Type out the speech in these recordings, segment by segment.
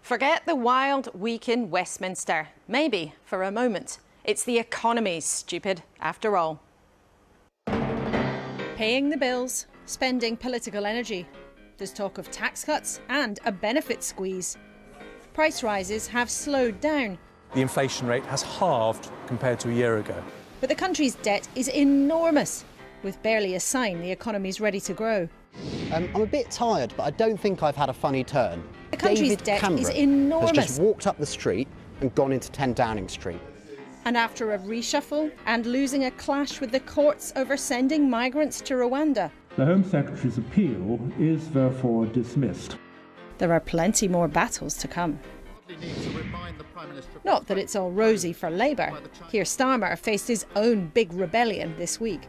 Forget the wild week in Westminster. Maybe for a moment. It's the economy's stupid after all. Paying the bills, spending political energy. There's talk of tax cuts and a benefit squeeze. Price rises have slowed down. The inflation rate has halved compared to a year ago. But the country's debt is enormous, with barely a sign the economy's ready to grow. I'm a bit tired, but I don't think I've had a funny turn. The country's David debt Cameron is enormous. has just walked up the street and gone into 10 Downing Street. And after a reshuffle and losing a clash with the courts over sending migrants to Rwanda, the Home Secretary's appeal is therefore dismissed. there are plenty more battles to come. Not that it's all rosy for Labour. Keir Starmer faced his own big rebellion this week.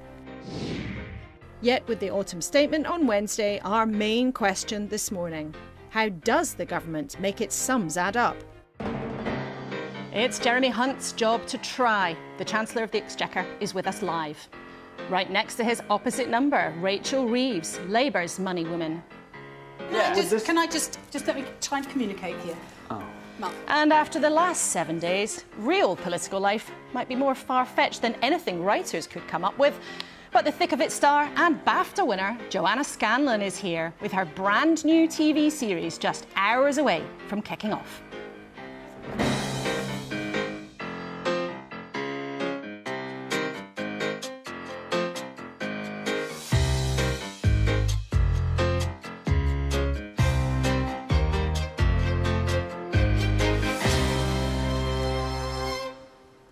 Yet with the autumn statement on Wednesday, our main question this morning: how does the government make its sums add up? It's Jeremy Hunt's job to try. The Chancellor of the Exchequer is with us live. Right next to his opposite number, Rachel Reeves, Labour's money woman. Can I just let me try and communicate here? And after the last 7 days, real political life might be more far-fetched than anything writers could come up with. But the thick of it star and BAFTA winner, Joanna Scanlon, is here with her brand new TV series just hours away from kicking off.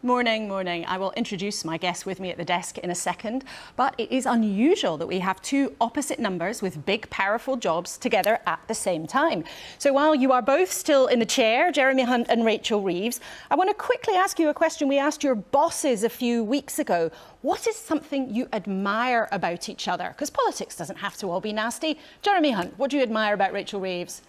Morning, morning. I will introduce my guest with me at the desk in a second, but it is unusual that we have two opposite numbers with big, powerful jobs together at the same time. So while you are both still in the chair, Jeremy Hunt and Rachel Reeves, I want to quickly ask you a question we asked your bosses a few weeks ago. What is something you admire about each other? Because politics doesn't have to all be nasty. Jeremy Hunt, what do you admire about Rachel Reeves?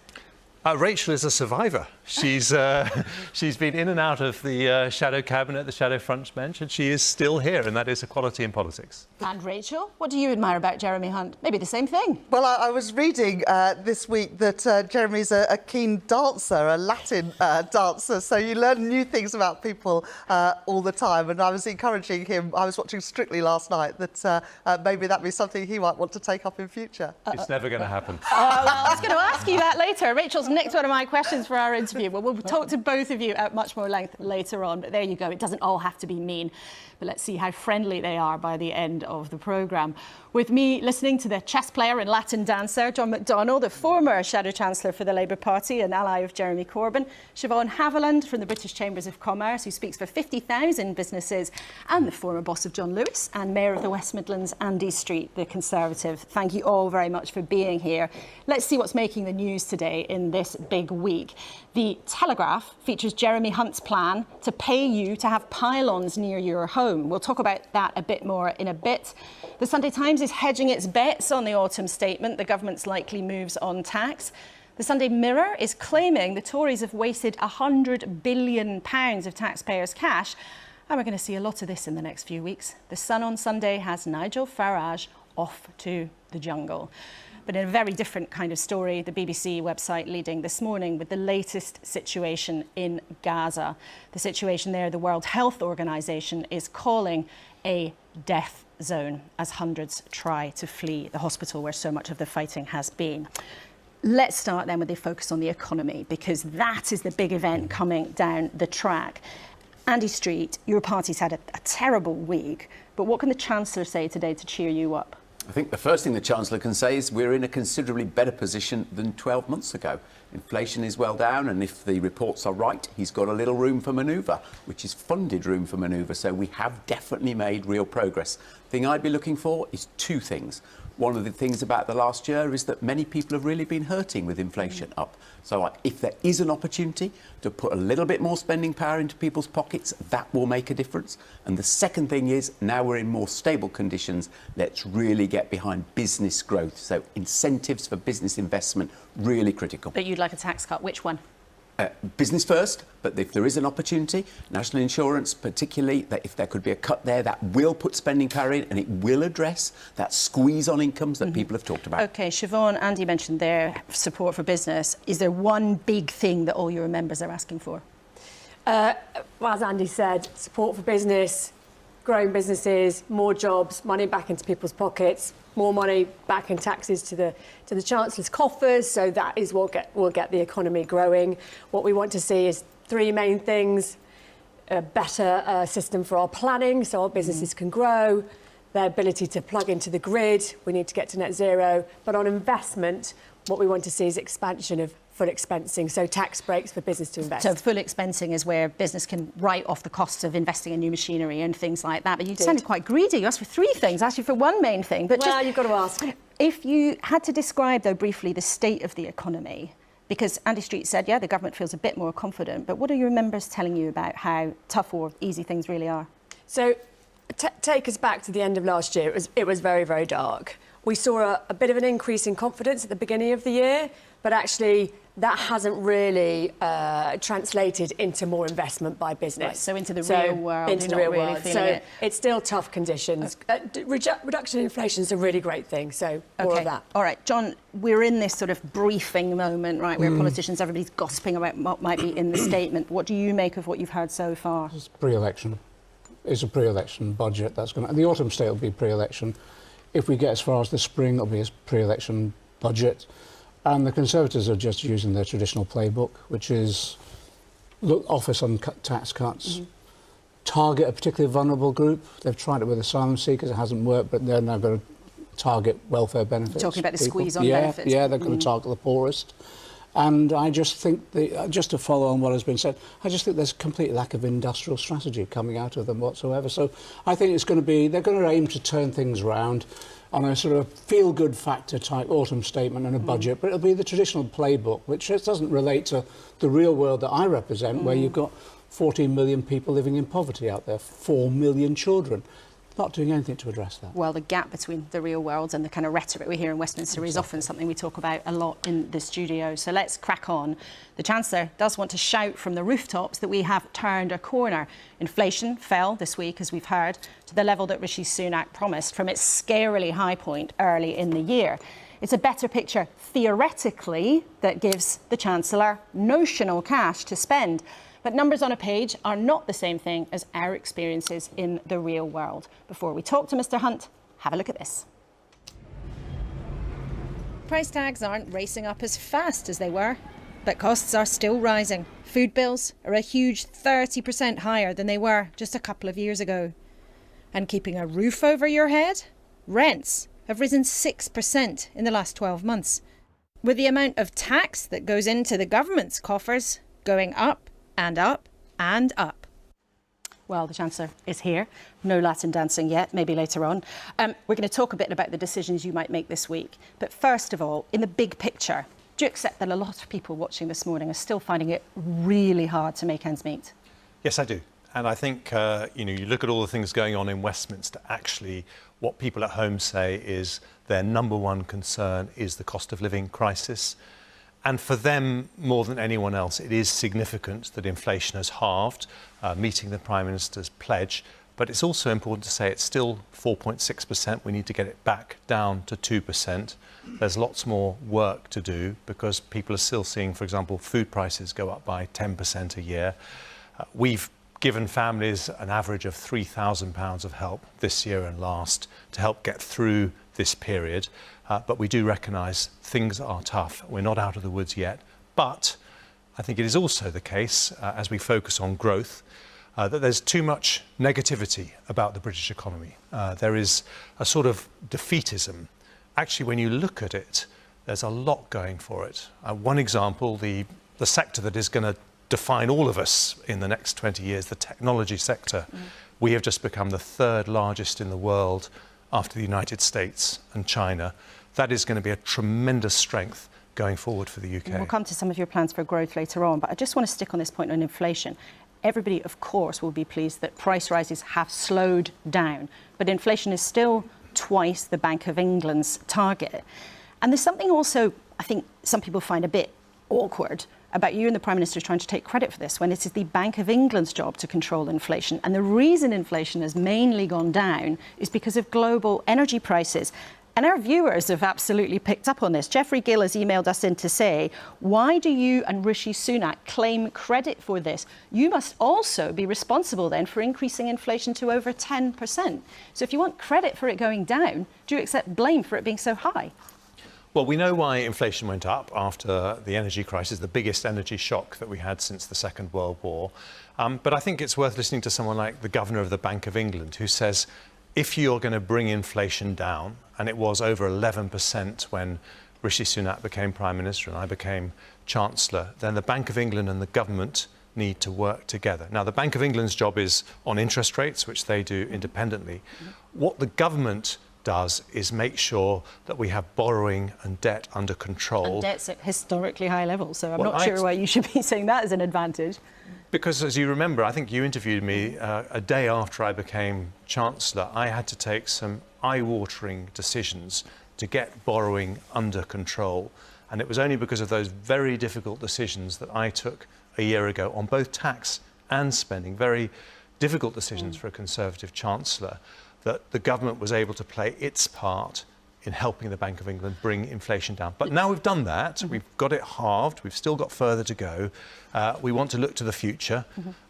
Rachel is a survivor. She's been in and out of the shadow cabinet, the shadow front bench, and she is still here, and that is a quality in politics. And Rachel, what do you admire about Jeremy Hunt? Maybe the same thing. Well, I was reading this week that Jeremy's a keen dancer, a Latin dancer, so you learn new things about people all the time, and I was encouraging him. I was watching Strictly last night, that maybe that'd be something he might want to take up in future. It's never going to happen. Well, I was going to ask you that later. Rachel's nicked one of my questions for our interview. Well, we'll talk to both of you at much more length later on, but there you go. It doesn't all have to be mean. But let's see how friendly they are by the end of the programme. With me listening to the chess player and Latin dancer, John McDonnell, the former Shadow Chancellor for the Labour Party and ally of Jeremy Corbyn, Siobhan Haviland from the British Chambers of Commerce, who speaks for 50,000 businesses, and the former boss of John Lewis, and Mayor of the West Midlands, Andy Street, the Conservative. Thank you all very much for being here. Let's see what's making the news today in this big week. The Telegraph features Jeremy Hunt's plan to pay you to have pylons near your home. We'll talk about that a bit more in a bit. The Sunday Times is hedging its bets on the autumn statement, the government's likely moves on tax. The Sunday Mirror is claiming the Tories have wasted £100 billion of taxpayers' cash. And we're going to see a lot of this in the next few weeks. The Sun on Sunday has Nigel Farage off to the jungle. But in a very different kind of story, the BBC website leading this morning with the latest situation in Gaza. The situation there, the World Health Organization is calling a death zone as hundreds try to flee the hospital where so much of the fighting has been. Let's start then with a focus on the economy, because that is the big event coming down the track. Andy Street, your party's had a terrible week, but what can the Chancellor say today to cheer you up? I think the first thing the Chancellor can say is we're in a considerably better position than 12 months ago. Inflation is well down, and if the reports are right, he's got a little room for manoeuvre, which is funded room for manoeuvre, so we have definitely made real progress. The thing I'd be looking for is two things. One of the things about the last year is that many people have really been hurting with inflation up. So if there is an opportunity to put a little bit more spending power into people's pockets, that will make a difference. And the second thing is, now we're in more stable conditions, let's really get behind business growth. So incentives for business investment, really critical. But you'd like a tax cut. Which one? business first, but if there is an opportunity, national insurance particularly, that if there could be a cut there, that will put spending power in and it will address that squeeze on incomes that people have talked about. OK, Siobhan, Andy mentioned their support for business. Is there one big thing that all your members are asking for? Well, as Andy said, support for business, growing businesses, more jobs, money back into people's pockets, more money back in taxes to the Chancellor's coffers. So that is what will get the economy growing. What we want to see is three main things: a better system for our planning so our businesses can grow, their ability to plug into the grid. We need to get to net zero. But on investment, what we want to see is expansion of full expensing, so tax breaks for business to invest. So full expensing is where business can write off the costs of investing in new machinery and things like that. But you sounded quite greedy. You asked for three things, actually for one main thing. But well, you've got to ask. If you had to describe, though, briefly the state of the economy, because Andy Street said, yeah, the government feels a bit more confident, but what are your members telling you about how tough or easy things really are? So take us back to the end of last year. It was very, very dark. We saw a bit of an increase in confidence at the beginning of the year, but actually that hasn't really translated into more investment by business. Right, so into the real world. Into the real really world. So it's still tough conditions. Reduction in inflation is a really great thing. So more of that. All right, John, we're in this sort of briefing moment, right, where politicians, everybody's gossiping about what might be in the statement. What do you make of what you've heard so far? It's pre-election. It's a pre-election budget. The autumn state will be pre-election. If we get as far as the spring, it'll be a pre-election budget. And the Conservatives are just using their traditional playbook, which is offer some tax cuts, target a particularly vulnerable group. They've tried it with asylum seekers, it hasn't worked, but they're now going to target welfare benefits. Talking about the squeeze on benefits. Yeah, they're going to target the poorest. And I just think, just to follow on what has been said, I just think there's a complete lack of industrial strategy coming out of them whatsoever. So I think it's going to be, they're going to aim to turn things around on a sort of feel-good factor type autumn statement and a budget, but it'll be the traditional playbook, which just doesn't relate to the real world that I represent, where you've got 14 million people living in poverty out there, 4 million children. Not doing anything to address that. Well, the gap between the real world and the kind of rhetoric we hear in Westminster is often something we talk about a lot in the studio. So let's crack on. The Chancellor does want to shout from the rooftops that we have turned a corner. Inflation fell this week, as we've heard, to the level that Rishi Sunak promised from its scarily high point early in the year. It's a better picture, theoretically, that gives the Chancellor notional cash to spend. But numbers on a page are not the same thing as our experiences in the real world. Before we talk to Mr. Hunt, have a look at this. Price tags aren't racing up as fast as they were, but costs are still rising. Food bills are a huge 30% higher than they were just a couple of years ago. And keeping a roof over your head? Rents have risen 6% in the last 12 months. With the amount of tax that goes into the government's coffers going up and up and up. Well, the Chancellor is here. No Latin dancing yet, maybe later on. We're going to talk a bit about the decisions you might make this week. But first of all, in the big picture, do you accept that a lot of people watching this morning are still finding it really hard to make ends meet? Yes, I do. And I think, you look at all the things going on in Westminster, actually what people at home say is their number one concern is the cost of living crisis. And for them, more than anyone else, it is significant that inflation has halved, meeting the Prime Minister's pledge. But it's also important to say it's still 4.6%. We need to get it back down to 2%. There's lots more work to do because people are still seeing, for example, food prices go up by 10% a year. We've given families an average of £3,000 of help this year and last to help get through this period. But we do recognise things are tough. We're not out of the woods yet. But I think it is also the case, as we focus on growth, that there's too much negativity about the British economy. There is a sort of defeatism. Actually, when you look at it, there's a lot going for it. One example, the sector that is going to define all of us in the next 20 years, the technology sector. We have just become the third largest in the world after the United States and China. That is going to be a tremendous strength going forward for the UK. We'll come to some of your plans for growth later on, but I just want to stick on this point on inflation. Everybody, of course, will be pleased that price rises have slowed down, but inflation is still twice the Bank of England's target. And there's something also, I think, some people find a bit awkward about you and the Prime Minister trying to take credit for this when it is the Bank of England's job to control inflation. And the reason inflation has mainly gone down is because of global energy prices. And our viewers have absolutely picked up on this. Jeffrey Gill has emailed us in to say, why do you and Rishi Sunak claim credit for this? You must also be responsible then for increasing inflation to over 10%. So if you want credit for it going down, do you accept blame for it being so high? Well, we know why inflation went up after the energy crisis, the biggest energy shock that we had since the Second World War. But I think it's worth listening to someone like the Governor of the Bank of England, who says, if you're going to bring inflation down, and it was over 11% when Rishi Sunak became Prime Minister and I became Chancellor, then the Bank of England and the government need to work together. Now, the Bank of England's job is on interest rates, which they do independently. What the government does is make sure that we have borrowing and debt under control. And debt's at historically high levels, so I'm not sure why you should be saying that as an advantage. Because, as you remember, I think you interviewed me a day after I became Chancellor. I had to take some eye-watering decisions to get borrowing under control. And it was only because of those very difficult decisions that I took a year ago on both tax and spending, very difficult decisions for a Conservative Chancellor, that the government was able to play its part in helping the Bank of England bring inflation down. But now we've done that, we've got it halved, we've still got further to go. We want to look to the future.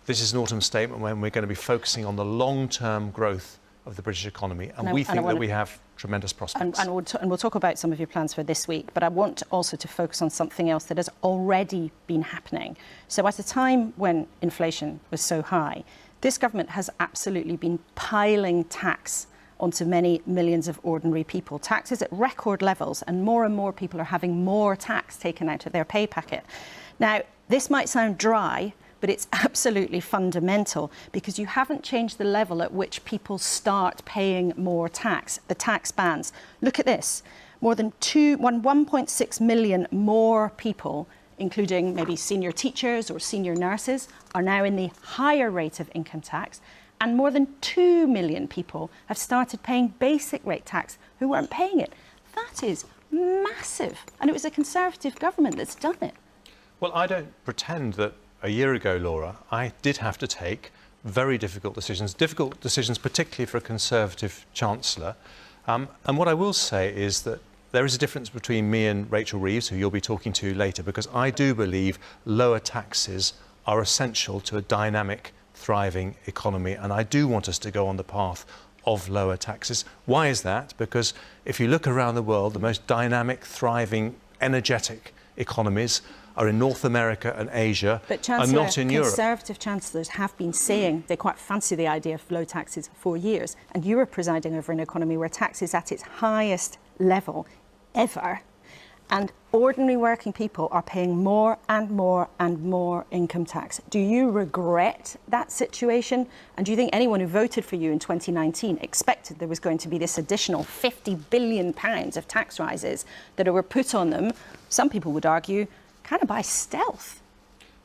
This is an autumn statement when we're going to be focusing on the long-term growth of the British economy, and we think that we have tremendous prospects. And we'll talk about some of your plans for this week, but I want also to focus on something else that has already been happening. So at a time when inflation was so high, this government has absolutely been piling tax onto many millions of ordinary people. Tax is at record levels, and more people are having more tax taken out of their pay packet. Now, this might sound dry, but it's absolutely fundamental, because you haven't changed the level at which people start paying more tax, the tax bands. Look at this. More than 1.6 million more people, including maybe senior teachers or senior nurses, are now in the higher rate of income tax. And more than 2 million people have started paying basic rate tax who weren't paying it. That is massive. And it was a Conservative government that's done it. Well, I don't pretend that a year ago, Laura, I did have to take very difficult decisions particularly for a Conservative Chancellor. And what I will say is that there is a difference between me and Rachel Reeves, who you'll be talking to later, because I do believe lower taxes are essential to a dynamic, thriving economy, and I do want us to go on the path of lower taxes. Why is that? Because if you look around the world, the most dynamic, thriving, energetic economies are in North America and Asia, and not in Europe. Conservative chancellors have been saying they quite fancy the idea of low taxes for years, and you are presiding over an economy where tax is at its highest level ever, and ordinary working people are paying more and more and more income tax. Do you regret that situation? And do you think anyone who voted for you in 2019 expected there was going to be this additional £50 billion of tax rises that were put on them, some people would argue, kind of by stealth?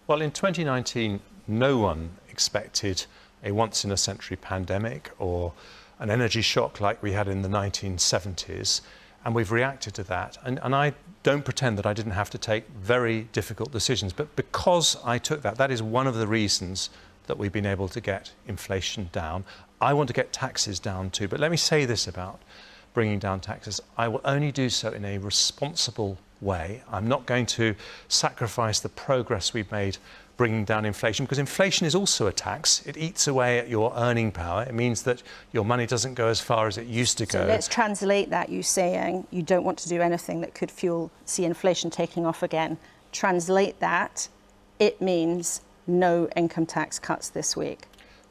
Well, in 2019, no one expected a once-in-a-century pandemic or an energy shock like we had in the 1970s. And we've reacted to that. And I don't pretend that I didn't have to take very difficult decisions. But because I took that, that is one of the reasons that we've been able to get inflation down. I want to get taxes down too. But let me say this about bringing down taxes. I will only do so in a responsible way. I'm not going to sacrifice the progress we've made bringing down inflation, because inflation is also a tax. It eats away at your earning power. It means that your money doesn't go as far as it used to go. So let's translate that. You saying you don't want to do anything that could see inflation taking off again. Translate that. It means no income tax cuts this week.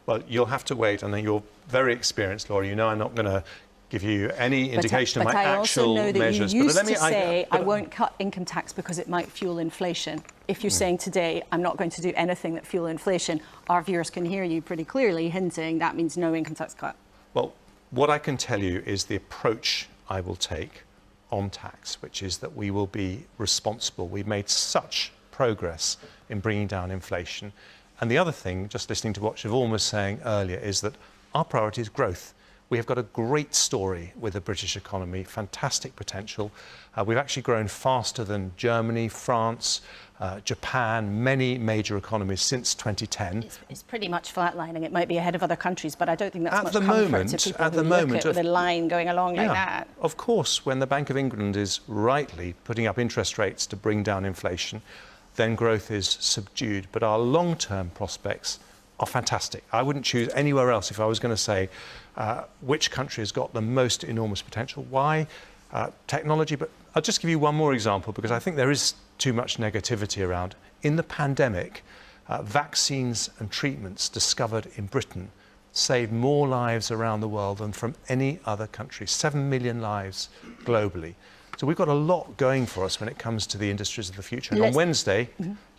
Well, you'll have to wait. And then you're very experienced, Laura. You know I'm not going to give you any indication of my actual measures. But I also know that you used to say, I won't cut income tax because it might fuel inflation. If you're saying today, I'm not going to do anything that fuel inflation, our viewers can hear you pretty clearly hinting that means no income tax cut. Well, what I can tell you is the approach I will take on tax, which is that we will be responsible. We've made such progress in bringing down inflation. And the other thing, just listening to what Siobhan was saying earlier, is that our priority is growth. We have got a great story with the British economy, fantastic potential. We've actually grown faster than Germany, France, Japan, many major economies since 2010. It's pretty much flatlining. It might be ahead of other countries, but I don't think that's At much the comfort moment, to people at the who look moment at with a line going along like that. Of course, when the Bank of England is rightly putting up interest rates to bring down inflation, then growth is subdued. But our long-term prospects are fantastic. I wouldn't choose anywhere else if I was going to say which country has got the most enormous potential. Why? Technology. But I'll just give you one more example, because I think there is too much negativity around. In the pandemic, vaccines and treatments discovered in Britain saved more lives around the world than from any other country. 7 million lives globally. So we've got a lot going for us when it comes to the industries of the future. And on Wednesday,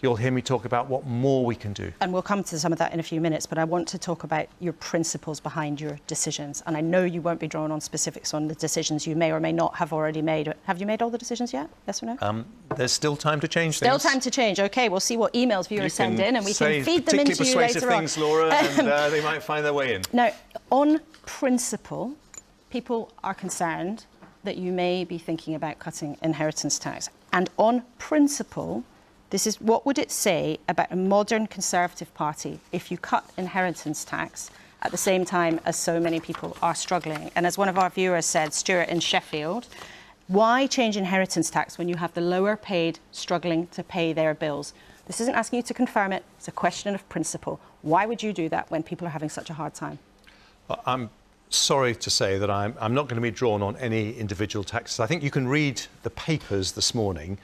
you'll hear me talk about what more we can do. And we'll come to some of that in a few minutes, but I want to talk about your principles behind your decisions. And I know you won't be drawn on specifics on the decisions you may or may not have already made. Have you made all the decisions yet? Yes or no? There's still time to change Still things. time to change. OK, we'll see what emails viewers send in and we can feed them into you later particularly persuasive things, Laura, and they might find their way in. Now, on principle, people are concerned that you may be thinking about cutting inheritance tax. And on principle, this is what would it say about a modern Conservative Party if you cut inheritance tax at the same time as so many people are struggling? And as one of our viewers said, Stuart in Sheffield, why change inheritance tax when you have the lower paid struggling to pay their bills? This isn't asking you to confirm it, it's a question of principle. Why would you do that when people are having such a hard time? Well, I'm sorry to say that I'm not going to be drawn on any individual taxes. I think you can read the papers this morning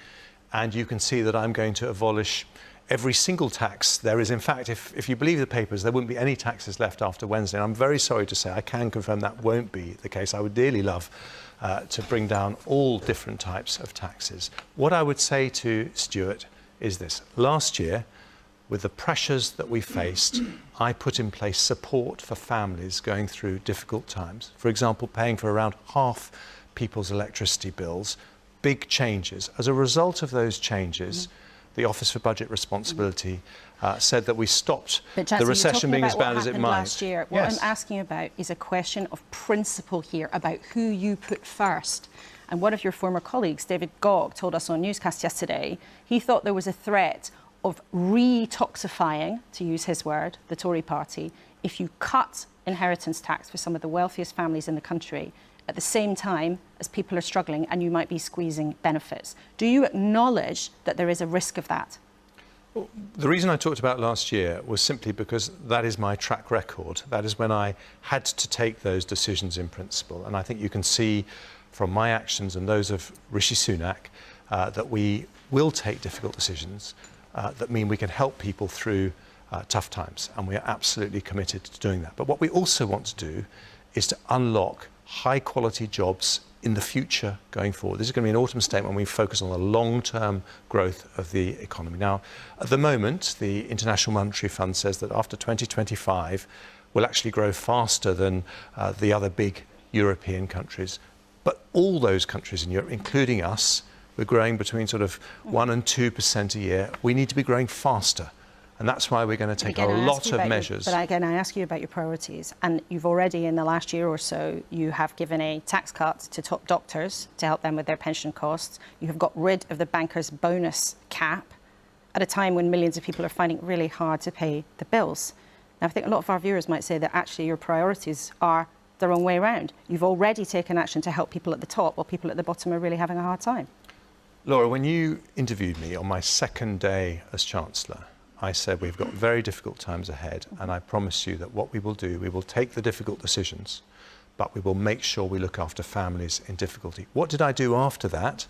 and you can see that I'm going to abolish every single tax there is. In fact, if you believe the papers, there wouldn't be any taxes left after Wednesday. And I'm very sorry to say I can confirm that won't be the case. I would dearly love to bring down all different types of taxes. What I would say to Stuart is this. Last year, with the pressures that we faced, I put in place support for families going through difficult times. For example, paying for around half people's electricity bills, big changes. As a result of those changes, the Office for Budget Responsibility said that we stopped the recession being as bad as it might. Last year. What I'm asking about is a question of principle here about who you put first. And one of your former colleagues, David Gogg, told us on Newscast yesterday, he thought there was a threat of re-toxifying, to use his word, the Tory party, if you cut inheritance tax for some of the wealthiest families in the country at the same time as people are struggling and you might be squeezing benefits. Do you acknowledge that there is a risk of that? Well, the reason I talked about last year was simply because that is my track record. That is when I had to take those decisions in principle. And I think you can see from my actions and those of Rishi Sunak that we will take difficult decisions that mean we can help people through tough times, and we are absolutely committed to doing that. But what we also want to do is to unlock high-quality jobs in the future going forward. This is going to be an autumn statement when we focus on the long-term growth of the economy. Now, at the moment, the International Monetary Fund says that after 2025, we'll actually grow faster than the other big European countries. But all those countries in Europe, including us, we're growing between sort of 1% and 2% a year. We need to be growing faster. And that's why we're going to take a lot of measures. But again, I ask you about your priorities. And you've already, in the last year or so, you have given a tax cut to top doctors to help them with their pension costs. You have got rid of the banker's bonus cap at a time when millions of people are finding it really hard to pay the bills. Now, I think a lot of our viewers might say that actually your priorities are the wrong way around. You've already taken action to help people at the top while people at the bottom are really having a hard time. Laura, when you interviewed me on my second day as Chancellor, I said we've got very difficult times ahead, and I promise you that what we will do, we will take the difficult decisions, but we will make sure we look after families in difficulty. What did I do after that?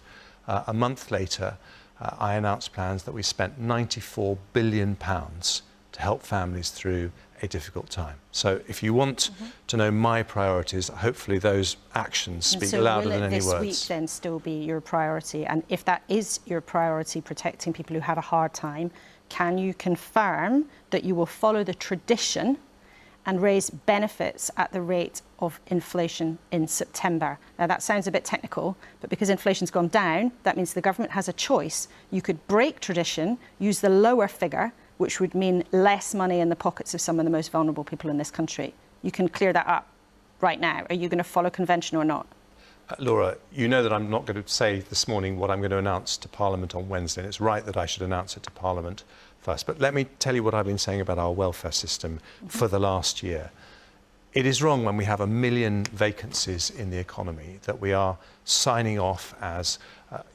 A month later, I announced plans that we spent £94 billion to help families through a difficult time. So if you want to know my priorities, hopefully those actions speak louder than any words. Will this week then still be your priority? And if that is your priority, protecting people who have a hard time, can you confirm that you will follow the tradition and raise benefits at the rate of inflation in September? Now, that sounds a bit technical, but because inflation's gone down, that means the government has a choice. You could break tradition, use the lower figure, which would mean less money in the pockets of some of the most vulnerable people in this country. You can clear that up. right now? Are you going to follow convention or not? Laura, you know that I'm not going to say this morning what I'm going to announce to Parliament on Wednesday, and it's right that I should announce it to Parliament first. But let me tell you what I've been saying about our welfare system for the last year. It is wrong when we have 1 million vacancies in the economy that we are signing off as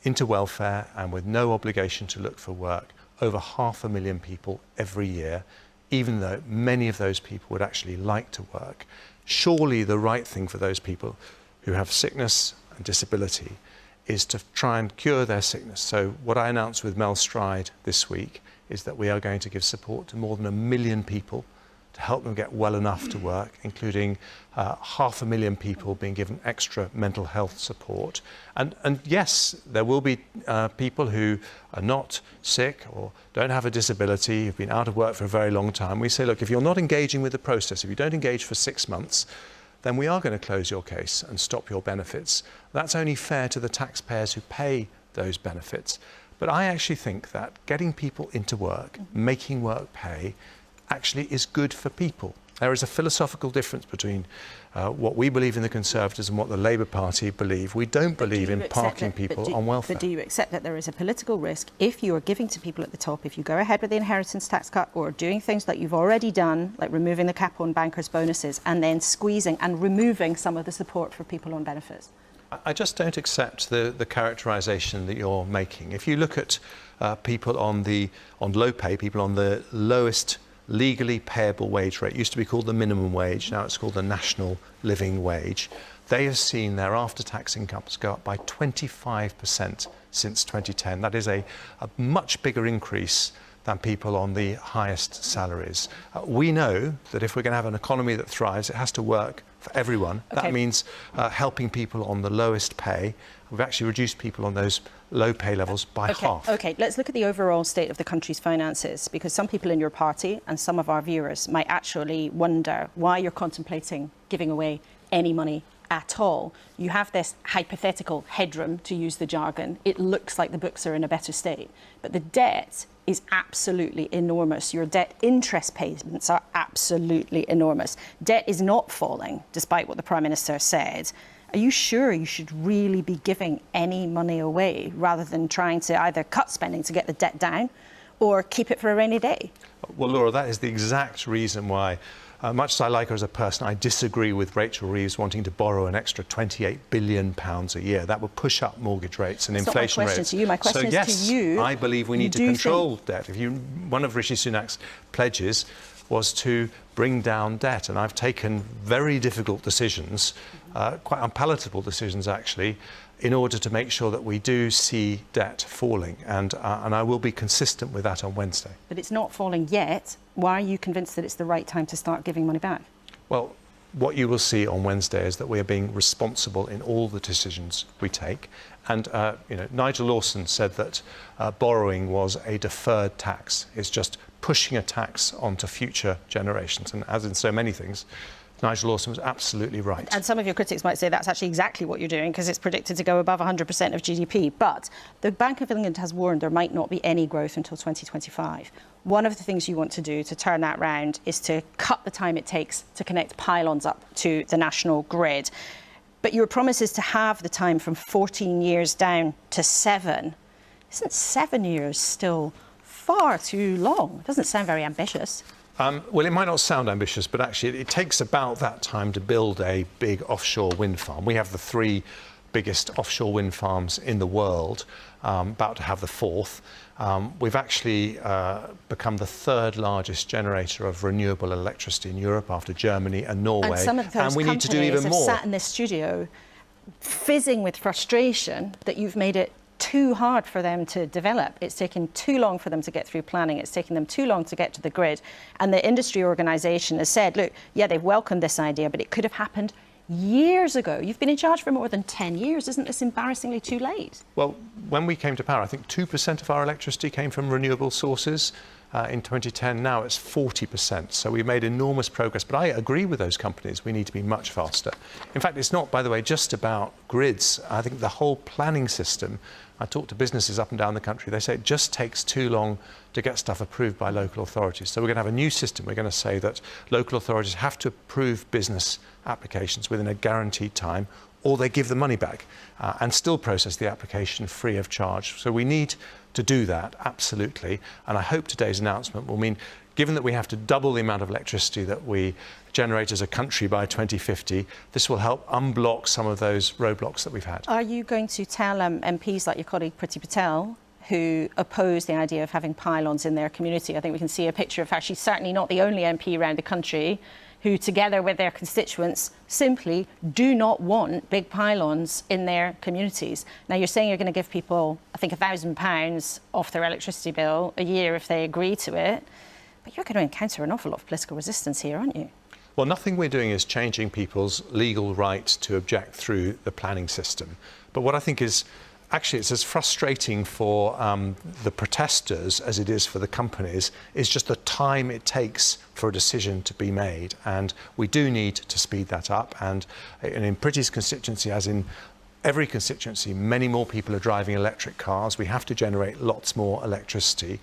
into welfare and with no obligation to look for work over 500,000 people every year, even though many of those people would actually like to work. Surely the right thing for those people who have sickness and disability is to try and cure their sickness. So what I announced with Mel Stride this week is that we are going to give support to more than 1 million people to help them get well enough to work, including 500,000 people being given extra mental health support. And yes, there will be people who are not sick or don't have a disability, who've been out of work for a very long time. We say, look, if you're not engaging with the process, if you don't engage for 6 months, then we are going to close your case and stop your benefits. That's only fair to the taxpayers who pay those benefits. But I actually think that getting people into work, making work pay, actually is good for people. There is a philosophical difference between what we believe in the Conservatives and what the Labour Party believe. We don't believe in parking people on welfare. But do you accept that there is a political risk if you are giving to people at the top, if you go ahead with the inheritance tax cut or doing things that you've already done, like removing the cap on bankers' bonuses and then squeezing and removing some of the support for people on benefits? I just don't accept the characterisation that you're making. If you look at people on low pay, people on the lowest legally payable wage rate, used to be called the minimum wage, now it's called the national living wage. They have seen their after-tax incomes go up by 25% since 2010. That is a much bigger increase than people on the highest salaries. We know that if we're going to have an economy that thrives, it has to work for everyone. Okay. That means helping people on the lowest pay. We've actually reduced people on those low pay levels by half. OK, let's look at the overall state of the country's finances, because some people in your party and some of our viewers might actually wonder why you're contemplating giving away any money at all. You have this hypothetical headroom, to use the jargon. It looks like the books are in a better state, but the debt is absolutely enormous. Your debt interest payments are absolutely enormous. Debt is not falling, despite what the Prime Minister said. Are you sure you should really be giving any money away rather than trying to either cut spending to get the debt down or keep it for a rainy day? Well, Laura, that is the exact reason why, much as I like her as a person, I disagree with Rachel Reeves wanting to borrow an extra £28 billion a year. That would push up mortgage rates and inflation rates. That's not my question to you. My question is to you. I believe we need to control debt. One of Rishi Sunak's pledges was to bring down debt, and I've taken very difficult decisions, quite unpalatable decisions actually, in order to make sure that we do see debt falling, and I will be consistent with that on Wednesday. But it's not falling yet. Why are you convinced that it's the right time to start giving money back? Well, what you will see on Wednesday is that we are being responsible in all the decisions we take. And Nigel Lawson said that borrowing was a deferred tax. It's just pushing a tax onto future generations. And as in so many things, Nigel Lawson was absolutely right. And some of your critics might say that's actually exactly what you're doing, because it's predicted to go above 100% of GDP. But the Bank of England has warned there might not be any growth until 2025. One of the things you want to do to turn that round is to cut the time it takes to connect pylons up to the national grid. But your promise is to have the time from 14 years down to 7. Isn't 7 years still far too long? It doesn't sound very ambitious. Well, it might not sound ambitious, but actually it takes about that time to build a big offshore wind farm. We have the 3 biggest offshore wind farms in the world, about to have the 4th. We've actually become the 3rd largest generator of renewable electricity in Europe after Germany and Norway. And some of those we need to do even have more. Sat in this studio fizzing with frustration that you've made it too hard for them to develop. It's taken too long for them to get through planning. It's taken them too long to get to the grid. And the industry organisation has said, look, yeah, they've welcomed this idea, but it could have happened years ago. You've been in charge for more than 10 years. Isn't this embarrassingly too late? Well, when we came to power, I think 2% of our electricity came from renewable sources. in 2010. Now it's 40%. So we made enormous progress. But I agree with those companies. We need to be much faster. In fact, it's not, by the way, just about grids. I think the whole planning system, I talk to businesses up and down the country, they say it just takes too long to get stuff approved by local authorities. So we're going to have a new system. We're going to say that local authorities have to approve business applications within a guaranteed time, or they give the money back and still process the application free of charge. So we need to do that, absolutely. And I hope today's announcement will mean, given that we have to double the amount of electricity that we generate as a country by 2050, this will help unblock some of those roadblocks that we've had. Are you going to tell MPs like your colleague Priti Patel, who oppose the idea of having pylons in their community? I think we can see a picture of her. She's certainly not the only MP around the country who, together with their constituents, simply do not want big pylons in their communities. Now, you're saying you're going to give people, I think, £1,000 off their electricity bill a year if they agree to it, but you're going to encounter an awful lot of political resistance here, aren't you? Well, nothing we're doing is changing people's legal right to object through the planning system. But what I think is, actually, it's as frustrating for the protesters as it is for the companies, is just the time it takes for a decision to be made. And we do need to speed that up. And in Priti's constituency, as in every constituency, many more people are driving electric cars. We have to generate lots more electricity.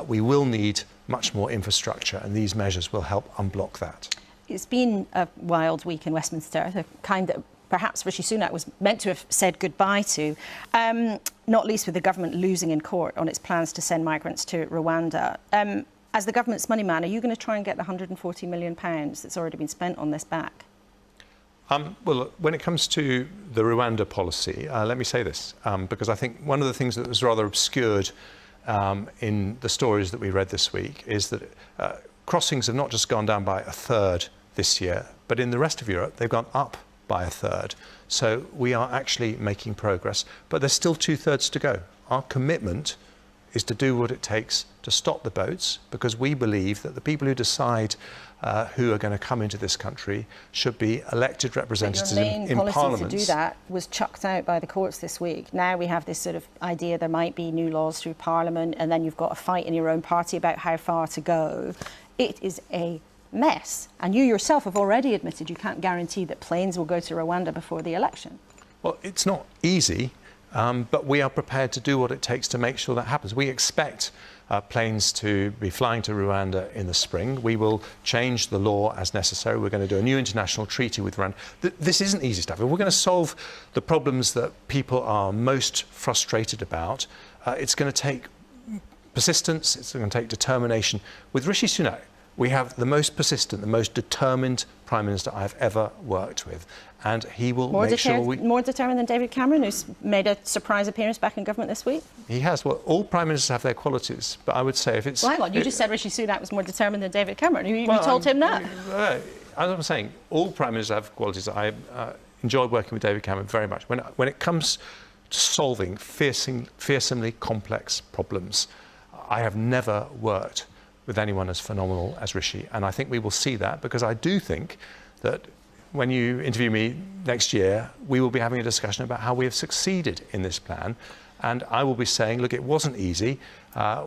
We will need much more infrastructure, and these measures will help unblock that. It's been a wild week in Westminster, the kind that perhaps Rishi Sunak was meant to have said goodbye to, not least with the government losing in court on its plans to send migrants to Rwanda. As the government's money man, are you going to try and get the £140 million that's already been spent on this back? Well, when it comes to the Rwanda policy, let me say this, because I think one of the things that was rather obscured in the stories that we read this week is that crossings have not just gone down by a third this year, but in the rest of Europe, they've gone up by a third. So we are actually making progress, but there's still 2/3 to go. Our commitment is to do what it takes to stop the boats, because we believe that the people who decide who are going to come into this country should be elected representatives in Parliament. Your main policy to do that was chucked out by the courts this week. Now we have this sort of idea there might be new laws through Parliament, and then you've got a fight in your own party about how far to go. It is a mess. And you yourself have already admitted you can't guarantee that planes will go to Rwanda before the election. Well, it's not easy, but we are prepared to do what it takes to make sure that happens. We expect planes to be flying to Rwanda in the spring. We will change the law as necessary. We're going to do a new international treaty with Rwanda. This isn't easy stuff. If we're going to solve the problems that people are most frustrated about, it's going to take persistence, it's going to take determination. With Rishi Sunak, we have the most persistent, the most determined Prime Minister I've ever worked with. And he will make sure we... More determined than David Cameron, who's made a surprise appearance back in government this week? He has. Well, all Prime Ministers have their qualities, but I would say if it's... Well, hang on, you just said Rishi Sunak was more determined than David Cameron. You told him that? As I'm saying, all Prime Ministers have qualities. I enjoyed working with David Cameron very much. When it comes to solving fearsomely complex problems, I have never worked with anyone as phenomenal as Rishi, and I think we will see that, because I do think that when you interview me next year, we will be having a discussion about how we have succeeded in this plan, and I will be saying, look, it wasn't easy,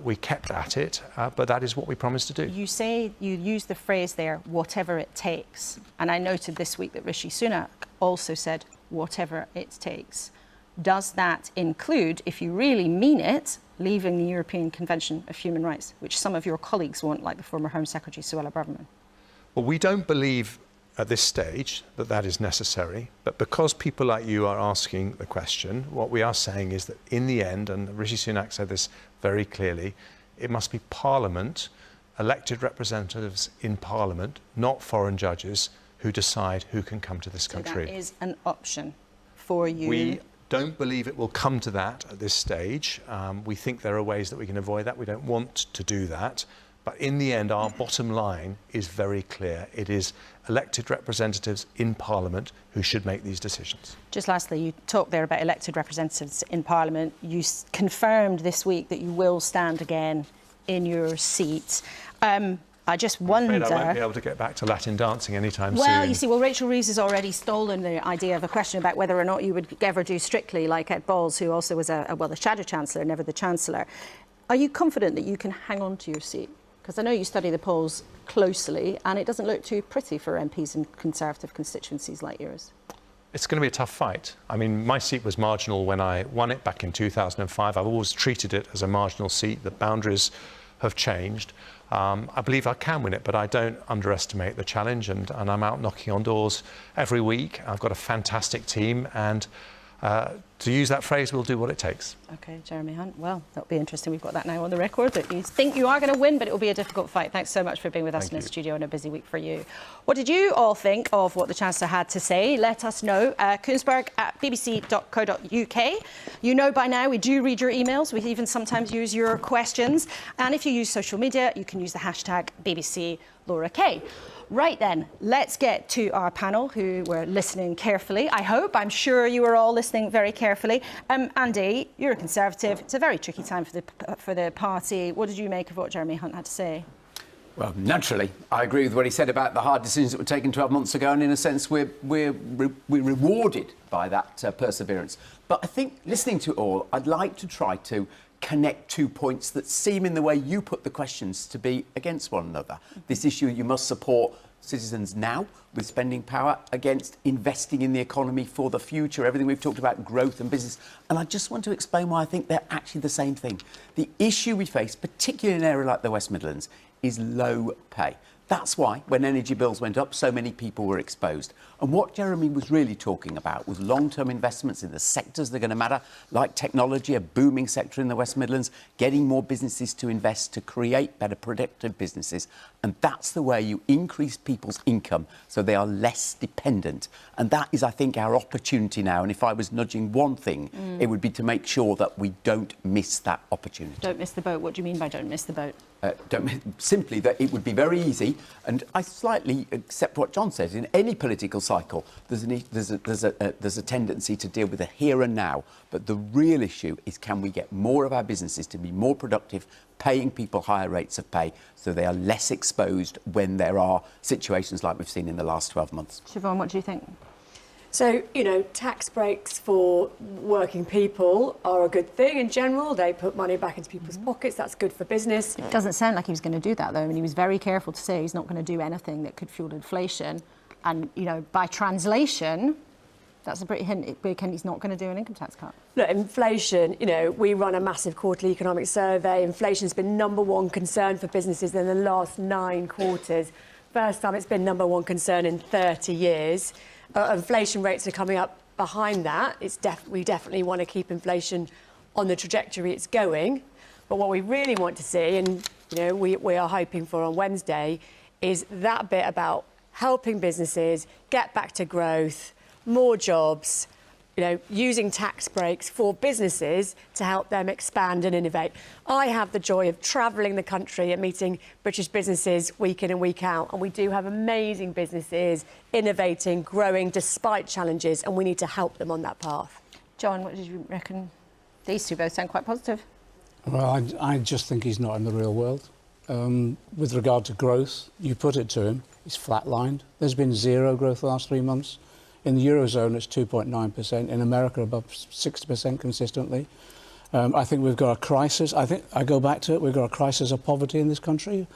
we kept at it, but that is what we promised to do. You say, you use the phrase there, whatever it takes, and I noted this week that Rishi Sunak also said, whatever it takes. Does that include, if you really mean it, leaving the European Convention of Human Rights, which some of your colleagues want, like the former Home Secretary, Suella Braverman? Well, we don't believe at this stage that that is necessary, but because people like you are asking the question, what we are saying is that in the end, and Rishi Sunak said this very clearly, it must be Parliament, elected representatives in Parliament, not foreign judges, who decide who can come to this country. So that is an option for you? We don't believe it will come to that at this stage. We think there are ways that we can avoid that. We don't want to do that. But in the end, our bottom line is very clear. It is elected representatives in Parliament who should make these decisions. Just lastly, you talked there about elected representatives in Parliament. You confirmed this week that you will stand again in your seat. I just wonder... I'm afraid I won't be able to get back to Latin dancing anytime soon. Well, you see, Rachel Reeves has already stolen the idea of a question about whether or not you would ever do Strictly, like Ed Balls, who also was the Shadow Chancellor, never the Chancellor. Are you confident that you can hang on to your seat? Because I know you study the polls closely, and it doesn't look too pretty for MPs in Conservative constituencies like yours. It's going to be a tough fight. I mean, my seat was marginal when I won it back in 2005. I've always treated it as a marginal seat. The boundaries have changed. I believe I can win it, but I don't underestimate the challenge, and I'm out knocking on doors every week. I've got a fantastic team, and to use that phrase, we'll do what it takes. OK, Jeremy Hunt. Well, that'll be interesting. We've got that now on the record, that you think you are going to win, but it will be a difficult fight. Thanks so much for being with us in the studio on a busy week for you. What did you all think of what the Chancellor had to say? Let us know. Kuenssberg at bbc.co.uk. You know by now we do read your emails. We even sometimes use your questions. And if you use social media, you can use the hashtag BBC Laura K. Right then, let's get to our panel who were listening carefully. I'm sure you were all listening very carefully. Andy, you're a Conservative. It's a very tricky time for the party. What did you make of what Jeremy Hunt had to say? Well, naturally, I agree with what he said about the hard decisions that were taken 12 months ago, and in a sense, we're rewarded by that perseverance. But I think, listening to it all, I'd like to try to connect 2 points that seem, in the way you put the questions, to be against one another. This issue, you must support citizens now with spending power, against investing in the economy for the future, everything we've talked about, growth and business. And I just want to explain why I think they're actually the same thing. The issue we face, particularly in an area like the West Midlands, is low pay. That's why, when energy bills went up, so many people were exposed. And what Jeremy was really talking about was long-term investments in the sectors that are going to matter, like technology, a booming sector in the West Midlands, getting more businesses to invest to create better productive businesses. And that's the way you increase people's income so they are less dependent. And that is, I think, our opportunity now. And if I was nudging one thing, it would be to make sure that we don't miss that opportunity. Don't miss the boat. What do you mean by don't miss the boat? Simply that it would be very easy, and I slightly accept what John says. In any political cycle, there's a tendency to deal with the here and now. But the real issue is, can we get more of our businesses to be more productive, paying people higher rates of pay so they are less exposed when there are situations like we've seen in the last 12 months? Siobhan, what do you think? So, you know, tax breaks for working people are a good thing in general. They put money back into people's pockets. That's good for business. It doesn't sound like he was going to do that, though. I mean, he was very careful to say he's not going to do anything that could fuel inflation. And, you know, by translation, that's a big hint he's not going to do an income tax cut. Look, inflation, you know, we run a massive quarterly economic survey. Inflation's been #1 concern for businesses in the last 9 quarters. First time it's been #1 concern in 30 years. Inflation rates are coming up behind that. We definitely want to keep inflation on the trajectory it's going. But what we really want to see, and you know, we are hoping for on Wednesday, is that bit about helping businesses get back to growth, more jobs, you know, using tax breaks for businesses to help them expand and innovate. I have the joy of travelling the country and meeting British businesses week in and week out, and we do have amazing businesses innovating, growing despite challenges, and we need to help them on that path. John, what did you reckon? These two both sound quite positive. Well, I just think he's not in the real world. With regard to growth, you put it to him, he's flatlined. There's been zero growth the last 3 months. In the Eurozone, it's 2.9%. In America, above 60% consistently. I think we've got a crisis. I go back to it. We've got a crisis of poverty in this country.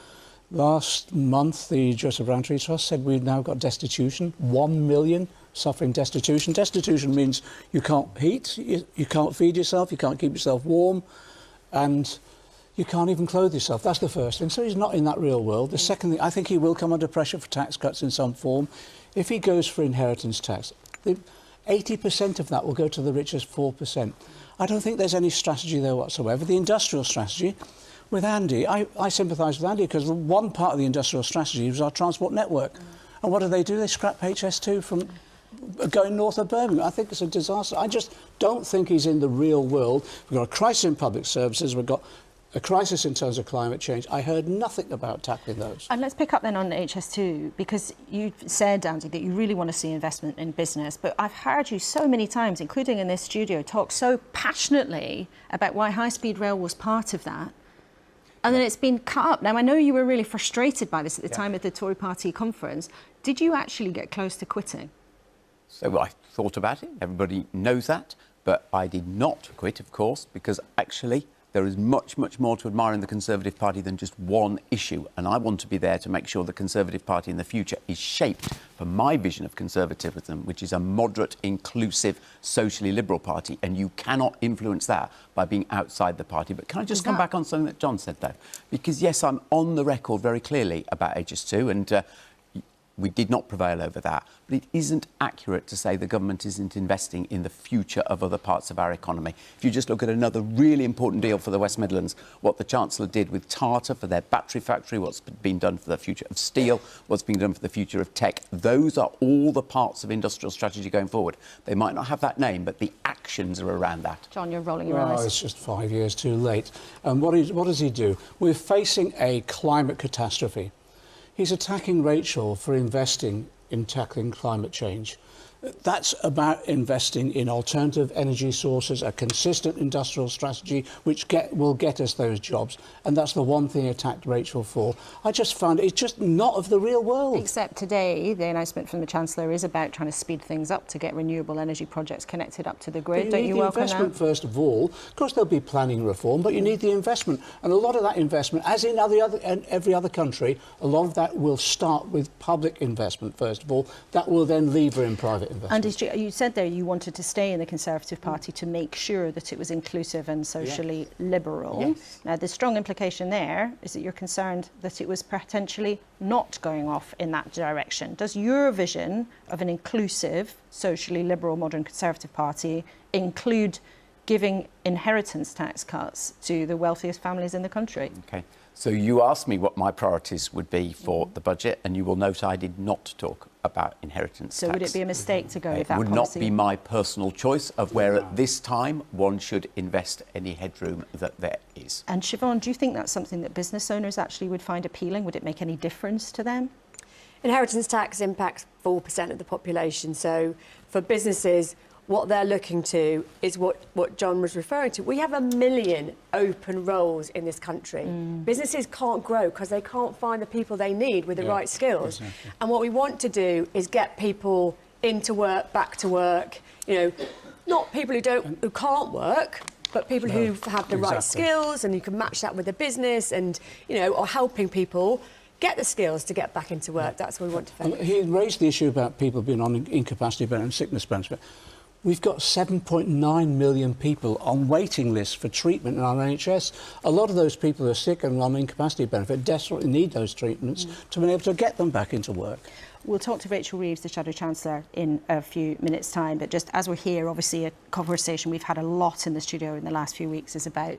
Last month, the Joseph Rowntree Trust said we've now got destitution. 1 million suffering destitution. Destitution means you can't heat, you can't feed yourself, you can't keep yourself warm, and you can't even clothe yourself. That's the first thing. So he's not in that real world. The second thing, I think he will come under pressure for tax cuts in some form. If he goes for inheritance tax, 80% of that will go to the richest 4%. I don't think there's any strategy there whatsoever. The industrial strategy, with Andy, I sympathise with Andy because one part of the industrial strategy was our transport network. And what do? They scrap HS2 from going north of Birmingham. I think it's a disaster. I just don't think he's in the real world. We've got a crisis in public services. We've got a crisis in terms of climate change. I heard nothing about tackling those. And let's pick up then on HS2, because you said, Andy, that you really want to see investment in business. But I've heard you so many times, including in this studio, talk so passionately about why high-speed rail was part of that. And then it's been cut up. Now, I know you were really frustrated by this at the time of the Tory party conference. Did you actually get close to quitting? So I thought about it. Everybody knows that. But I did not quit, of course, because actually there is much, much more to admire in the Conservative Party than just one issue. And I want to be there to make sure the Conservative Party in the future is shaped for my vision of conservatism, which is a moderate, inclusive, socially liberal party. And you cannot influence that by being outside the party. But can I just come back on something that John said, though? Because, yes, I'm on the record very clearly about HS2, and we did not prevail over that. But it isn't accurate to say the government isn't investing in the future of other parts of our economy. If you just look at another really important deal for the West Midlands, what the Chancellor did with Tata for their battery factory, what's been done for the future of steel, what's being done for the future of tech, those are all the parts of industrial strategy going forward. They might not have that name, but the actions are around that. John, you're rolling your eyes. It's just 5 years too late. And what does he do? We're facing a climate catastrophe. He's attacking Rachel for investing in tackling climate change. That's about investing in alternative energy sources, a consistent industrial strategy which will get us those jobs. And that's the one thing he attacked Rachel for. I just found it's just not of the real world. Except today, the announcement from the Chancellor is about trying to speed things up to get renewable energy projects connected up to the grid. Don't you welcome that? You need the investment, first of all. Of course, there'll be planning reform, but you need the investment. And a lot of that investment, as in every other country, a lot of that will start with public investment, first of all. That will then lever in private investment. And you said there you wanted to stay in the Conservative Party to make sure that it was inclusive and socially liberal. Yes. Now, the strong implication there is that you're concerned that it was potentially not going off in that direction. Does your vision of an inclusive, socially liberal, modern Conservative Party include giving inheritance tax cuts to the wealthiest families in the country? OK. So you asked me what my priorities would be for the budget, and you will note I did not talk about inheritance so tax. would it be a mistake to go with that policy? It would not be my personal choice of where at this time one should invest any headroom that there is. And Siobhan, do you think that's something that business owners actually would find appealing? Would it make any difference to them? Inheritance tax impacts 4% of the population. So for businesses, what they're looking to is what John was referring to. We have 1 million open roles in this country. Businesses can't grow because they can't find the people they need with the right skills. Exactly. And what we want to do is get people into work, back to work. You know, not people who can't work, but people who have the right skills, and you can match that with the business, and or helping people get the skills to get back into work. That's what we want to focus. He raised the issue about people being on incapacity benefit and sickness benefit. We've got 7.9 million people on waiting lists for treatment in our NHS. A lot of those people who are sick and on incapacity benefit desperately need those treatments to be able to get them back into work. We'll talk to Rachel Reeves, the Shadow Chancellor, in a few minutes' time. But just as we're here, obviously a conversation we've had a lot in the studio in the last few weeks is about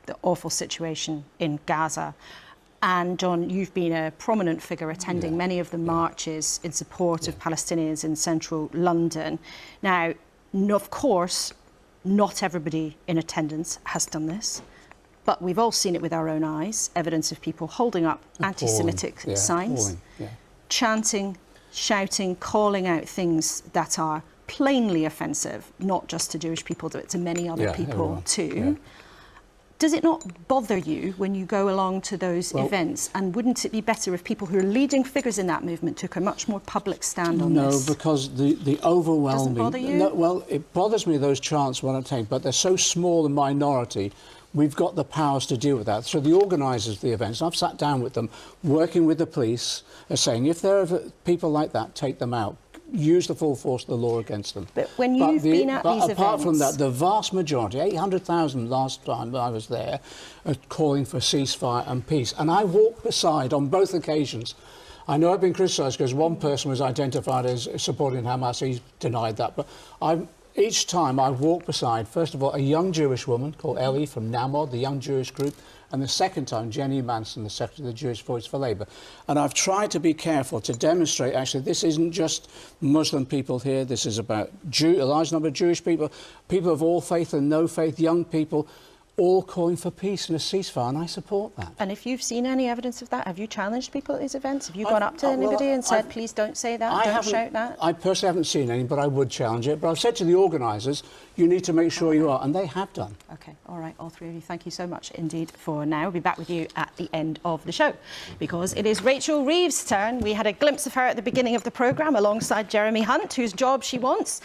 the awful situation in Gaza. And John, you've been a prominent figure attending many of the marches in support of Palestinians in central London. Now, of course, not everybody in attendance has done this, but we've all seen it with our own eyes, evidence of people holding up anti-Semitic signs, chanting, shouting, calling out things that are plainly offensive, not just to Jewish people, but to many other people too. Does it not bother you when you go along to those events? And wouldn't it be better if people who are leading figures in that movement took a much more public stand on this? No, because the overwhelming... Doesn't bother you? No, well, it bothers me, those chants when I take, but they're so small a minority. We've got the powers to deal with that. So the organisers of the events, I've sat down with them, working with the police, are saying if there are people like that, take them out. Use the full force of the law against them. But when you've been at these events... apart from that, the vast majority, 800,000 last time I was there, are calling for ceasefire and peace. And I walked beside on both occasions. I know I've been criticised because one person was identified as supporting Hamas. He's denied that. But each time I walked beside, first of all, a young Jewish woman called Ellie from NAMOD, the Young Jewish Group, and the second time, Jenny Manson, the Secretary of the Jewish Voice for Labour. And I've tried to be careful to demonstrate, actually, this isn't just Muslim people here. This is about a large number of Jewish people, people of all faith and no faith, young people, all calling for peace and a ceasefire, and I support that. And if you've seen any evidence of that, have you challenged people at these events? Have you gone up to anybody and said, please don't say that, don't shout that? I personally haven't seen any, but I would challenge it. But I've said to the organisers, you need to make sure you are, and they have done. OK, all right, all three of you, thank you so much indeed for now. We'll be back with you at the end of the show, because it is Rachel Reeves' turn. We had a glimpse of her at the beginning of the programme alongside Jeremy Hunt, whose job she wants.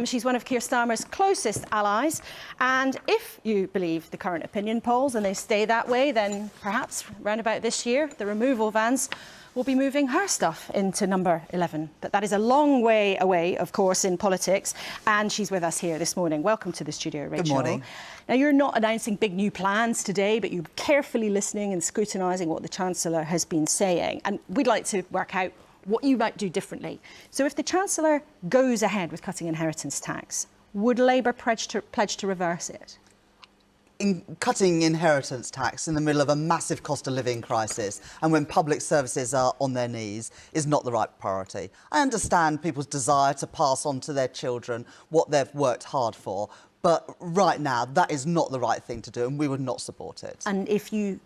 She's one of Keir Starmer's closest allies. And if you believe the current opinion polls and they stay that way, then perhaps round about this year, the removal vans will be moving her stuff into number 11. But that is a long way away, of course, in politics. And she's with us here this morning. Welcome to the studio, Rachel. Good morning. Now, you're not announcing big new plans today, but you're carefully listening and scrutinising what the Chancellor has been saying. And we'd like to work out what you might do differently. So if the Chancellor goes ahead with cutting inheritance tax, would Labour pledge to reverse it? Cutting inheritance tax in the middle of a massive cost of living crisis and when public services are on their knees is not the right priority. I understand people's desire to pass on to their children what they've worked hard for, but right now that is not the right thing to do and we would not support it. And if you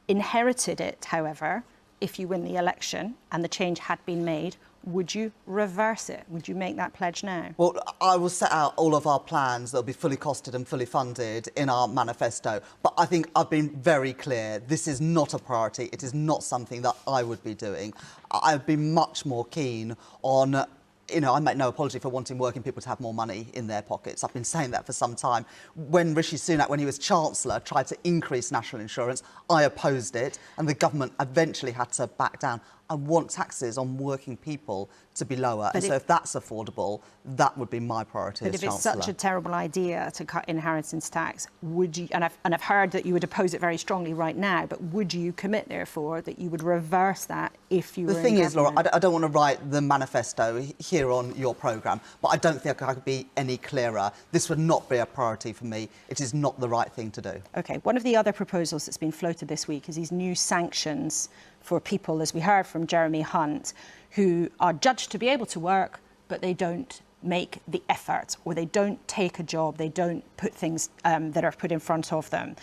inherited it, however, if you win the election and the change had been made, would you reverse it? Would you make that pledge now? Well, I will set out all of our plans that will be fully costed and fully funded in our manifesto. But I think I've been very clear, this is not a priority. It is not something that I would be doing. I'd be much more keen on... You know, I make no apology for wanting working people to have more money in their pockets. I've been saying that for some time. When Rishi Sunak, when he was Chancellor, tried to increase national insurance, I opposed it, and the government eventually had to back down. I want taxes on working people to be lower, and so if that's affordable, that would be my priority as Chancellor. But if it's such a terrible idea to cut inheritance tax, would you, and I've heard that you would oppose it very strongly right now, but would you commit, therefore, that you would reverse that if you were in government? The thing is, Laura, I don't want to write the manifesto here on your programme, but I don't think I could be any clearer. This would not be a priority for me. It is not the right thing to do. OK, one of the other proposals that's been floated this week is these new sanctions for people, as we heard from Jeremy Hunt, who are judged to be able to work, but they don't make the effort, or they don't take a job, they don't put things that are put in front of them.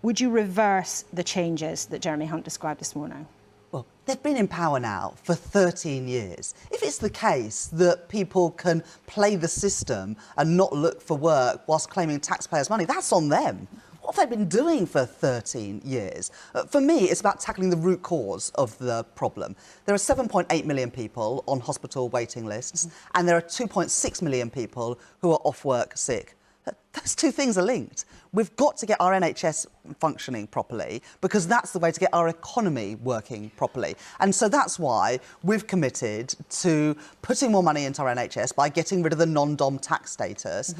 Would you reverse the changes that Jeremy Hunt described this morning? Well, they've been in power now for 13 years. If it's the case that people can play the system and not look for work whilst claiming taxpayers' money, that's on them. What have they been doing for 13 years? For me, it's about tackling the root cause of the problem. There are 7.8 million people on hospital waiting lists, and there are 2.6 million people who are off work sick. Those two things are linked. We've got to get our NHS functioning properly because that's the way to get our economy working properly. And so that's why we've committed to putting more money into our NHS by getting rid of the non-dom tax status,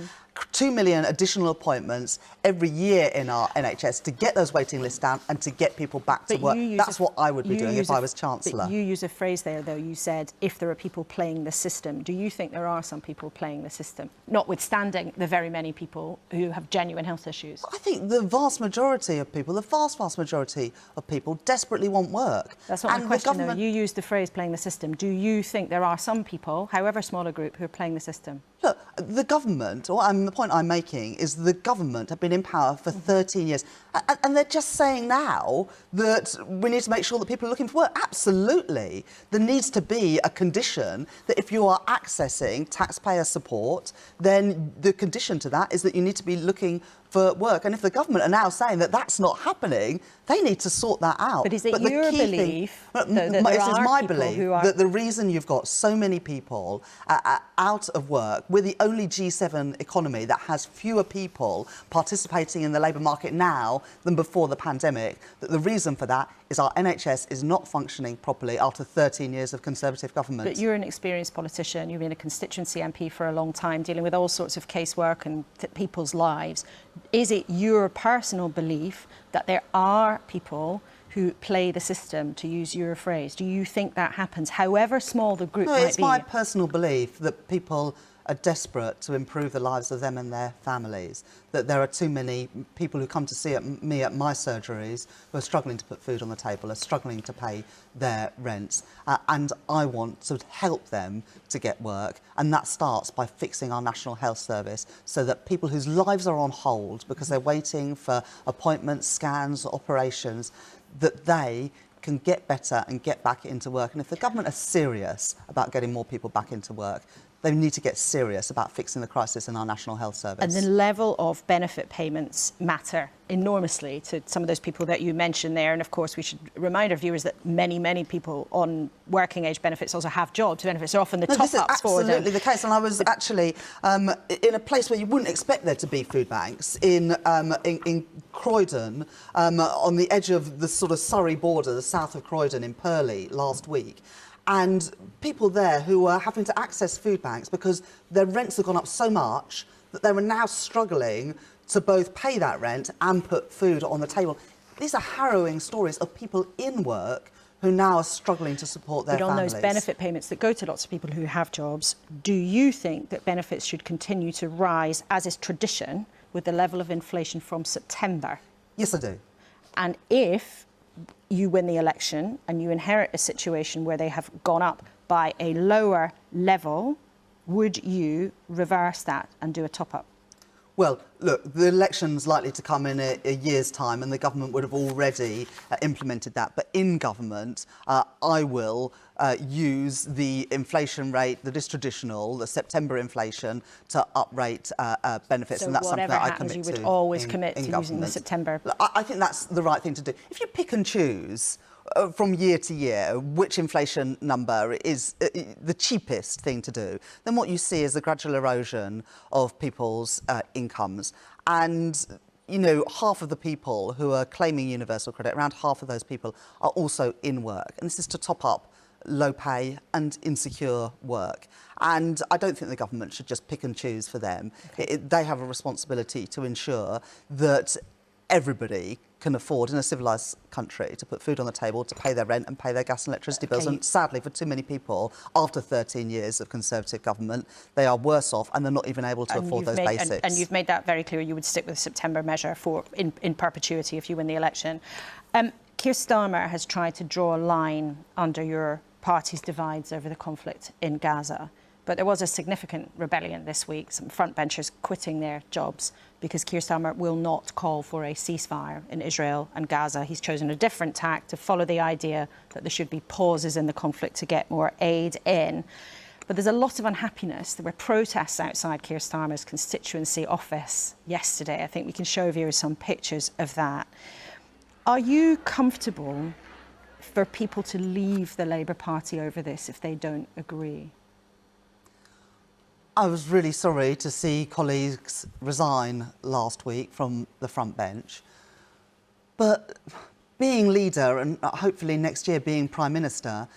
2 million additional appointments every year in our NHS to get those waiting lists down and to get people back to work. That's what I would be doing if I was Chancellor. But you use a phrase there, though. You said, if there are people playing the system. Do you think there are some people playing the system, notwithstanding the very many people who have genuine health issues? I think the vast majority of people, vast majority of people desperately want work. That's not my question, though. You used the phrase playing the system. Do you think there are some people, however small a group, who are playing the system? Look, the government, the point I'm making is the government have been in power for 13 years and they're just saying now that we need to make sure that people are looking for work. Absolutely. There needs to be a condition that if you are accessing taxpayer support, then the condition to that is that you need to be looking for work. And if the government are now saying that that's not happening, they need to sort that out. But is it your belief that there are people who are... that the reason you've got so many people out of work, we're the only G7 economy that has fewer people participating in the labour market now than before the pandemic, that the reason for that is our NHS is not functioning properly after 13 years of Conservative government. But you're an experienced politician, you've been a constituency MP for a long time, dealing with all sorts of casework and people's lives. Is it your personal belief that there are people who play the system, to use your phrase? Do you think that happens, however small the group might be? It's my personal belief that people are desperate to improve the lives of them and their families, that there are too many people who come to see me at my surgeries who are struggling to put food on the table, are struggling to pay their rents, and I want to help them to get work, and that starts by fixing our National Health Service so that people whose lives are on hold because they're waiting for appointments, scans, operations, that they can get better and get back into work. And if the government are serious about getting more people back into work, they need to get serious about fixing the crisis in our National Health Service. And the level of benefit payments matter enormously to some of those people that you mentioned there. And of course, we should remind our viewers that many, many people on working age benefits also have jobs. Benefits are often the top-ups for them. This is absolutely the case. And I was actually in a place where you wouldn't expect there to be food banks, in Croydon, on the edge of the sort of Surrey border, the south of Croydon in Purley last week. And people there who are having to access food banks because their rents have gone up so much that they were now struggling to both pay that rent and put food on the table. These are harrowing stories of people in work who now are struggling to support their families. But on those benefit payments that go to lots of people who have jobs, do you think that benefits should continue to rise, as is tradition, with the level of inflation from September? Yes, I do. And if you win the election and you inherit a situation where they have gone up by a lower level, would you reverse that and do a top-up? Well, look, the election's likely to come in a year's time and the government would have already implemented that. But in government, I will use the inflation rate that is traditional, the September inflation, to uprate benefits. So and that's something that I happens, commit you would to always in, commit in to government. using the September. I think that's the right thing to do. If you pick and choose from year to year which inflation number is the cheapest thing to do, then what you see is the gradual erosion of people's incomes. And, you know, half of the people who are claiming universal credit, around half of those people are also in work. And this is to top up low pay and insecure work. And I don't think the government should just pick and choose for them. Okay. They have a responsibility to ensure that everybody can afford, in a civilised country, to put food on the table, to pay their rent and pay their gas and electricity bills. And sadly, for too many people, after 13 years of Conservative government, they are worse off and they're not even able to afford those basics. And you've made that very clear. You would stick with the September measure for in perpetuity if you win the election. Keir Starmer has tried to draw a line under your party's divides over the conflict in Gaza. But there was a significant rebellion this week, some frontbenchers quitting their jobs because Keir Starmer will not call for a ceasefire in Israel and Gaza. He's chosen a different tack to follow the idea that there should be pauses in the conflict to get more aid in. But there's a lot of unhappiness. There were protests outside Keir Starmer's constituency office yesterday. I think we can show viewers some pictures of that. Are you comfortable for people to leave the Labour Party over this if they don't agree? I was really sorry to see colleagues resign last week from the front bench. But being leader and hopefully next year being Prime Minister,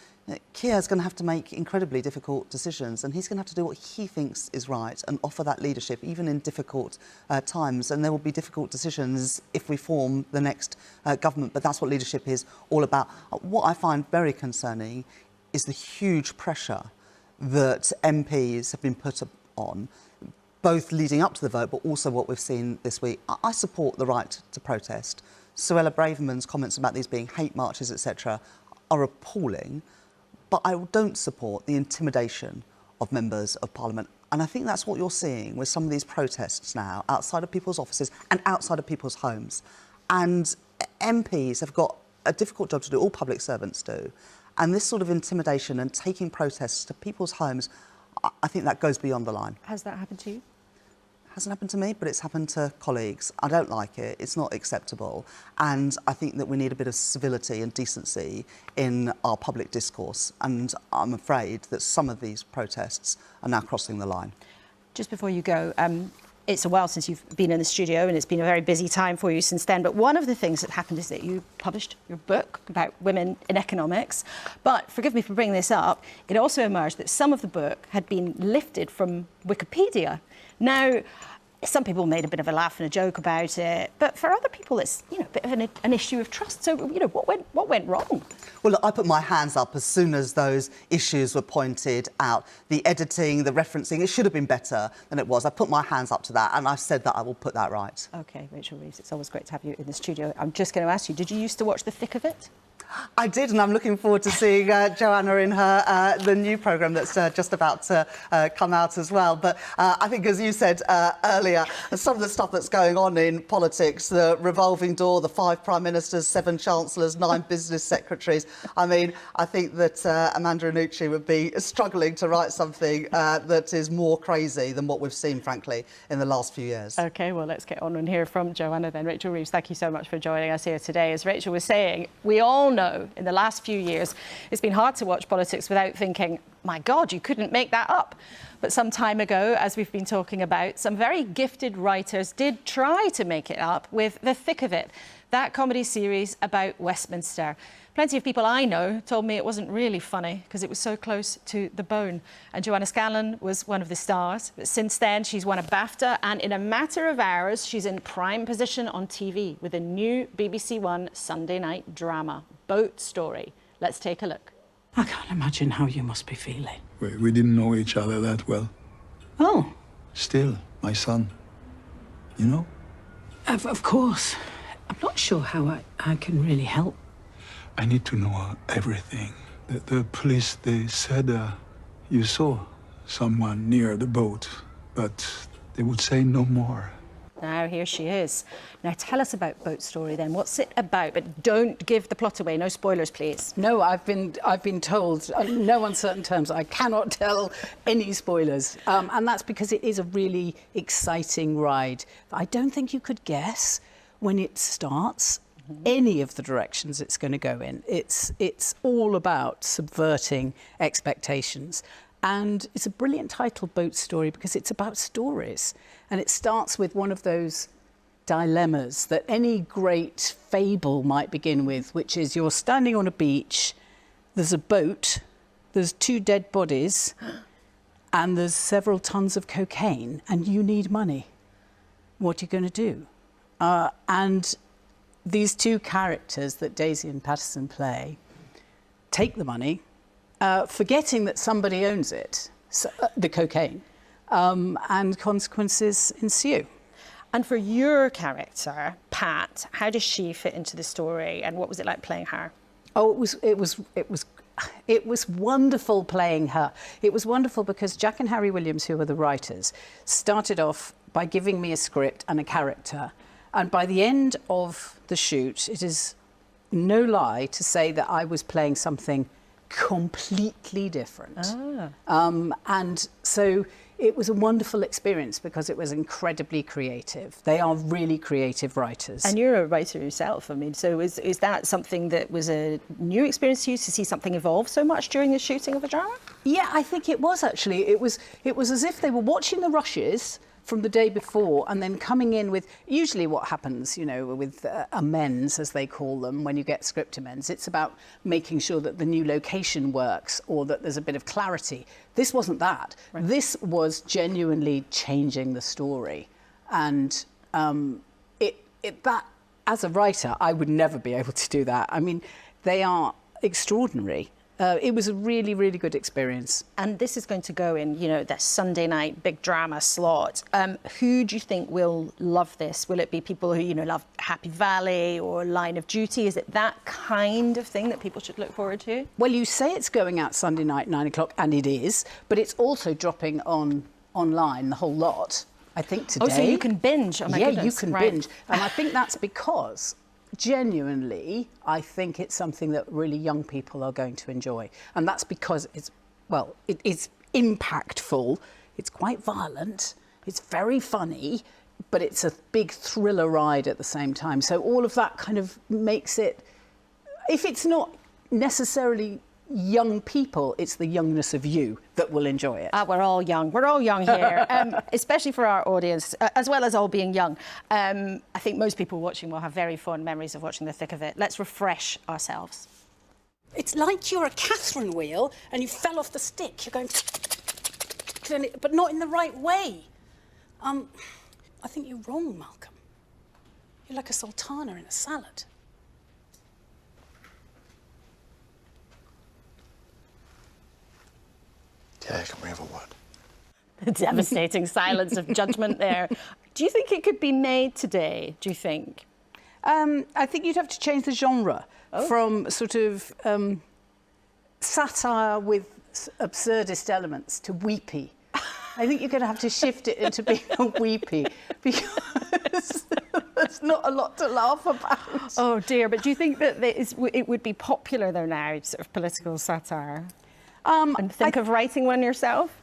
Keir's going to have to make incredibly difficult decisions and he's going to have to do what he thinks is right and offer that leadership even in difficult times. And there will be difficult decisions if we form the next government, but that's what leadership is all about. What I find very concerning is the huge pressure that MPs have been put on, both leading up to the vote, but also what we've seen this week. I support the right to protest. Suella Braverman's comments about these being hate marches, etc., are appalling, but I don't support the intimidation of members of Parliament. And I think that's what you're seeing with some of these protests now, outside of people's offices and outside of people's homes. And MPs have got a difficult job to do, all public servants do. And this sort of intimidation and taking protests to people's homes, I think that goes beyond the line. Has that happened to you? Hasn't happened to me, but it's happened to colleagues. I don't like it. It's not acceptable. And I think that we need a bit of civility and decency in our public discourse. And I'm afraid that some of these protests are now crossing the line. Just before you go, it's a while since you've been in the studio and it's been a very busy time for you since then. But one of the things that happened is that you published your book about women in economics. But forgive me for bringing this up, it also emerged that some of the book had been lifted from Wikipedia. Now, some people made a bit of a laugh and a joke about it, but for other people, it's a bit of an issue of trust. So, what went wrong? Well, look, I put my hands up as soon as those issues were pointed out. The editing, the referencing, it should have been better than it was. I put my hands up to that, and I've said that I will put that right. OK, Rachel Reeves, it's always great to have you in the studio. I'm just going to ask you, did you used to watch The Thick of It? I did, and I'm looking forward to seeing Joanna in her the new programme that's just about to come out as well. But I think, as you said earlier, some of the stuff that's going on in politics, the revolving door, the 5 prime ministers, 7 chancellors, 9 business secretaries. I mean, I think that Amanda Annucci would be struggling to write something that is more crazy than what we've seen, frankly, in the last few years. OK, well, let's get on and hear from Joanna then. Rachel Reeves, thank you so much for joining us here today. As Rachel was saying, we all know in the last few years it's been hard to watch politics without thinking, my God, you couldn't make that up. But some time ago, as we've been talking about, some very gifted writers did try to make it up with The Thick of It, that comedy series about Westminster. Plenty of people I know told me it wasn't really funny because it was so close to the bone. And Joanna Scanlon was one of the stars. But since then, she's won a BAFTA, and in a matter of hours, she's in prime position on TV with a new BBC One Sunday night drama, Boat Story. Let's take a look. I can't imagine how you must be feeling. We didn't know each other that well. Oh. Still, my son. You know? Of course. I'm not sure how I can really help. I need to know everything. The police, they said you saw someone near the boat, but they would say no more. Now, here she is. Now, tell us about Boat Story, then. What's it about? But don't give the plot away. No spoilers, please. No, I've been told, in no uncertain terms, I cannot tell any spoilers. And that's because it is a really exciting ride. I don't think you could guess when it starts any of the directions it's going to go in. It's all about subverting expectations. And it's a brilliant title, Boat Story, because it's about stories. And it starts with one of those dilemmas that any great fable might begin with, which is you're standing on a beach, there's a boat, there's 2 dead bodies, and there's several tons of cocaine, and you need money. What are you going to do? And these 2 characters that Daisy and Patterson play take the money, forgetting that somebody owns it, the cocaine, and consequences ensue. And for your character, Pat, how does she fit into the story, and what was it like playing her? Oh, it was wonderful playing her. It was wonderful because Jack and Harry Williams, who were the writers, started off by giving me a script and a character. And by the end of the shoot, it is no lie to say that I was playing something completely different. And so it was a wonderful experience because it was incredibly creative. They are really creative writers. And you're a writer yourself. I mean, so is that something that was a new experience to you, to see something evolve so much during the shooting of a drama? Yeah, I think it was actually. It was as if they were watching the rushes from the day before and then coming in with, usually what happens, you know, with amends, as they call them, when you get script amends, it's about making sure that the new location works or that there's a bit of clarity. This wasn't that. Right. This was genuinely changing the story. And that, as a writer, I would never be able to do that. I mean, they are extraordinary. It was a really, really good experience. And this is going to go in, you know, the Sunday night big drama slot. Who do you think will love this? Will it be people who, you know, love Happy Valley or Line of Duty? Is it that kind of thing that people should look forward to? Well, you say it's going out Sunday night, 9 o'clock, and it is, but it's also dropping online, the whole lot, I think, today. Oh, so you can binge? Oh, my goodness. You can binge. And I think that's because genuinely, I think it's something that really young people are going to enjoy. And that's because it's impactful, it's quite violent, it's very funny, but it's a big thriller ride at the same time. So all of that kind of makes it, if it's not necessarily young people, it's the youngness of you that will enjoy it. We're all young. We're all young here, especially for our audience, as well as all being young. I think most people watching will have very fond memories of watching The Thick of It. Let's refresh ourselves. It's like you're a Catherine wheel and you fell off the stick. You're going, but not in the right way. I think you're wrong, Malcolm. You're like a sultana in a salad. Yeah, can we have a word? The devastating silence of judgment there. Do you think it could be made today, do you think? I think you'd have to change the genre from sort of satire with absurdist elements to weepy. I think you're going to have to shift it into being a weepy because there's not a lot to laugh about. Oh dear, but do you think that it would be popular though now, sort of political satire? And think of writing one yourself?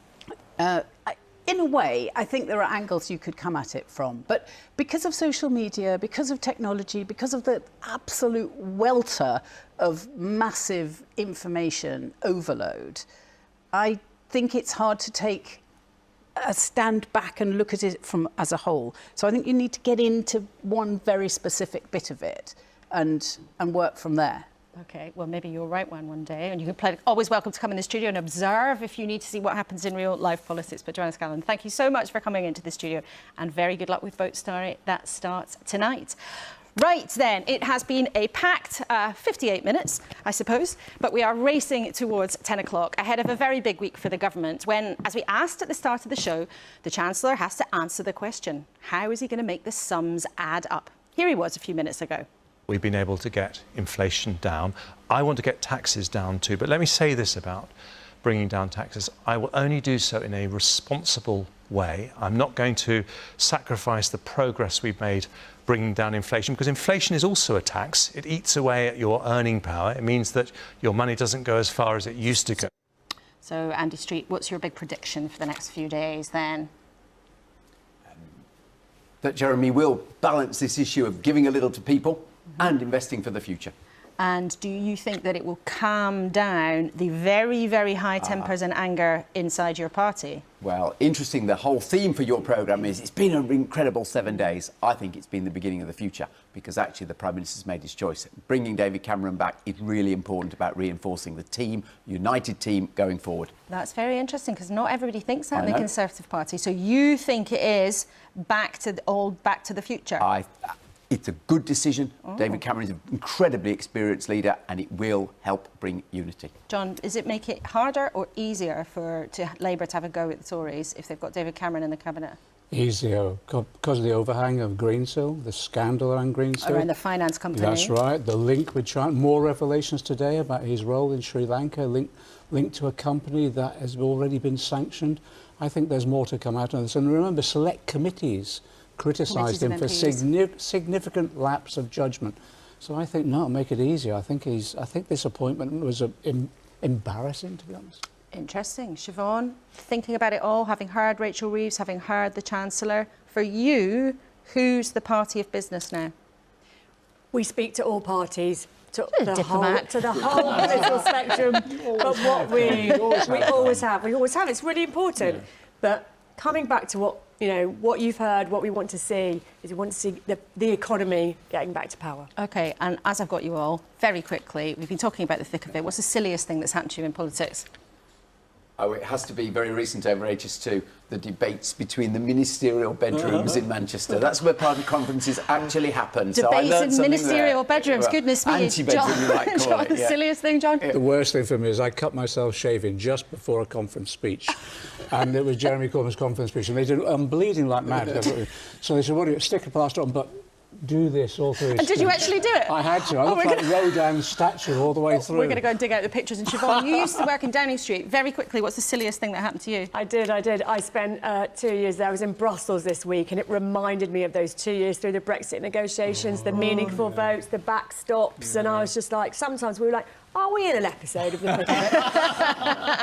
In a way, I think there are angles you could come at it from. But because of social media, because of technology, because of the absolute welter of massive information overload, I think it's hard to take a stand back and look at it as a whole. So I think you need to get into one very specific bit of it and work from there. Okay, well, maybe you'll write one day, and you can play. Always welcome to come in the studio and observe if you need to see what happens in real life politics. But Joanna Scanlon, thank you so much for coming into the studio, and very good luck with Vote Story. That starts tonight. Right then, it has been a packed 58 minutes, I suppose, but we are racing towards 10 o'clock ahead of a very big week for the government when, as we asked at the start of the show, the Chancellor has to answer the question, how is he going to make the sums add up? Here he was a few minutes ago. We've been able to get inflation down. I want to get taxes down too, but let me say this about bringing down taxes. I will only do so in a responsible way. I'm not going to sacrifice the progress we've made bringing down inflation, because inflation is also a tax. It eats away at your earning power. It means that your money doesn't go as far as it used to go. So, Andy Street, what's your big prediction for the next few days then? That Jeremy will balance this issue of giving a little to people and investing for the future. And do you think that it will calm down the very, very high tempers and anger inside your party? Well, interesting, the whole theme for your programme is it's been an incredible 7 days. I think it's been the beginning of the future, because actually the Prime Minister's made his choice. Bringing David Cameron back is really important about reinforcing the team, united team going forward. That's very interesting, because not everybody thinks that in the Conservative Party. So you think it is back to the future? It's a good decision. David Cameron is an incredibly experienced leader, and it will help bring unity. John, does it make it harder or easier for Labour to have a go at the Tories if they've got David Cameron in the cabinet? Easier, because of the overhang of Greensill, the scandal around Greensill. Around the finance company. That's right. The link with China. More revelations today about his role in Sri Lanka, linked to a company that has already been sanctioned. I think there's more to come out of this. And remember, select committees criticised him for significant lapse of judgment. So I think, no, make it easier. I think this appointment was embarrassing, to be honest. Interesting. Siobhan, thinking about it all, having heard Rachel Reeves, having heard the Chancellor, for you, who's the party of business now? We speak to all parties, to the diplomat. whole political spectrum. But what we always have. It's really important. But coming back to what you've heard, what we want to see is we want to see the economy getting back to power. OK, and as I've got you all, very quickly, we've been talking about the thick of it. What's the silliest thing that's happened to you in politics? Oh, it has to be very recent over HS2, the debates between the ministerial bedrooms in Manchester. That's where party conferences actually happen. Debates in ministerial bedrooms, goodness me. Anti-bedroom, you might call it. The silliest thing, John? The worst thing for me is I cut myself shaving just before a conference speech. And it was Jeremy Corbyn's conference speech, and they did, I'm bleeding like mad. So they said, what do you, stick a plaster on, but do this all through his And did you actually do it? I had to. I looked like Rodin's statue all the way through. We're going to go and dig out the pictures. And Siobhan, you used to work in Downing Street. Very quickly, what's the silliest thing that happened to you? I did. I spent 2 years there. I was in Brussels this week, and it reminded me of those 2 years through the Brexit negotiations, the meaningful votes, the backstops, and I was just like, sometimes we were like, are we in an episode of the thick of it?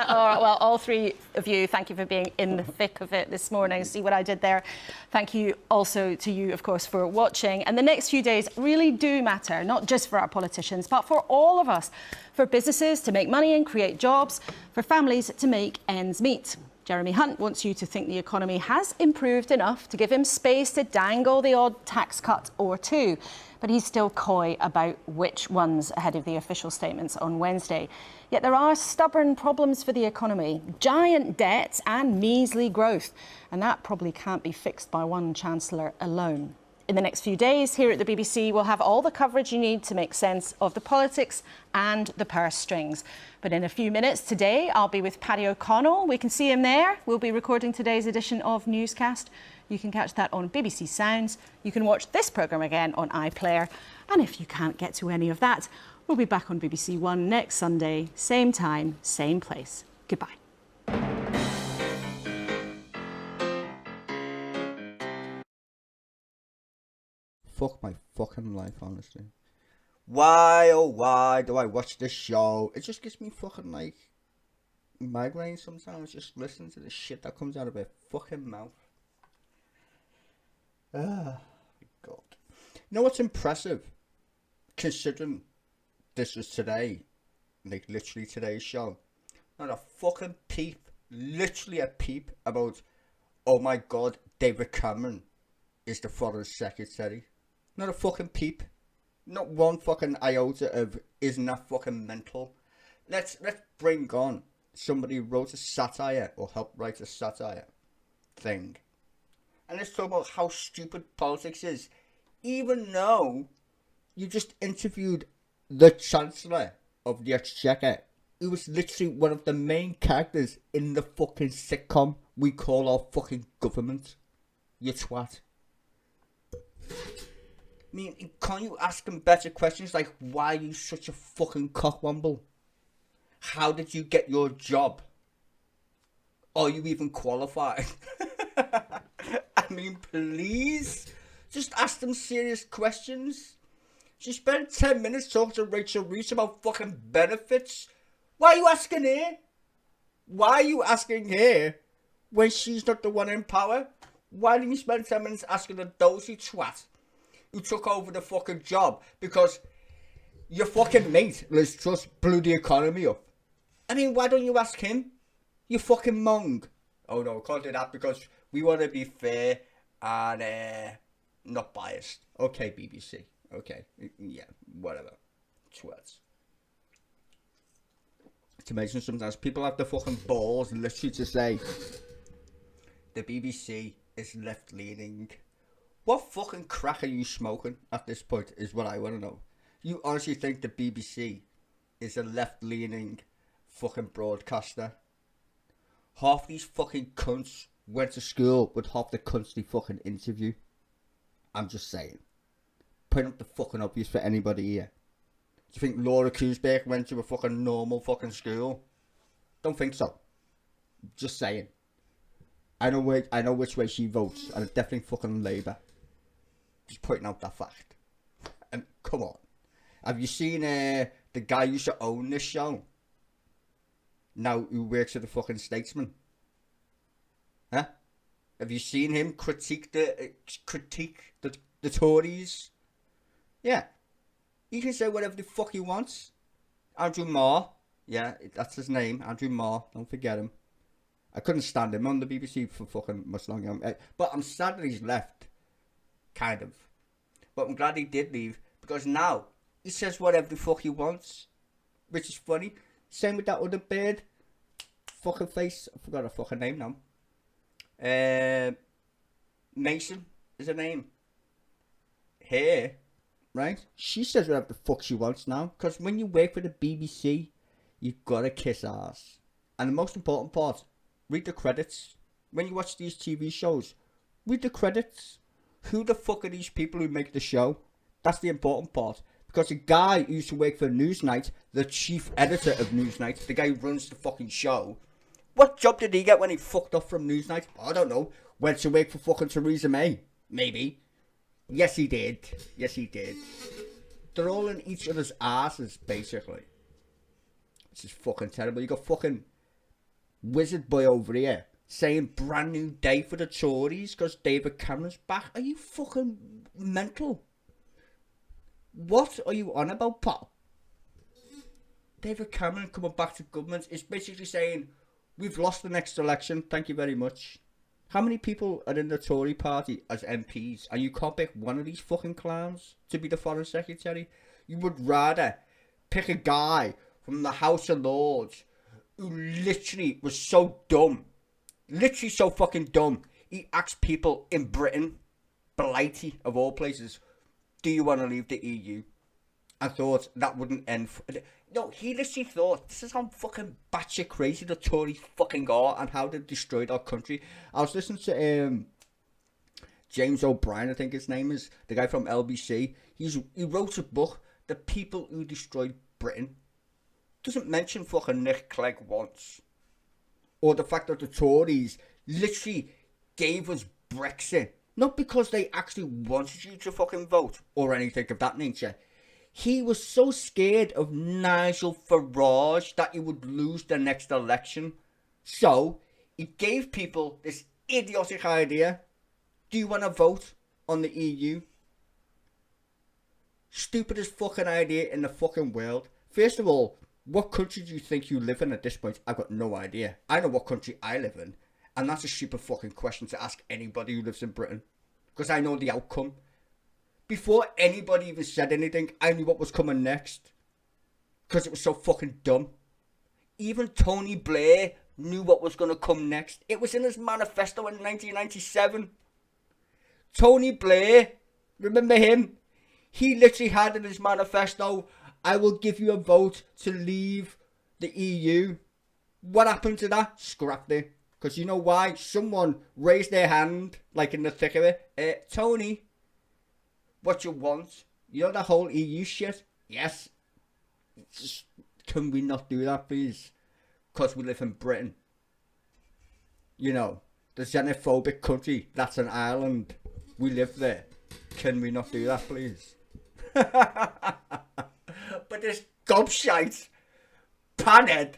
All right, well, all three of you, thank you for being in the thick of it this morning. See what I did there? Thank you also to you, of course, for watching. And the next few days really do matter, not just for our politicians, but for all of us, for businesses to make money and create jobs, for families to make ends meet. Jeremy Hunt wants you to think the economy has improved enough to give him space to dangle the odd tax cut or two. But he's still coy about which ones ahead of the official statements on Wednesday. Yet there are stubborn problems for the economy, giant debts and measly growth. And that probably can't be fixed by one Chancellor alone. In the next few days here at the BBC, we'll have all the coverage you need to make sense of the politics and the purse strings. But in a few minutes today, I'll be with Paddy O'Connell. We can see him there. We'll be recording today's edition of Newscast. You can catch that on BBC Sounds. You can watch this programme again on iPlayer. And if you can't get to any of that, we'll be back on BBC One next Sunday, same time, same place. Goodbye. Fuck my fucking life, honestly. Why, oh why do I watch this show? It just gives me fucking, like, migraine sometimes, just listening to the shit that comes out of her fucking mouth. Ah, God. You know what's impressive? Considering this was today, like literally today's show. Not a fucking peep, literally a peep about, oh my God, David Cameron is the foreign secretary. Not a fucking peep. Not one fucking iota of, isn't that fucking mental? Let's bring on somebody who wrote a satire or helped write a satire thing. And let's talk about how stupid politics is. Even though you just interviewed the Chancellor of the Exchequer, who was literally one of the main characters in the fucking sitcom we call our fucking government. You twat. I mean, can't you ask him better questions like, why are you such a fucking cockwomble? How did you get your job? Are you even qualified? I mean, please, just ask them serious questions. She spent 10 minutes talking to Rachel Reese about fucking benefits. Why are you asking her? Why are you asking her when she's not the one in power? Why didn't you spend 10 minutes asking a dozy twat who took over the fucking job because your fucking mate, Liz Truss, blew the economy up? I mean, why don't you ask him? You fucking mong. Oh no, can't do that because we want to be fair and not biased. Okay, BBC. Okay, yeah, whatever. Twats. It's amazing sometimes people have the fucking balls literally to say the BBC is left-leaning. What fucking crack are you smoking at this point is what I want to know. You honestly think the BBC is a left-leaning fucking broadcaster? Half these fucking cunts went to school with half the cunts they fucking interview. I'm just saying. Putting up the fucking obvious for anybody here. Do you think Laura Kuenssberg went to a fucking normal fucking school? Don't think so. Just saying. I know which way she votes, and it's definitely fucking Labour. Just pointing out that fact. And come on. Have you seen the guy who used to own this show? Now who works at the fucking Statesman? Huh? Have you seen him critique the Tories? Yeah. He can say whatever the fuck he wants. Andrew Marr. Yeah, that's his name. Andrew Marr. Don't forget him. I couldn't stand him on the BBC for fucking much longer. But I'm sad that he's left. Kind of. But I'm glad he did leave. Because now, he says whatever the fuck he wants. Which is funny. Same with that other bird. Fucking face. I forgot her fucking name now. Mason is her name. Here. Right? She says whatever the fuck she wants now. Because when you work for the BBC, you've got to kiss ass. And the most important part, read the credits. When you watch these TV shows, read the credits. Who the fuck are these people who make the show? That's the important part. Because the guy who used to work for Newsnight, the chief editor of Newsnight, the guy who runs the fucking show, what job did he get when he fucked off from Newsnight? I don't know. Went to work for fucking Theresa May. Maybe. Yes, he did. Yes, he did. They're all in each other's asses, basically. This is fucking terrible. You got fucking Wizard Boy over here saying brand new day for the Tories because David Cameron's back. Are you fucking mental? What are you on about, pal? David Cameron coming back to government is basically saying, we've lost the next election, thank you very much. How many people are in the Tory party as MPs and you can't pick one of these fucking clowns to be the foreign secretary? You would rather pick a guy from the House of Lords who literally was so dumb. Literally so fucking dumb. He asked people in Britain Blighty, of all places, do you want to leave the EU? And thought that wouldn't end. No, he literally thought, this is how fucking batshit crazy the Tories fucking are and how they've destroyed our country. I was listening to James O'Brien, I think his name is, the guy from LBC. He wrote a book, The People Who Destroyed Britain. Doesn't mention fucking Nick Clegg once. Or the fact that the Tories literally gave us Brexit. Not because they actually wanted you to fucking vote or anything of that nature. He was so scared of Nigel Farage that he would lose the next election. So, he gave people this idiotic idea. Do you want to vote on the EU? Stupidest fucking idea in the fucking world. First of all, what country do you think you live in at this point? I've got no idea. I know what country I live in. And that's a stupid fucking question to ask anybody who lives in Britain. Because I know the outcome. Before anybody even said anything, I knew what was coming next. Because it was so fucking dumb. Even Tony Blair knew what was going to come next. It was in his manifesto in 1997. Tony Blair, remember him? He literally had in his manifesto, I will give you a vote to leave the EU. What happened to that? Scrapped it. Because you know why? Someone raised their hand, like in the thick of it. Tony, what you want? You know that whole EU shit? Yes. Just, can we not do that, please? Because we live in Britain. You know, the xenophobic country. That's an island. We live there. Can we not do that, please? But this gobshite, panhead,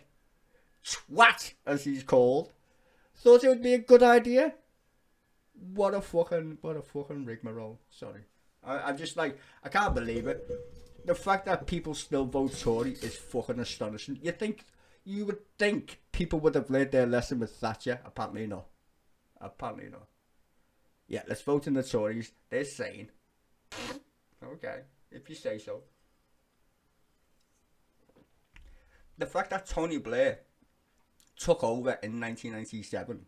twat, as he's called, thought it would be a good idea. What a fucking rigmarole. Sorry. I'm just like, I can't believe it. The fact that people still vote Tory is fucking astonishing. You would think people would have learned their lesson with Thatcher. Apparently not. Apparently not. Yeah, let's vote in the Tories. They're sane. Okay, if you say so. The fact that Tony Blair took over in 1997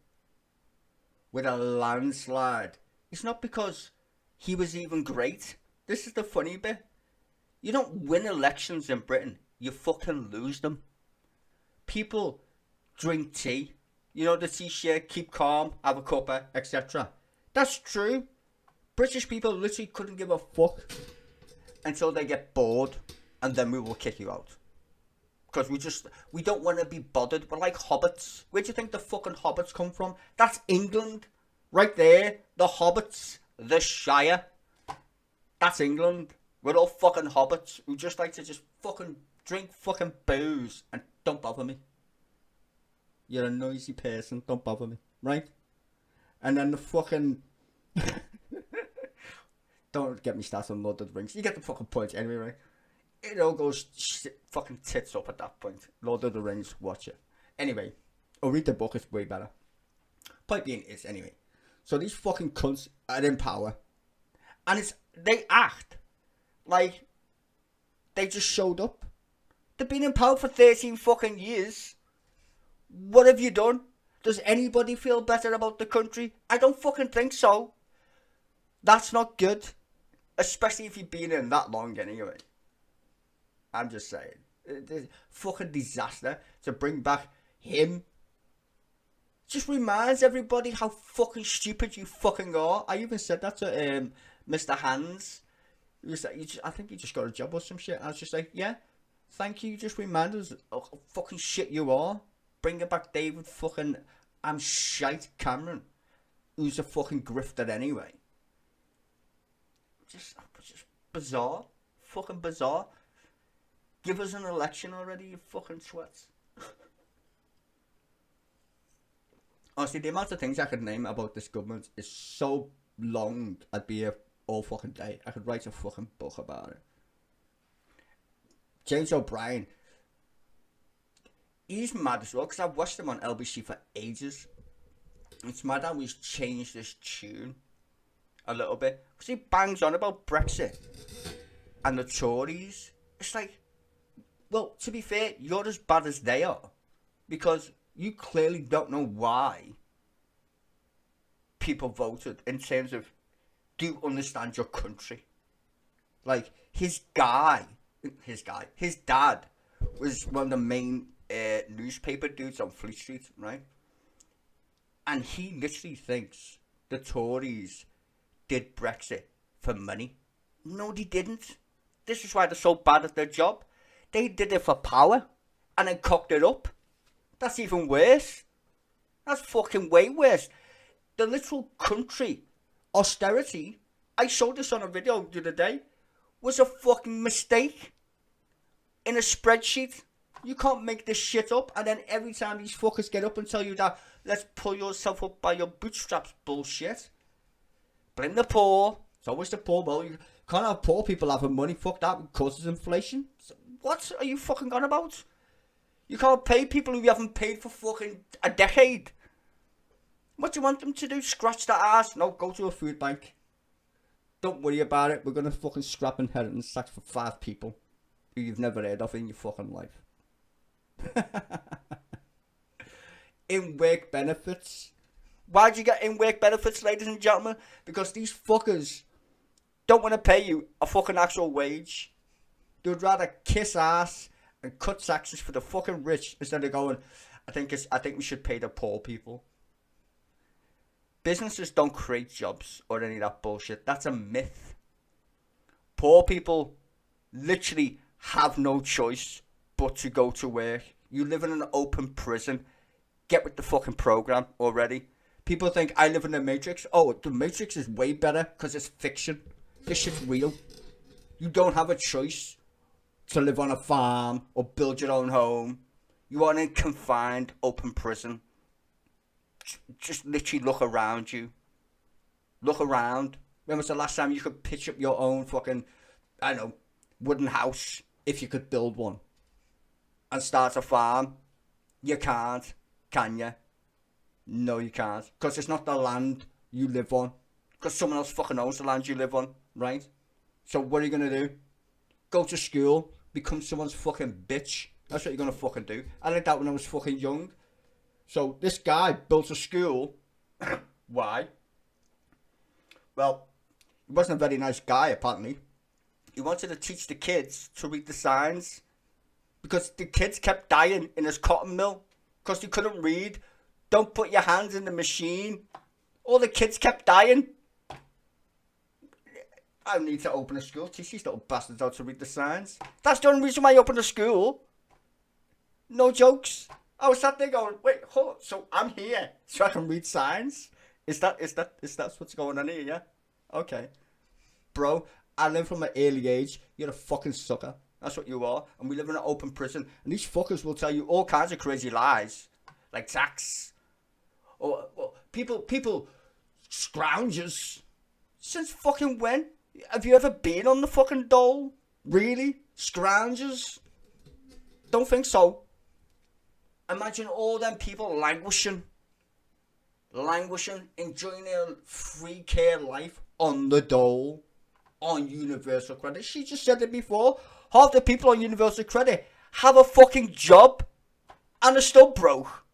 with a landslide, it's not because he was even great. This is the funny bit. You don't win elections in Britain. You fucking lose them. People drink tea. You know the t-shirt, keep calm, have a cuppa, etc. That's true. British people literally couldn't give a fuck until they get bored, and then we will kick you out. Because we don't want to be bothered. We're like hobbits. Where do you think the fucking hobbits come from? That's England. Right there. The hobbits. The Shire. That's England. We're all fucking hobbits who just like to just fucking drink fucking booze and don't bother me. You're a noisy person. Don't bother me. Right? And then the fucking... Don't get me started on Lord of the Rings. You get the fucking point anyway, right? It all goes fucking tits up at that point. Lord of the Rings, watch it. Anyway, I'll read the book, it's way better. Point being is, anyway. So these fucking cunts are in power. And they act like they just showed up. They've been in power for 13 fucking years. What have you done? Does anybody feel better about the country? I don't fucking think so. That's not good. Especially if you've been in that long anyway. I'm just saying. It's a fucking disaster to bring back him. Just reminds everybody how fucking stupid you fucking are. I even said that to Mr. Hands. He was like, I think you just got a job or some shit. I was just like, yeah, thank you. You just reminded us of how fucking shit you are. Bringing back David fucking I'm shite Cameron, who's a fucking grifter anyway. Just bizarre. Fucking bizarre. Give us an election already, you fucking sweats. Honestly, the amount of things I could name about this government is so long, I'd be here all fucking day. I could write a fucking book about it. James O'Brien, he's mad as well, because I've watched him on LBC for ages. It's mad how he's changed his tune a little bit. Because he bangs on about Brexit and the Tories. It's like, well, to be fair, you're as bad as they are. Because you clearly don't know why people voted in terms of do understand your country. Like, his dad was one of the main newspaper dudes on Fleet Street, right? And he literally thinks the Tories did Brexit for money. No, they didn't. This is why they're so bad at their job. They did it for power and then cocked it up. That's even worse. That's fucking way worse. The literal country austerity, I showed this on a video the other day, was a fucking mistake in a spreadsheet. You can't make this shit up, and then every time these fuckers get up and tell you that, let's pull yourself up by your bootstraps bullshit. Blame the poor. It's always the poor. Well, you can't have poor people having money. Fuck that. It causes inflation. What are you fucking on about? You can't pay people who you haven't paid for fucking a decade. What do you want them to do? Scratch their ass? No, go to a food bank. Don't worry about it. We're going to fucking scrap inheritance tax for 5 people who you've never heard of in your fucking life. In-work benefits. Why do you get in-work benefits, ladies and gentlemen? Because these fuckers don't want to pay you a fucking actual wage. They would rather kiss ass and cut taxes for the fucking rich instead of going, I think we should pay the poor people. Businesses don't create jobs or any of that bullshit. That's a myth. Poor people literally have no choice but to go to work. You live in an open prison. Get with the fucking program already. People think I live in the Matrix. Oh, the Matrix is way better because it's fiction. This shit's real. You don't have a choice to live on a farm or build your own home. You are in a confined open prison. Just literally look around you. Look around. When was the last time you could pitch up your own fucking, I don't know, wooden house if you could build one and start a farm? You can't, can you? No, you can't. Because it's not the land you live on. Because someone else fucking owns the land you live on, right? So what are you going to do? Go to school, become someone's fucking bitch. That's what you're going to fucking do. I did that when I was fucking young. So this guy built a school. Why? Well, he wasn't a very nice guy, apparently. He wanted to teach the kids to read the signs. Because the kids kept dying in his cotton mill. Because they couldn't read. Don't put your hands in the machine. All the kids kept dying. I need to open a school. Teach these little bastards how to read the signs. That's the only reason why I opened a school. No jokes. I was sat there going, wait, hold on. So I'm here so I can read signs? Is that what's going on here, yeah? Okay. Bro, I learned from an early age, you're a fucking sucker. That's what you are. And we live in an open prison. And these fuckers will tell you all kinds of crazy lies. Like tax. Or people, scroungers. Since fucking when? Have you ever been on the fucking dole? Really? Scroungers? Don't think so. Imagine all them people languishing, enjoying their free care life on the dole, on universal credit. She just said it before. Half the people on universal credit have a fucking job and are still broke.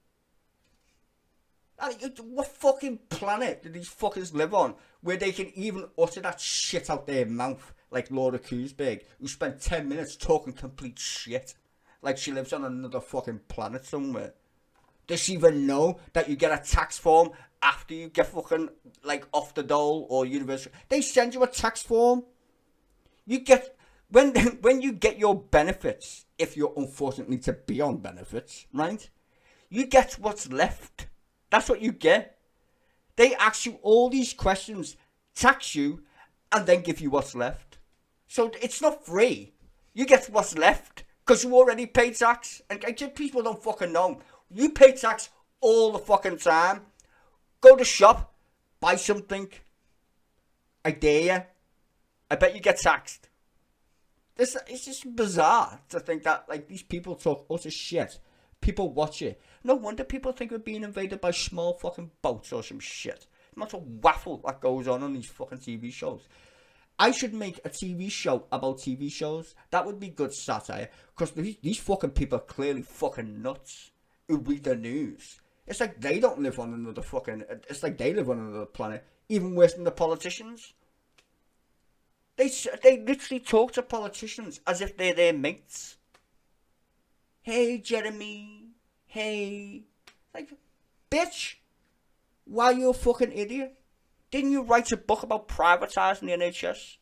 What fucking planet do these fuckers live on where they can even utter that shit out their mouth like Laura Kuenssberg, who spent 10 minutes talking complete shit? Like she lives on another fucking planet somewhere. Does she even know that you get a tax form after you get fucking, like, off the dole or universal? They send you a tax form. You get, when you get your benefits, if you're unfortunately to be on benefits, right? You get what's left. That's what you get. They ask you all these questions, tax you, and then give you what's left. So it's not free. You get what's left. Because you already pay tax. And people don't fucking know. You pay tax all the fucking time. Go to shop. Buy something. I dare you. I bet you get taxed. It's just bizarre to think that, like, these people talk utter shit. People watch it. No wonder people think we're being invaded by small fucking boats or some shit. Not a waffle that goes on these fucking TV shows. I should make a TV show about TV shows. That would be good satire. Because these fucking people are clearly fucking nuts who read the news. It's like they don't live on another fucking... It's like they live on another planet. Even worse than the politicians. They literally talk to politicians as if they're their mates. Hey, Jeremy. Hey. Like, bitch, why are you a fucking idiot? Didn't you write a book about privatising the NHS?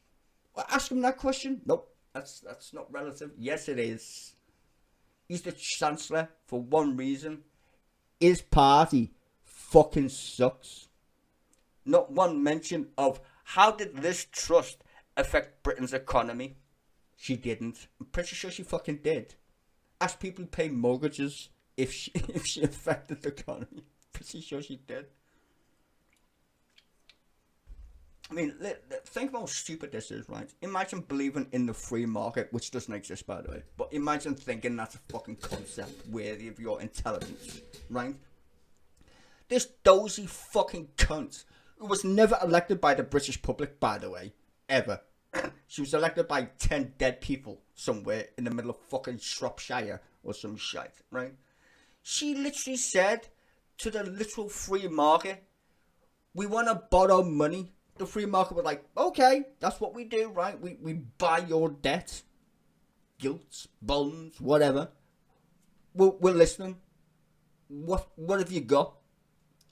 Well, ask him that question. Nope, that's not relative. Yes, it is. He's the Chancellor for one reason. His party fucking sucks. Not one mention of how did Liz Truss affect Britain's economy. She didn't. I'm pretty sure she fucking did. Ask people who pay mortgages if she affected the economy. Pretty sure she did. I mean, think about how stupid this is, right? Imagine believing in the free market, which doesn't exist, by the way. But imagine thinking that's a fucking concept worthy of your intelligence, right? This dozy fucking cunt, who was never elected by the British public, by the way, ever. She was elected by 10 dead people somewhere in the middle of fucking Shropshire or some shite, right? She literally said to the literal free market, we want to borrow money. The free market was like, okay, that's what we do, right? We buy your debt, gilts, bonds, whatever. We're listening. What have you got?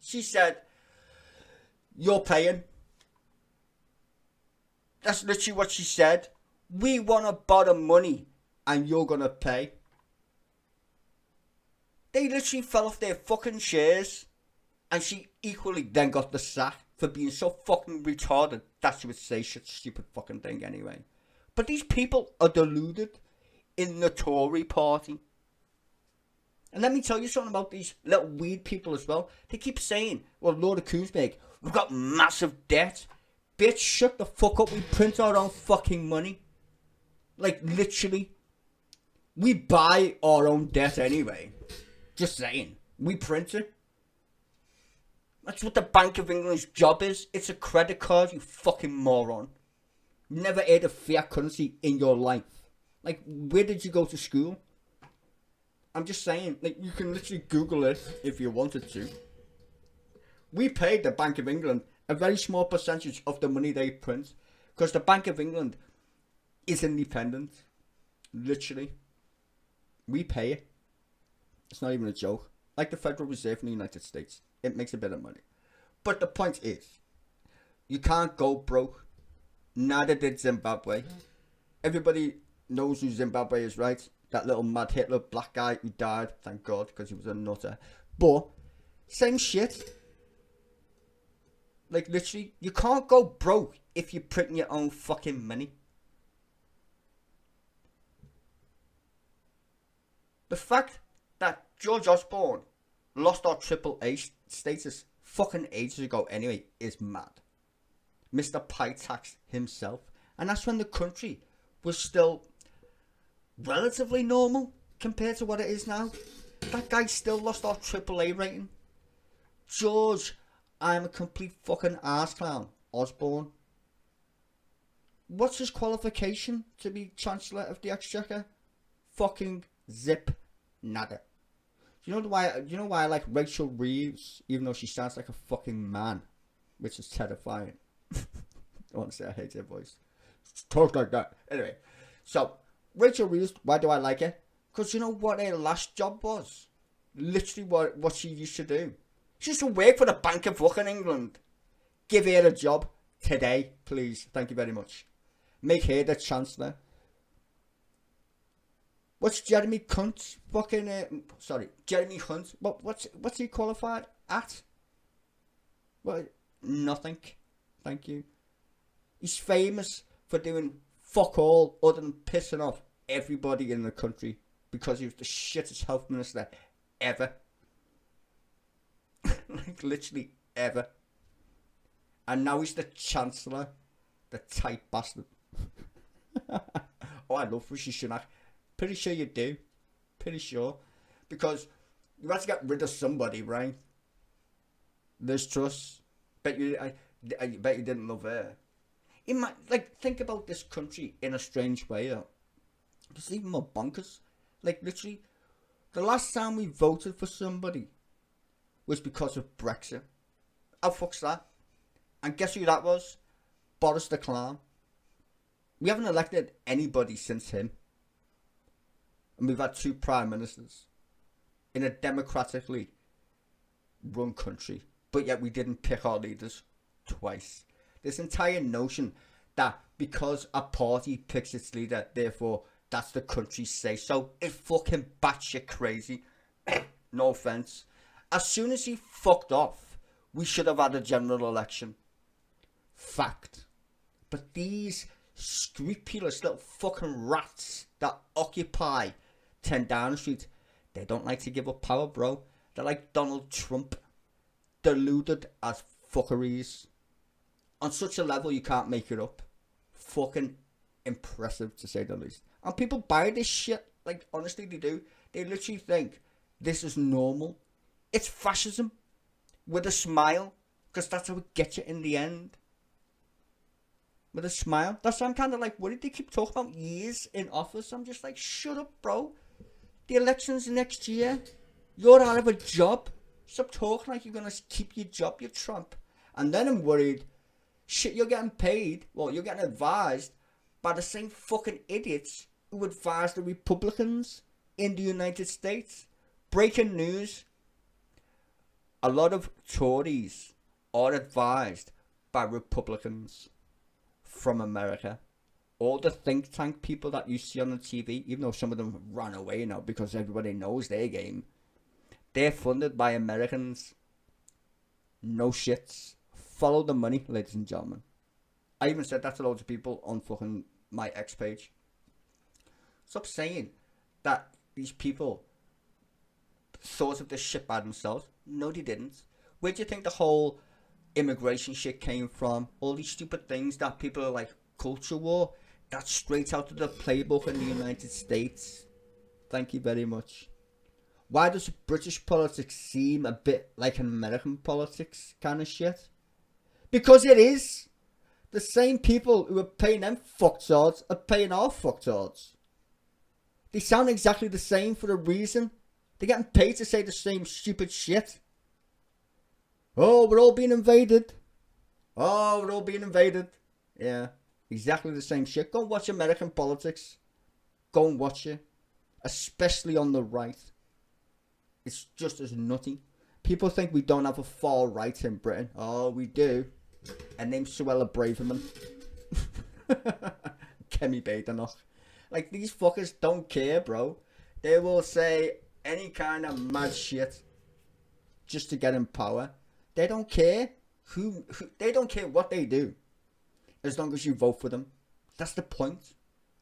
She said, you're paying. That's literally what she said. We want to borrow money and you're going to pay. They literally fell off their fucking chairs. And she equally then got the sack for being so fucking retarded that she would say such a stupid fucking thing anyway. But these people are deluded in the Tory party. And let me tell you something about these little weird people as well. They keep saying, well, Laura Kuenssberg, we've got massive debt. Bitch, shut the fuck up. We print our own fucking money. Like, literally. We buy our own debt anyway. Just saying. We print it. That's what the Bank of England's job is. It's a credit card, you fucking moron. Never heard of fiat currency in your life. Like, where did you go to school? I'm just saying, like, you can literally Google it if you wanted to. We paid the Bank of England a very small percentage of the money they print. Because the Bank of England is independent. Literally. We pay it. It's not even a joke. Like the Federal Reserve in the United States. It makes a bit of money. But the point is, you can't go broke. Neither did Zimbabwe. Everybody knows who Zimbabwe is, right? That little mad Hitler black guy who died, thank God, because he was a nutter. But, same shit. Like, literally, you can't go broke if you print your own fucking money. The fact that George Osborne lost our AAA status fucking ages ago anyway is mad. Mr. Pie Tax himself. And that's when the country was still relatively normal compared to what it is now. That guy still lost our AAA rating. George, I'm a complete fucking arse clown. Osborne. What's his qualification to be Chancellor of the Exchequer? Fucking zip nada. Do you know why I like Rachel Reeves, even though she sounds like a fucking man, which is terrifying. Honestly, I hate her voice. She talks like that. Anyway, so Rachel Reeves, why do I like her? Because you know what her last job was? Literally what she used to do. She used to work for the Bank of fucking England. Give her a job today, please. Thank you very much. Make her the Chancellor. What's Jeremy Hunt's fucking, Jeremy Hunt, what's he qualified at? Well, nothing, thank you. He's famous for doing fuck all other than pissing off everybody in the country because he was the shittest health minister ever. Like, literally ever. And now he's the Chancellor, the tight bastard. Oh, I love Rishi Sunak. Pretty sure you do. Pretty sure. Because you have to get rid of somebody, right? Liz Truss. I bet you didn't love her. Think about this country in a strange way, though. It's even more bonkers. Like, literally, the last time we voted for somebody was because of Brexit. How fuck's that? And guess who that was? Boris the Clown. We haven't elected anybody since him. And we've had 2 prime ministers in a democratically run country. But yet we didn't pick our leaders twice. This entire notion that because a party picks its leader, therefore that's the country's say so, is fucking batshit crazy. No offence. As soon as he fucked off, we should have had a general election. Fact. But these scrupulous little fucking rats that occupy 10 Downing Street, they don't like to give up power, bro. They're like Donald Trump, deluded as fuckeries. On such a level you can't make it up. Fucking impressive, to say the least. And people buy this shit, like, honestly they do. They literally think this is normal. It's fascism with a smile, because that's how it gets you in the end. With a smile. That's why I'm kind of like worried. They keep talking about years in office. I'm just like, shut up, bro. The election's next year. You're out of a job. Stop talking like you're going to keep your job, you Trump. And then I'm worried, shit, you're getting paid, well, you're getting advised by the same fucking idiots who advise the Republicans in the United States. Breaking news. A lot of Tories are advised by Republicans from America. All the think tank people that you see on the TV, even though some of them ran away now because everybody knows their game, they're funded by Americans. No shits. Follow the money, ladies and gentlemen. I even said that to loads of people on fucking my X page. Stop saying that these people thought of this shit by themselves. No, they didn't. Where do you think the whole immigration shit came from? All these stupid things that people are like, culture war? That's straight out of the playbook in the United States. Thank you very much. Why does British politics seem a bit like American politics kind of shit? Because it is. The same people who are paying them fucktards are paying our fucktards. They sound exactly the same for a reason. They're getting paid to say the same stupid shit. Oh, we're all being invaded. Oh, we're all being invaded. Yeah, exactly the same shit. Go and watch American politics. Go and watch it. Especially on the right. It's just as nutty. People think we don't have a far right in Britain. Oh, we do. Her name's Suella Braverman. Kemi Badenoch. Like, these fuckers don't care, bro. They will say any kind of mad shit just to get in power. They don't care they don't care what they do, as long as you vote for them. That's the point.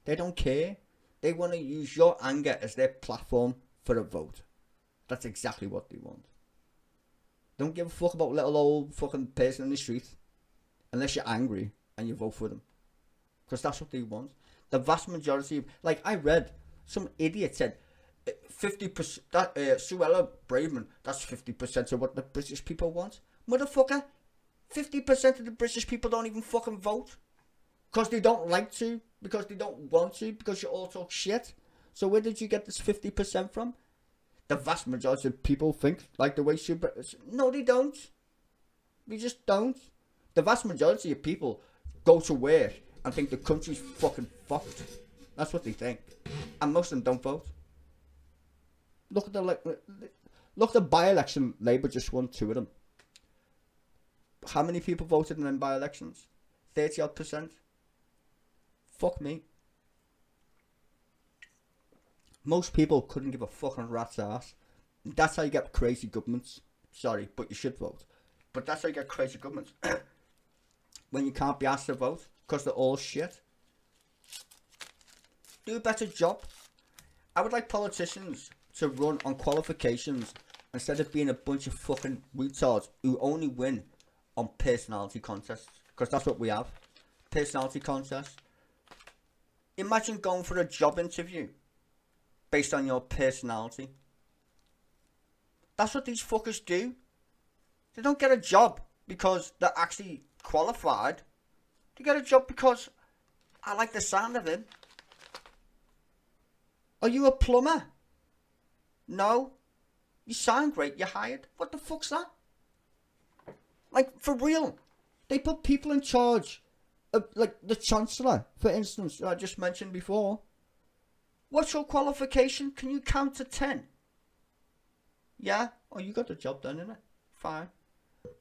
They don't care. They want to use your anger as their platform for a vote. That's exactly what they want. Don't give a fuck about little old fucking person in the street, unless you're angry and you vote for them, because that's what they want. The vast majority of, like, I read some idiot said 50%, that Suella Braverman, that's 50% of what the British people want. Motherfucker, 50% of the British people don't even fucking vote. Because they don't like to, because they don't want to, because you all talk shit. So where did you get this 50% from? The vast majority of people think like the way no, they don't. They just don't. The vast majority of people go to work and think the country's fucking fucked. That's what they think. And most of them don't vote. Look at the by-election. Labour just won 2 of them. How many people voted in them by-elections? 30-odd%. Fuck me. Most people couldn't give a fucking rat's ass. That's how you get crazy governments. Sorry, but you should vote. But that's how you get crazy governments. When you can't be asked to vote, because they're all shit. Do a better job. I would like politicians to run on qualifications instead of being a bunch of fucking retards who only win on personality contests. Because that's what we have. Personality contests. Imagine going for a job interview based on your personality. That's what these fuckers do. They don't get a job because they're actually qualified. They get a job because I like the sound of him. Are you a plumber? No. You sound great, you're hired. What the fuck's that? Like, for real. They put people in charge like the Chancellor, for instance, I just mentioned before. What's your qualification? Can you count to 10? Yeah? Oh, you got the job done, innit? Fine.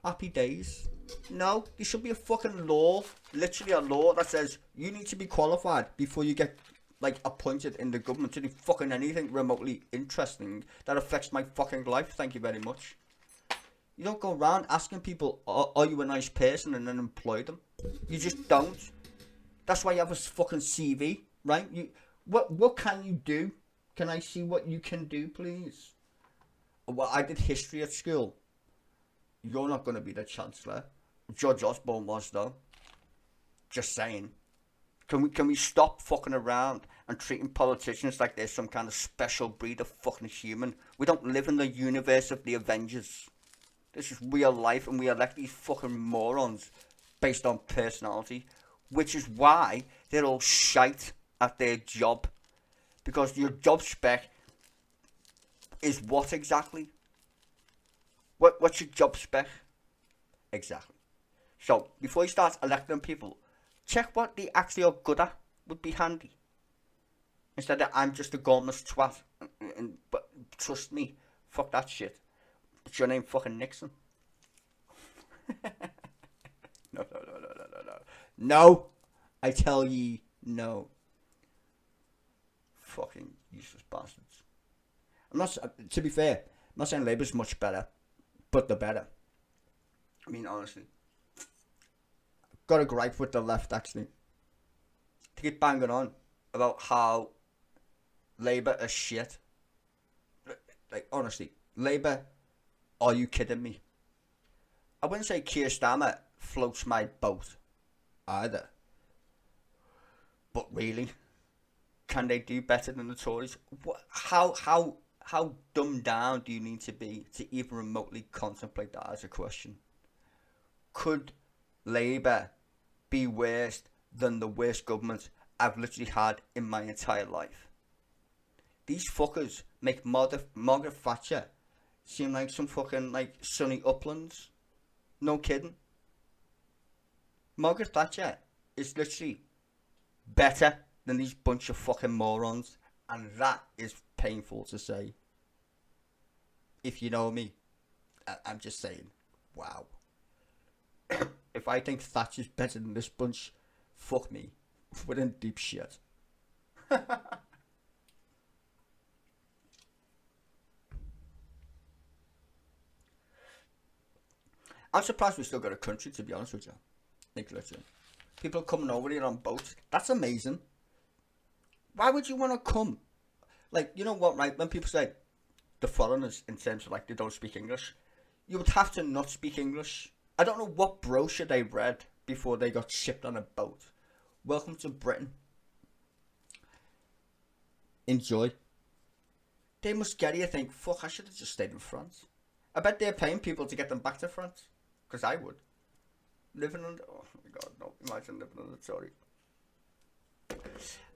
Happy days. No, there should be a fucking law, literally a law that says you need to be qualified before you get, like, appointed in the government to do fucking anything remotely interesting that affects my fucking life. Thank you very much. You don't go around asking people, are you a nice person, and then employ them. You just don't. That's why you have a fucking CV, right? What can you do? Can I see what you can do, please? Well, I did history at school. You're not going to be the Chancellor. George Osborne was, though. Just saying. Can we stop fucking around and treating politicians like they're some kind of special breed of fucking human? We don't live in the universe of the Avengers. This is real life, and we elect these fucking morons based on personality, which is why they're all shite at their job. Because your job spec is what exactly? What's your job spec? Exactly. So, before you start electing people, check what they actually are good at would be handy. Instead of, I'm just a gormless twat. But trust me, fuck that shit. It's your name fucking Nixon. No. No! I tell ye, no. Fucking useless bastards. I'm not, to be fair, I'm not saying Labour's much better, but they're better. I mean, honestly. I've got a gripe with the left, actually. To keep banging on about how Labour is shit. Like, honestly, Labour, are you kidding me? I wouldn't say Keir Starmer floats my boat either. But really, can they do better than the Tories? How dumbed down do you need to be to even remotely contemplate that as a question? Could Labour be worse than the worst government I've literally had in my entire life? These fuckers make Margaret Thatcher seem like some fucking, like, sunny uplands. No kidding. Margaret Thatcher is literally better than these bunch of fucking morons, and that is painful to say. If you know me, I'm just saying, wow. If I think Thatcher's better than this bunch, fuck me. We're in deep shit. I'm surprised we still got a country, to be honest with you. Like, literally. People are coming over here on boats. That's amazing. Why would you want to come? Like, you know what, right? When people say the foreigners, in terms of, like, they don't speak English, you would have to not speak English. I don't know what brochure they read before they got shipped on a boat. Welcome to Britain. Enjoy. They must get here think, fuck, I should have just stayed in France. I bet they're paying people to get them back to France. Because I would. Living under... Oh my god, no. Imagine living under Tory.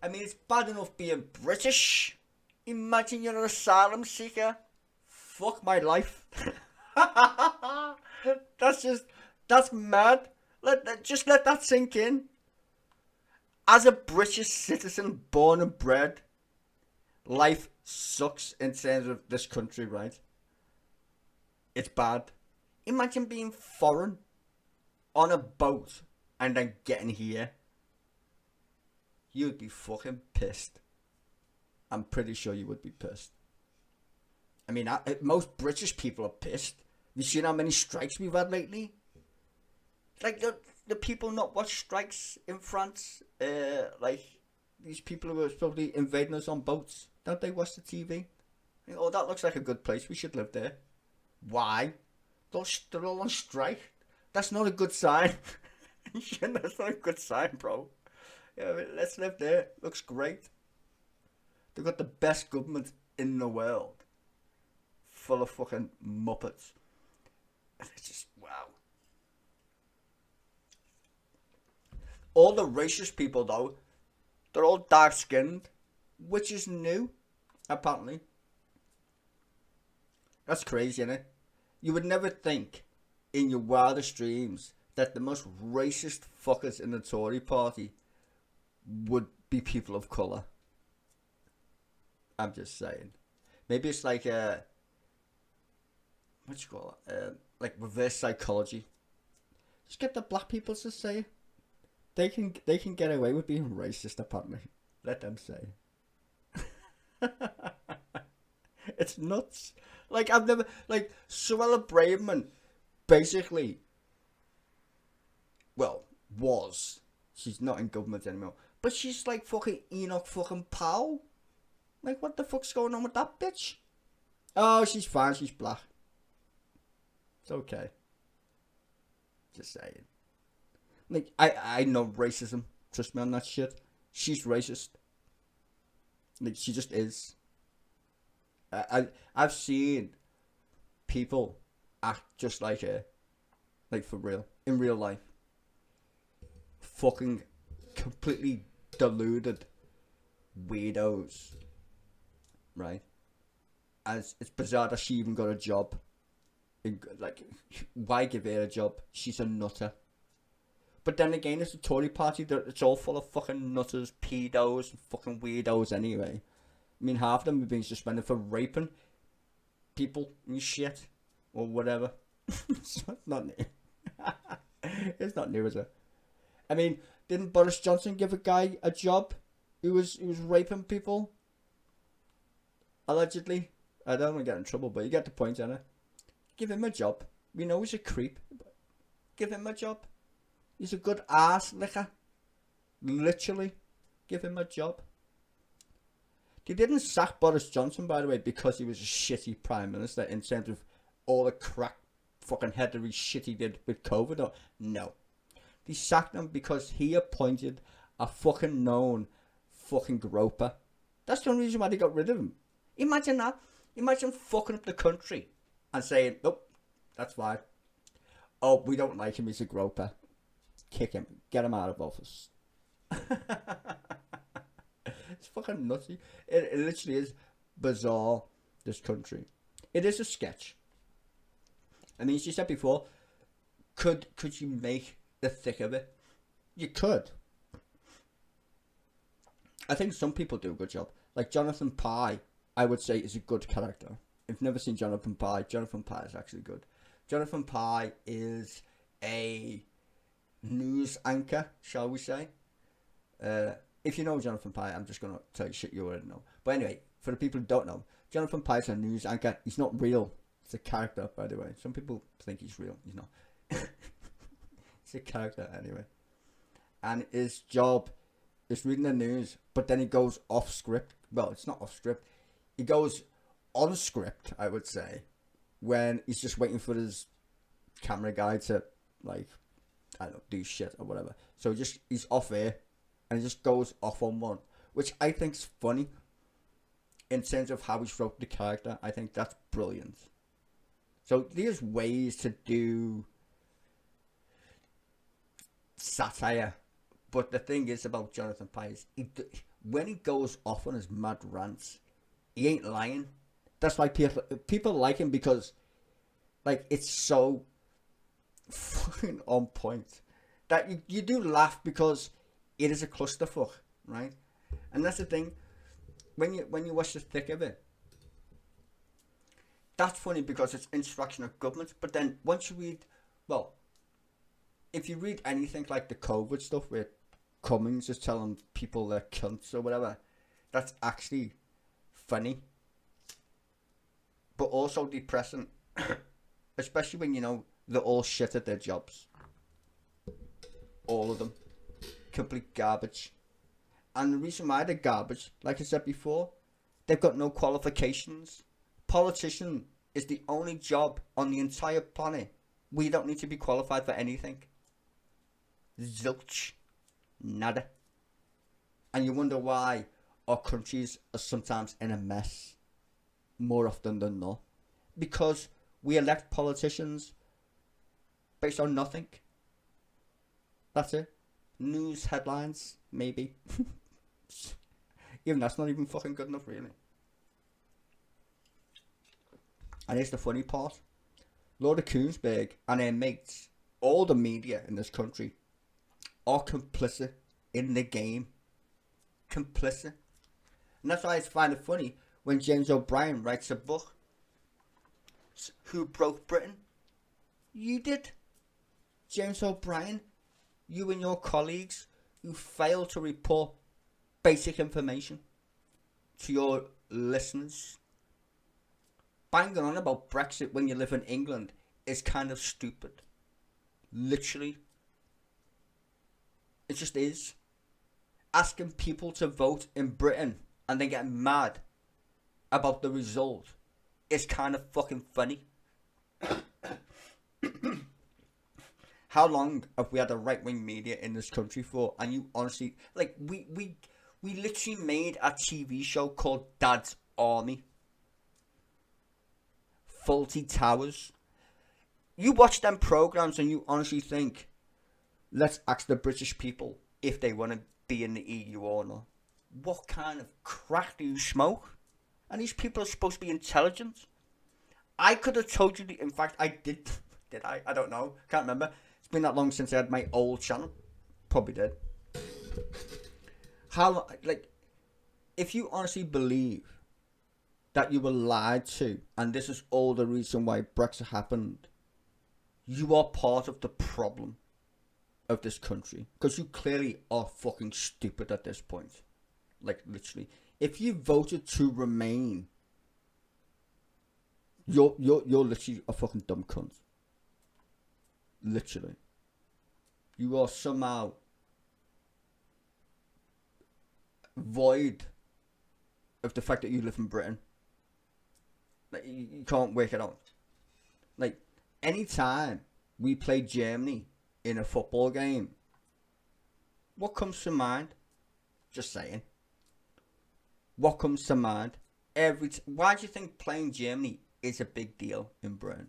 I mean, it's bad enough being British. Imagine you're an asylum seeker. Fuck my life. That's mad. Just let that sink in. As a British citizen, born and bred, life sucks in terms of this country, right? It's bad. Imagine being foreign on a boat and then getting here. You'd be fucking pissed. I'm pretty sure you would be pissed. I mean, most British people are pissed. You seen how many strikes we've had lately? Like, the people not watch strikes in France? Like, these people who are probably invading us on boats. Don't they watch the TV? Oh, that looks like a good place. We should live there. Why? They're all on strike. That's not a good sign. That's not a good sign, bro. Yeah, let's live there. Looks great. They've got the best government in the world. Full of fucking muppets. It's just, wow. All the racist people, though, they're all dark-skinned, which is new, apparently. That's crazy, innit? You would never think in your wildest dreams that the most racist fuckers in the Tory party would be people of colour. I'm just saying. Maybe it's like what you call it? Like reverse psychology. Just get the black people to say it. They can get away with being racist apparently. Let them say. It's nuts. Like I've never like Suella Braverman basically she's not in government anymore. But she's like fucking Enoch fucking Powell. Like what the fuck's going on with that bitch? Oh, she's fine, she's black. It's okay. Just saying. Like I know racism. Trust me on that shit. She's racist. Like she just is. I've seen people act just like her. Like for real. In real life. Fucking completely deluded weirdos. Right? As it's bizarre that she even got a job. Like, why give her a job? She's a nutter. But then again, it's the Tory party that it's all full of fucking nutters, pedos, and fucking weirdos anyway. I mean, half of them have been suspended for raping people and shit or whatever. So it's not new. It's not new, is it? I mean, didn't Boris Johnson give a guy a job who was raping people? Allegedly. I don't want to get in trouble, but you get the point, Anna. Give him a job. We know he's a creep. Give him a job. He's a good ass licker. Literally. Give him a job. They didn't sack Boris Johnson, by the way, because he was a shitty prime minister in terms of all the crack fucking headery shit he did with COVID. Or, no. They sacked him because he appointed a fucking known fucking groper. That's the only reason why they got rid of him. Imagine that. Imagine fucking up the country and saying, nope, that's fine. Oh, we don't like him, he's a groper. Kick him. Get him out of office. It's fucking nutty. It literally is bizarre, this country. It is a sketch. I mean, as you said before, could you make the thick of it? You could. I think some people do a good job. Like Jonathan Pye, I would say, is a good character. If you've never seen Jonathan Pye is actually good. Jonathan Pye is a news anchor, shall we say. If you know Jonathan Pye, I'm just going to tell you shit you already know. But anyway, for the people who don't know, Jonathan Pye is a news anchor. He's not real. It's a character, by the way. Some people think he's real. He's not. It's a character, anyway. And his job is reading the news, but then he goes off script. Well, it's not off script. He goes on script, I would say, when he's just waiting for his camera guy to, like, I don't know, do shit or whatever. So he's off air, and he just goes off on one, which I think's funny in terms of how he's wrote the character. I think that's brilliant. So there's ways to do satire, but the thing is about Jonathan Pye is when he goes off on his mad rants, he ain't lying. That's why people like him, because like it's so fucking on point that you do laugh because it is a clusterfuck, right? And that's the thing, when you watch the thick of it, that's funny because it's instruction of government. But then once you read, well, if you read anything like the COVID stuff where Cummings is telling people they're cunts or whatever, that's actually funny, but also depressing. Especially when you know they're all shit at their jobs. All of them. Complete garbage. And the reason why they're garbage, like I said before, they've got no qualifications. Politician is the only job on the entire planet where you don't need to be qualified for anything. Zilch. Nada. And you wonder why our countries are sometimes in a mess. More often than not. Because we elect politicians based on nothing. That's it. News headlines, maybe. Even that's not even fucking good enough, really. And here's the funny part. Laura Kuenssberg and her mates all the media in this country are complicit in the game. Complicit. And that's why I find it funny when James O'Brien writes a book. Who broke Britain? You did. James O'Brien, you and your colleagues who failed to report basic information to your listeners. Banging on about Brexit when you live in England is kind of stupid. Literally. It just is. Asking people to vote in Britain and then getting mad about the result is kind of fucking funny. How long have we had a right-wing media in this country for? And you honestly, like, we literally made a TV show called Dad's Army. Faulty Towers. You watch them programs and you honestly think, let's ask the British people if they want to be in the EU or not. What kind of crack do you smoke? And these people are supposed to be intelligent. I could have told you, in fact, I did. Did I? I don't know. Can't remember. It's been that long since I had my old channel. Probably did. How, like, if you honestly believe that you were lied to, and this is all the reason why Brexit happened, you are part of the problem of this country. Because you clearly are fucking stupid at this point. Like, literally. If you voted to remain, you're literally a fucking dumb cunt. Literally. You are somehow void of the fact that you live in Britain. Like, you can't work it out. Like, anytime we play Germany in a football game, what comes to mind? Just saying. What comes to mind? Why do you think playing Germany is a big deal in Britain?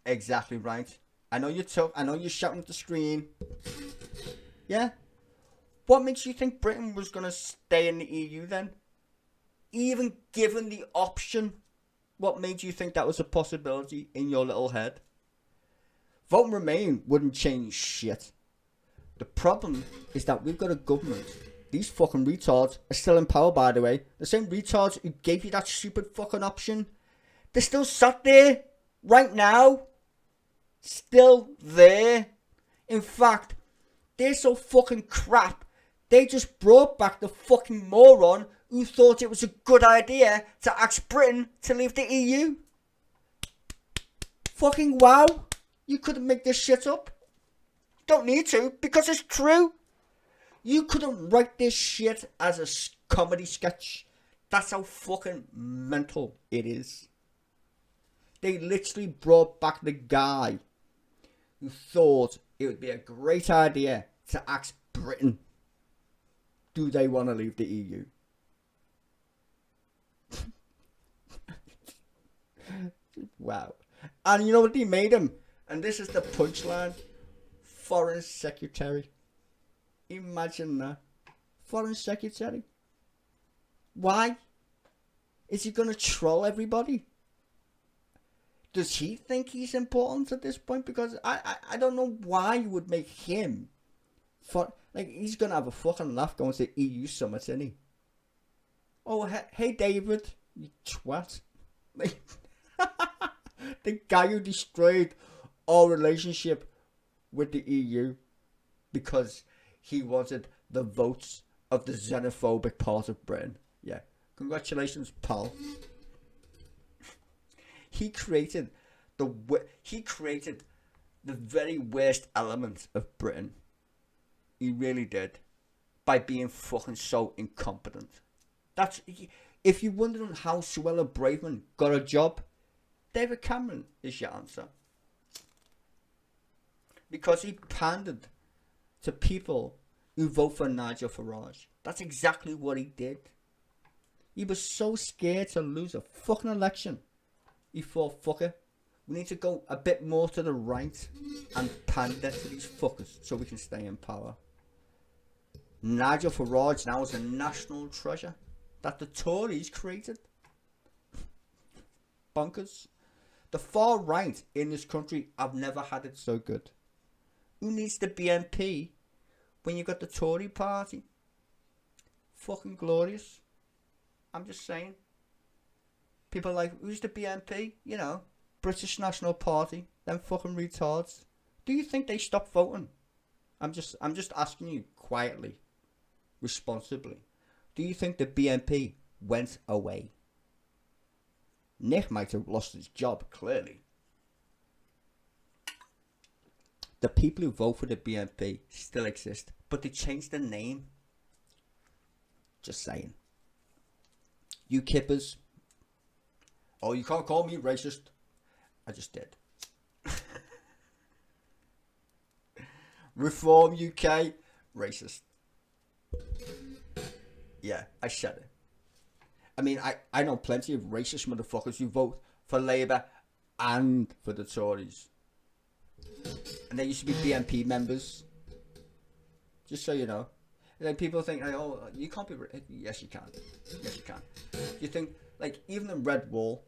Exactly right. I know you're tough. I know you're shouting at the screen. Yeah. What makes you think Britain was going to stay in the EU then? Even given the option, what made you think that was a possibility in your little head? Vote and Remain wouldn't change shit. The problem is that we've got a government. These fucking retards are still in power, by the way. The same retards who gave you that stupid fucking option. They're still sat there right now. Still there. In fact, they're so fucking crap. They just brought back the fucking moron who thought it was a good idea to ask Britain to leave the EU. Fucking wow. You couldn't make this shit up. Don't need to, because it's true. You couldn't write this shit as a comedy sketch. That's how fucking mental it is. They literally brought back the guy who thought it would be a great idea to ask Britain, do they want to leave the EU? Wow. And you know what they made him? And this is the punchline. Foreign Secretary. Imagine that. Foreign Secretary. Why? Is he going to troll everybody? Does he think he's important at this point? Because I don't know why you would make him. Like, he's going to have a fucking laugh going to the EU summit, isn't he? Oh, hey David, you twat. Like, the guy who destroyed our relationship with the EU because he wanted the votes of the xenophobic part of Britain. Yeah, congratulations, pal. He created the very worst element of Britain. He really did, by being fucking so incompetent. That's, if you're wondering how Suella Braverman got a job, David Cameron is your answer. Because he pandered to people who vote for Nigel Farage. That's exactly what he did. He was so scared to lose a fucking election. He thought, fuck it, we need to go a bit more to the right and pander to these fuckers so we can stay in power. Nigel Farage now is a national treasure that the Tories created. Bonkers. The far right in this country have never had it so good. Who needs the BNP when you got the Tory party? Fucking glorious. I'm just saying. People are like, who's the BNP? You know, British National Party. Them fucking retards. Do you think they stopped voting? I'm just asking you quietly, responsibly. Do you think the BNP went away? Nick might have lost his job, clearly. The people who vote for the BNP still exist, but they changed the name. Just saying. You kippers. Oh, you can't call me racist. I just did. Reform UK, racist. Yeah, I said it. I mean, I know plenty of racist motherfuckers who vote for Labour and for the Tories. And they used to be BNP members. Just so you know. And then people think, like, oh, you can't be... Yes, you can. Yes, you can. You think, like, even the Red Wall,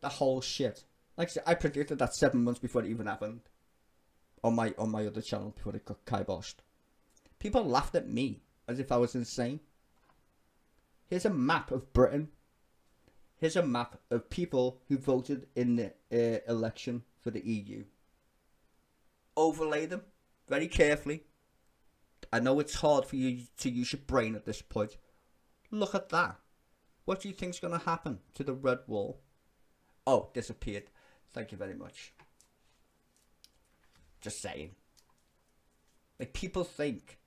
that whole shit. Like I said, I predicted that 7 months before it even happened. On my other channel, before it got kiboshed. People laughed at me as if I was insane. Here's a map of Britain. Here's a map of people who voted in the election for the EU. Overlay them very carefully. I know it's hard for you to use your brain at this point. Look at that. What do you think's going to happen to the Red Wall? Oh, disappeared. Thank you very much. Just saying. Like, people think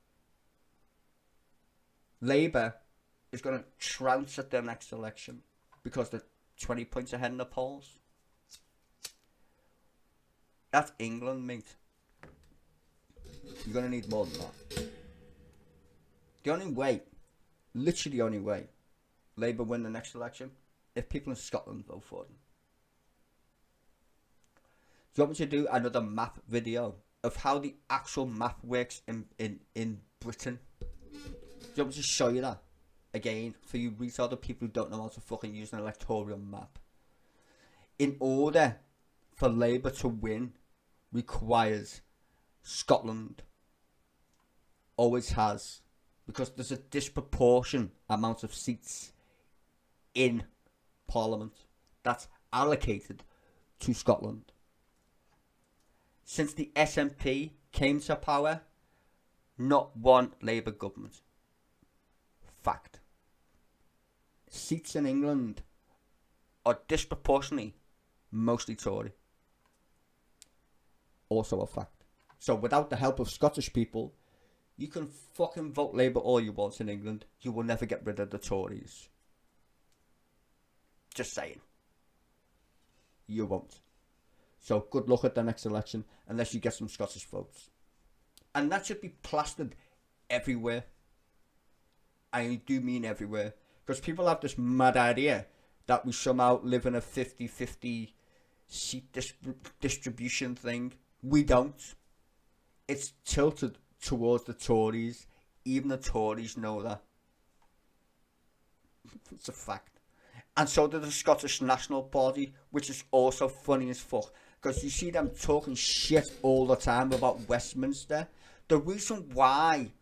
Labour is going to trounce at their next election because they're 20 points ahead in the polls. That's England, mate. You're going to need more than that. The only way, literally the only way, Labour win the next election, if people in Scotland vote for them. Do you want me to do another map video of how the actual map works in Britain? Do you want me to show you that? Again, for you retarded people who don't know how to fucking use an electoral map. In order for Labour to win, requires Scotland. Always has. Because there's a disproportionate amount of seats in Parliament that's allocated to Scotland. Since the SNP came to power, not one Labour government. Fact. Seats in England are disproportionately mostly Tory. Also a fact. So without the help of Scottish people, you can fucking vote Labour all you want in England. You will never get rid of the Tories. Just saying. You won't. So good luck at the next election unless you get some Scottish votes. And that should be plastered everywhere. I do mean everywhere. Because people have this mad idea that we somehow live in a 50-50 seat distribution thing. We don't. It's tilted towards the Tories. Even the Tories know that. It's a fact. And so did the Scottish National Party, which is also funny as fuck. Because you see them talking shit all the time about Westminster. The reason why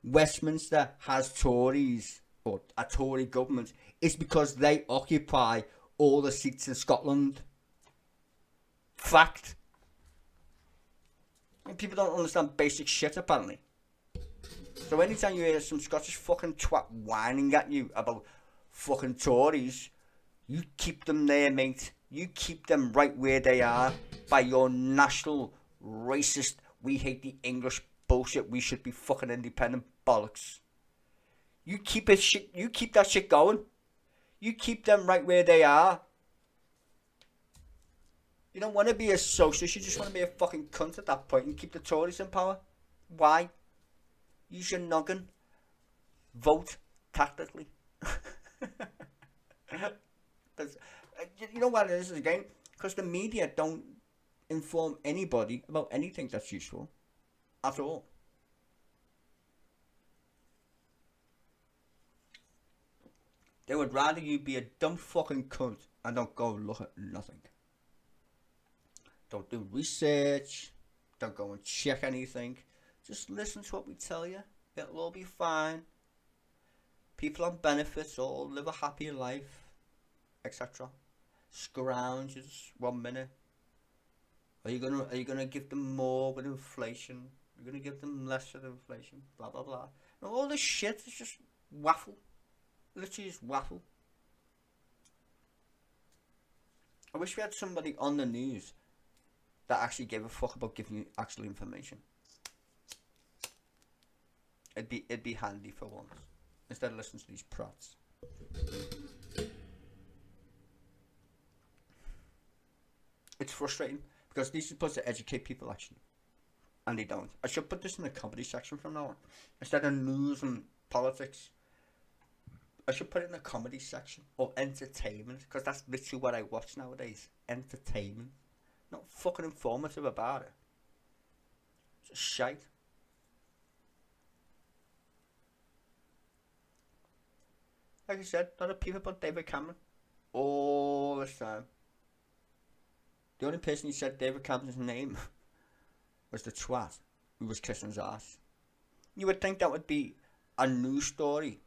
Westminster has Tories, or a Tory government, is because they occupy all the seats in Scotland. Fact. And people don't understand basic shit, apparently. So anytime you hear some Scottish fucking twat whining at you about fucking Tories, you keep them there, mate. You keep them right where they are by your national racist, we hate the English bullshit, we should be fucking independent bollocks. You keep it shit, you keep that shit going. You keep them right where they are. You don't want to be a socialist, you just want to be a fucking cunt at that point and keep the Tories in power. Why? Use your noggin. Vote tactically. You know what it is again? Because the media don't inform anybody about anything that's useful at all. They would rather you be a dumb fucking cunt and don't go look at nothing. Don't do research. Don't go and check anything. Just listen to what we tell you. It'll all be fine. People on benefits all live a happier life, etc. Scroungers, 1 minute. Are you gonna give them more with inflation? You're gonna give them less with inflation? Blah blah blah. And all this shit is just waffle. Literally just waffle. I wish we had somebody on the news that actually gave a fuck about giving you actual information. It'd be handy for once, instead of listening to these prats. It's frustrating because these are supposed to educate people actually, and they don't. I should put this in the comedy section from now on, instead of news and politics. I should put it in the comedy section, or entertainment, because that's literally what I watch nowadays. Entertainment. Not fucking informative about it. It's just shite. Like I said, not a peep about David Cameron. All this time. The only person who said David Cameron's name was the twat who was kissing his ass. You would think that would be a news story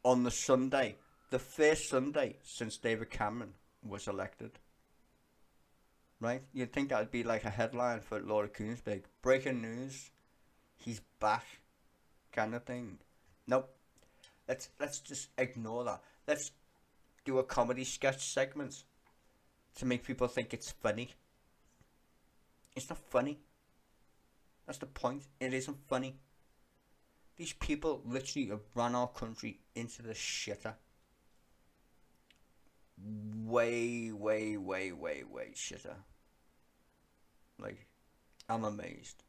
on the Sunday, the first Sunday since David Cameron was elected. Right? You'd think that would be like a headline for Laura Kuenssberg. Breaking news, he's back, kind of thing. Nope. Let's just ignore that. Let's do a comedy sketch segment to make people think it's funny. It's not funny. That's the point. It isn't funny. These people literally have run our country into the shitter. Way shitter. Like, I'm amazed.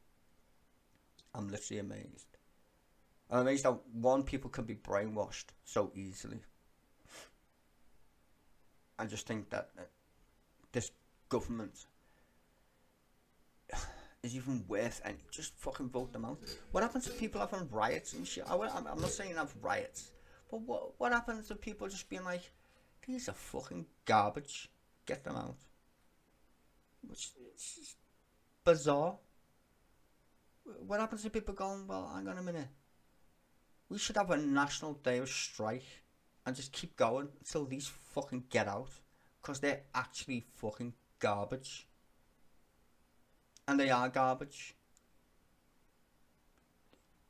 I'm literally amazed. I'm amazed that people can be brainwashed so easily. And just think that this government is even worth any. Just fucking vote them out. What happens to people having riots and shit? I'm not saying have riots, but what happens to people just being like, these are fucking garbage, get them out? Which it's just bizarre. What happens to people going, well, hang on a minute, we should have a national day of strike and just keep going until these fucking get out, because they're actually fucking garbage. And they are garbage.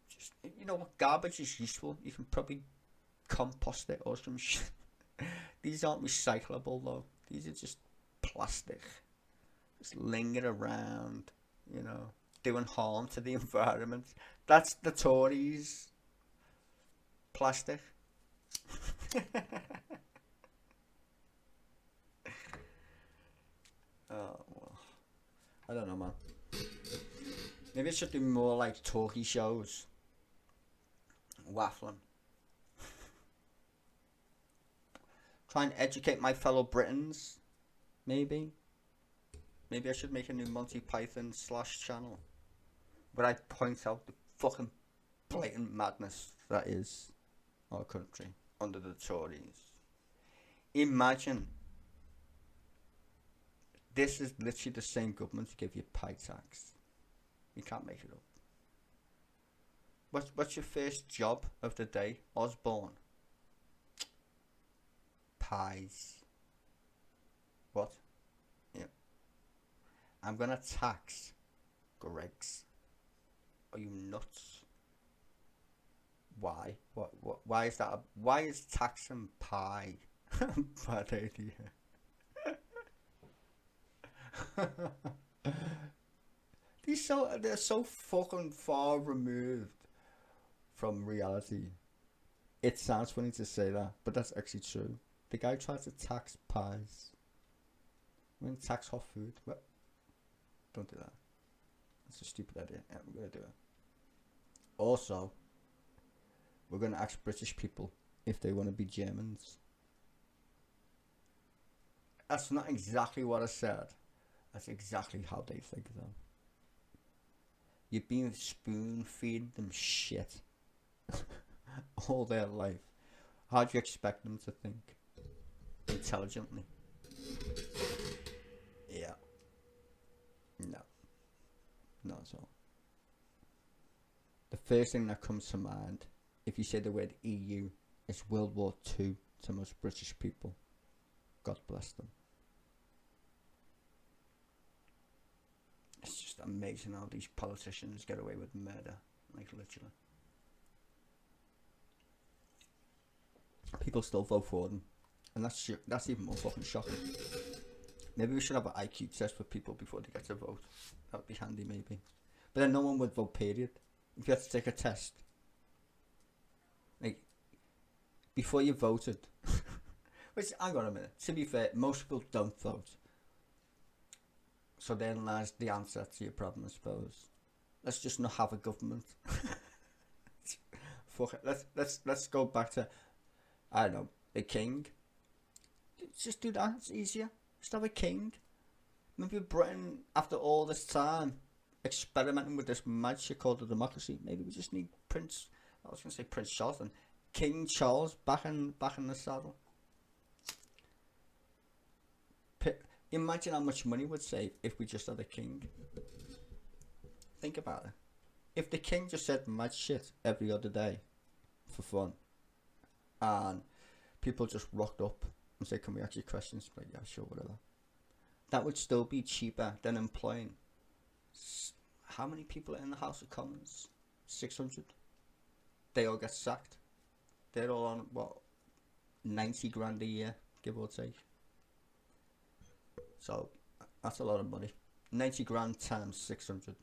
Just, you know what, garbage is useful. You can probably compost it or some shit. These aren't recyclable though. These are just plastic. Just linger around, you know, doing harm to the environment. That's the Tories. Plastic. Oh, well. I don't know, man. Maybe I should do more like talkie shows. Waffling. Try and educate my fellow Britons. Maybe. Maybe I should make a new Monty Python / channel where I point out the fucking blatant madness that is our country under the Tories. Imagine. This is literally the same government to give you pie tax. You can't make it up. What's your first job of the day, Osborne? Pies. What? Yeah. I'm gonna tax Greggs. Are you nuts? Why? What? Why is that? Why is taxing pie a bad idea? They're so fucking far removed from reality. It sounds funny to say that, but that's actually true. The guy tried to tax pies. I'm gonna tax hot food. What? Don't do that. That's a stupid idea. Yeah, we're gonna do it. Also, we're gonna ask British people if they want to be Germans. That's not exactly what I said. That's exactly how they think though. You've been spoon feeding them shit all their life. How do you expect them to think intelligently? Yeah. That's all. The first thing that comes to mind, if you say the word EU, is World War II to most British people. God bless them. It's just amazing how these politicians get away with murder, like literally. People still vote for them, and that's even more fucking shocking. Maybe we should have an IQ test for people before they get to vote. That would be handy, maybe. But then no one would vote, period. If you had to take a test, like, before you voted, which, hang on a minute, to be fair, most people don't vote. So then lies the answer to your problem, I suppose. Let's just not have a government. Fuck it. Let's go back to, I don't know, a king. Just do that, it's easier. Just have a king. Maybe Britain, after all this time, experimenting with this mad shit called a democracy, maybe we just need Prince Charles and King Charles back in the saddle. Imagine how much money we'd save if we just had a king. Think about it. If the king just said mad shit every other day for fun, and people just rocked up and said, can we ask you questions? Like, yeah, sure, whatever. That would still be cheaper than employing. How many people are in the House of Commons? 600. They all get sacked. They're all on, what, 90 grand a year, give or take. So, that's a lot of money. 90 grand times 600.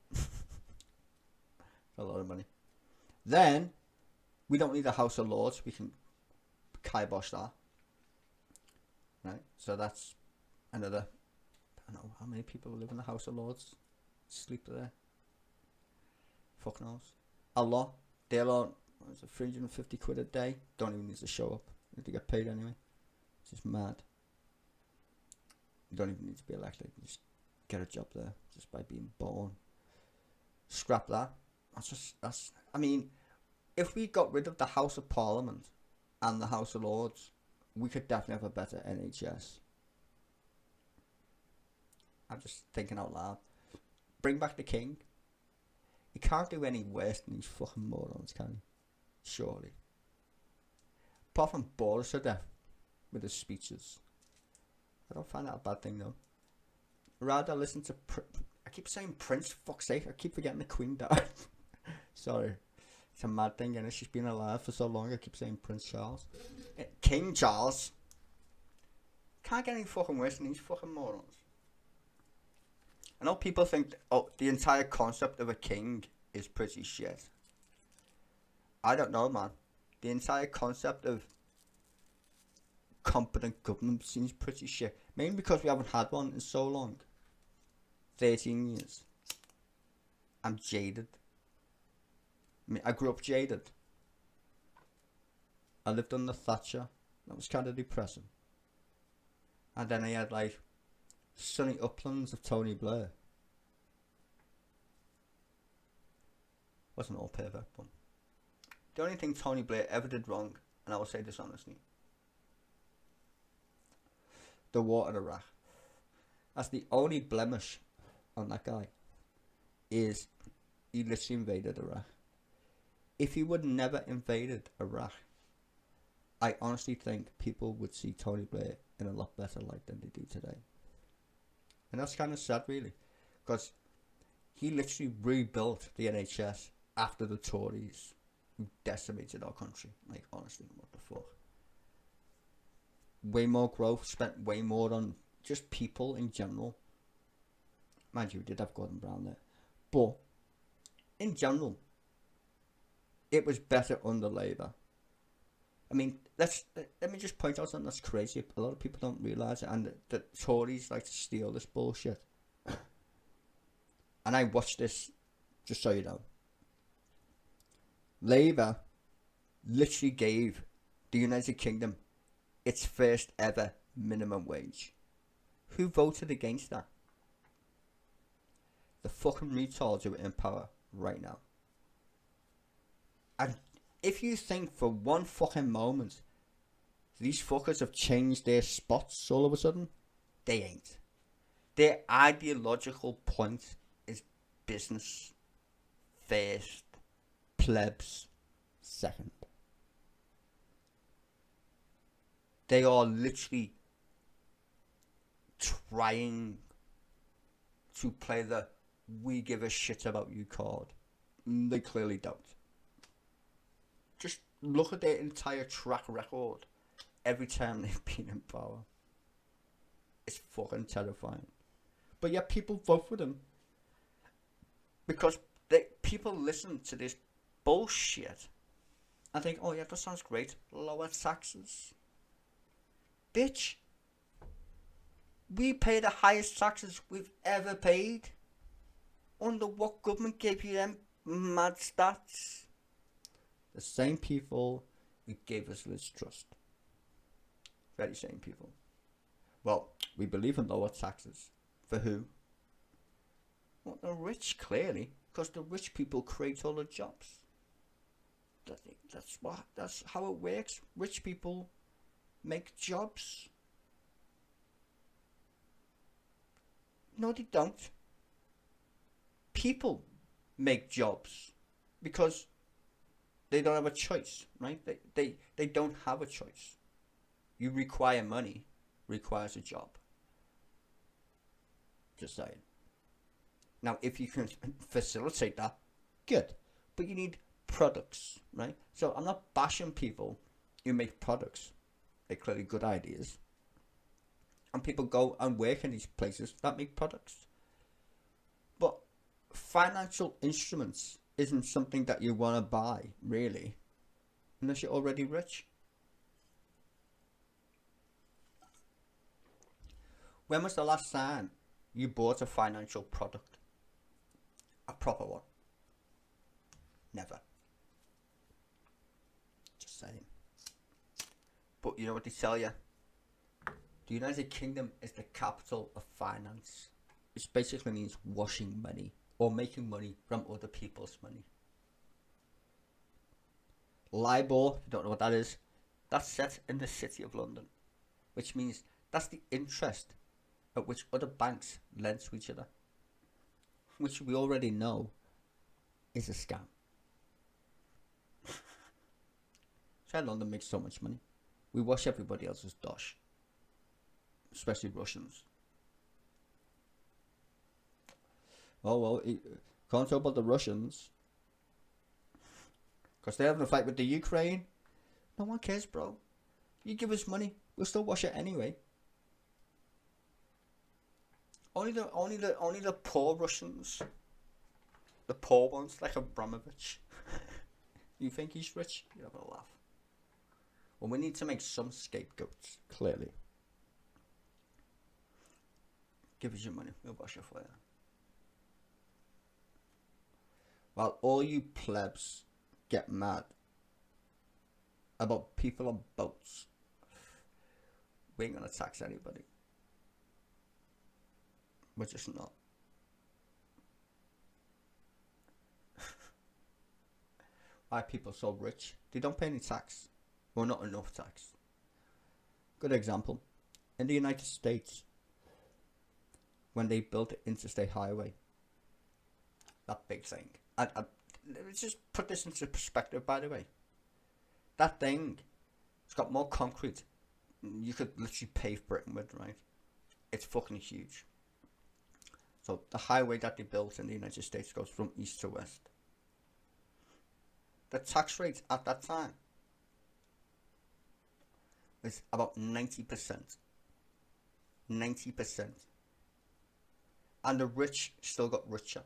A lot of money. Then, we don't need a House of Lords. We can kibosh that. Right? So that's another, I don't know how many people live in the House of Lords. Sleep there. Fuck knows. A lot. They're on, what is it, 350 quid a day. Don't even need to show up. Need to get paid anyway. It's just mad. You don't even need to be elected. You just get a job there just by being born. Scrap that. I mean, if we got rid of the House of Parliament and the House of Lords, we could definitely have a better NHS. I'm just thinking out loud. Bring back the king. He can't do any worse than these fucking morons, can he? Surely. Apart from bore us to death with his speeches. I don't find that a bad thing, though. Rather listen to... I keep saying Prince, fuck's sake. I keep forgetting the Queen died. Sorry. It's a mad thing, and she's been alive for so long, I keep saying Prince Charles. King Charles. Can't get any fucking worse than these fucking morons. I know people think, oh, the entire concept of a king is pretty shit. I don't know, man. The entire concept of competent government seems pretty shit. Mainly because we haven't had one in so long. 13 years. I'm jaded. I mean, I grew up jaded. I lived under Thatcher. That was kind of depressing. And then I had like sunny uplands of Tony Blair. Wasn't all perfect, but the only thing Tony Blair ever did wrong, and I will say this honestly, the war in Iraq. That's the only blemish on that guy, is he literally invaded Iraq. If he would never invaded Iraq, I honestly think people would see Tony Blair in a lot better light than they do today. And that's kind of sad, really, because he literally rebuilt the NHS after the Tories who decimated our country. Like, honestly, what the fuck? Way more growth, spent way more on just people in general. Mind you, we did have Gordon Brown there. But, in general, it was better under Labour. I mean, let me just point out something that's crazy. A lot of people don't realise it, and the Tories like to steal this bullshit. And I watched this, just so you know. Labour literally gave the United Kingdom its first ever minimum wage. Who voted against that? The fucking retards who are in power right now. And if you think for one fucking moment these fuckers have changed their spots all of a sudden, they ain't. Their ideological point is business. first, plebs second. They are literally trying to play the "we give a shit about you" card. They clearly don't. Just look at their entire track record every time they've been in power. It's fucking terrifying. But yet people vote for them because people listen to this bullshit and think, oh yeah, that sounds great. Lower taxes. Bitch. We pay the highest taxes we've ever paid. Under what government gave you them mad stats? The same people who gave us Liz Truss. Very same people. Well, we believe in lower taxes. For who? Well, the rich, clearly, because the rich people create all the jobs. That's how it works. Rich people make jobs. No, they don't. People make jobs because they don't have a choice, right? They don't have a choice. You require money, requires a job. Just saying. Now, if you can facilitate that, good. But you need products, right? So I'm not bashing people who make products. They're clearly good ideas. And people go and work in these places that make products. But financial instruments isn't something that you want to buy, really, unless you're already rich. When was the last time you bought a financial product? A proper one? Never. Just saying. But you know what they tell you? The United Kingdom is the capital of finance, which basically means washing money or making money from other people's money. LIBOR, if you don't know what that is, that's set in the City of London, which means that's the interest at which other banks lend to each other, which we already know is a scam. That's why London makes so much money. We wash everybody else's dosh, especially Russians. Oh well, can't talk about the Russians because they're having a fight with the Ukraine. No one cares, bro. You give us money, we'll still wash it anyway. Only the poor Russians, the poor ones like Abramovich. You think he's rich? You're having a laugh. Well, we need to make some scapegoats, clearly. Give us your money, we'll wash it for you. While all you plebs get mad about people on boats, we ain't gonna tax anybody. We're just not. Why are people so rich? They don't pay any tax. Well, not enough tax. Good example. In the United States, when they built the interstate highway, that big thing. Let's just put this into perspective, by the way. That thing, it's got more concrete. You could literally pave Britain with, right? It's fucking huge. So the highway that they built in the United States goes from east to west. The tax rate at that time was about 90%. 90%. And the rich still got richer.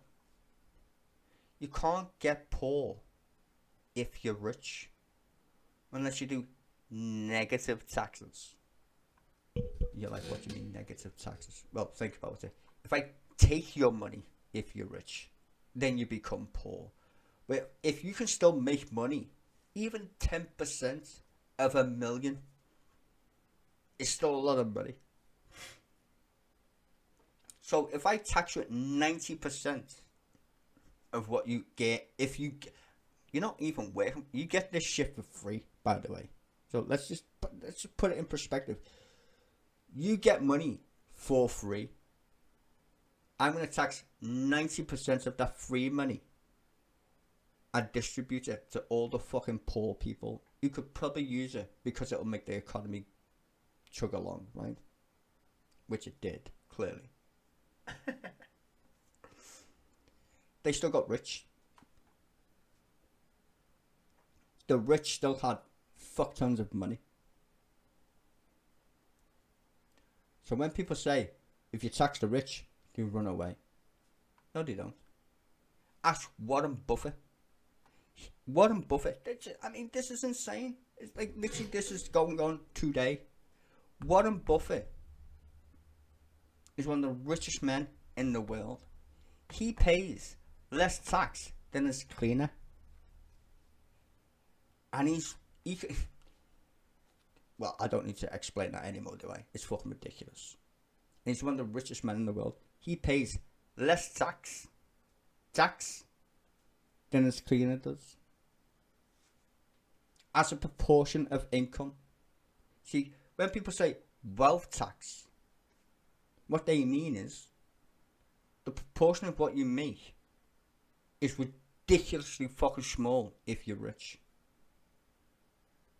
You can't get poor if you're rich unless you do negative taxes. You're like, what do you mean negative taxes? Well, think about it. If I take your money if you're rich, then you become poor. But if you can still make money, even 10% of $1 million is still a lot of money. So if I tax you at 90% of what you get, you're not even working, you get this shit for free, by the way. So let's just put it in perspective. You get money for free. I'm going to tax 90% of that free money. and distribute it to all the fucking poor people who could probably use it because it'll make the economy chug along, right? Which it did, clearly. They still got rich. The rich still had fuck tons of money. So when people say, if you tax the rich, you run away. No, they don't. Ask Warren Buffett. Warren Buffett. I mean, this is insane. It's like literally this is going on today. Warren Buffett is one of the richest men in the world. He pays less tax than his cleaner. And well, I don't need to explain that anymore, do I? It's fucking ridiculous. And he's one of the richest men in the world. He pays less tax than his cleaner does. As a proportion of income. See, when people say wealth tax, what they mean is the proportion of what you make is ridiculously fucking small if you're rich.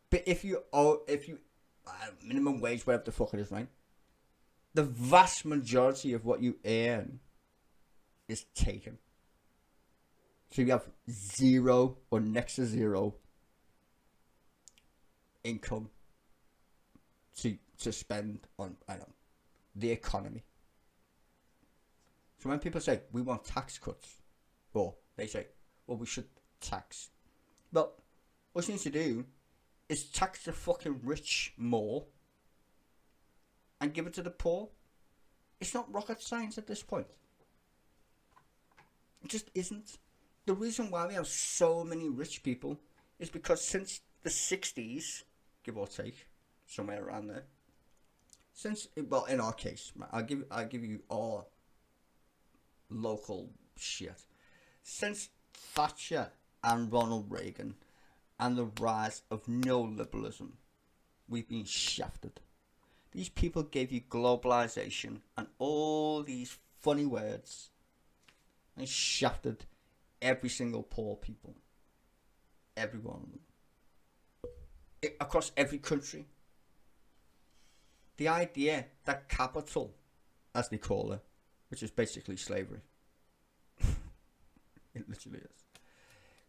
But if you minimum wage, whatever the fuck it is, right? The vast majority of what you earn is taken. So you have zero or next to zero income to spend on, I don't know, the economy. So when people say we want tax cuts, or they say, well, we should tax. Well, what you need to do is tax the fucking rich more and give it to the poor. It's not rocket science at this point. It just isn't. The reason why we have so many rich people is because since the 60s, give or take, somewhere around there, well, in our case, I'll give you all local shit. Since Thatcher and Ronald Reagan and the rise of neoliberalism, we've been shafted. These people gave you globalization and all these funny words and shafted every single poor people. Every one of them. Across every country. The idea that capital, as they call it, which is basically slavery. It literally is.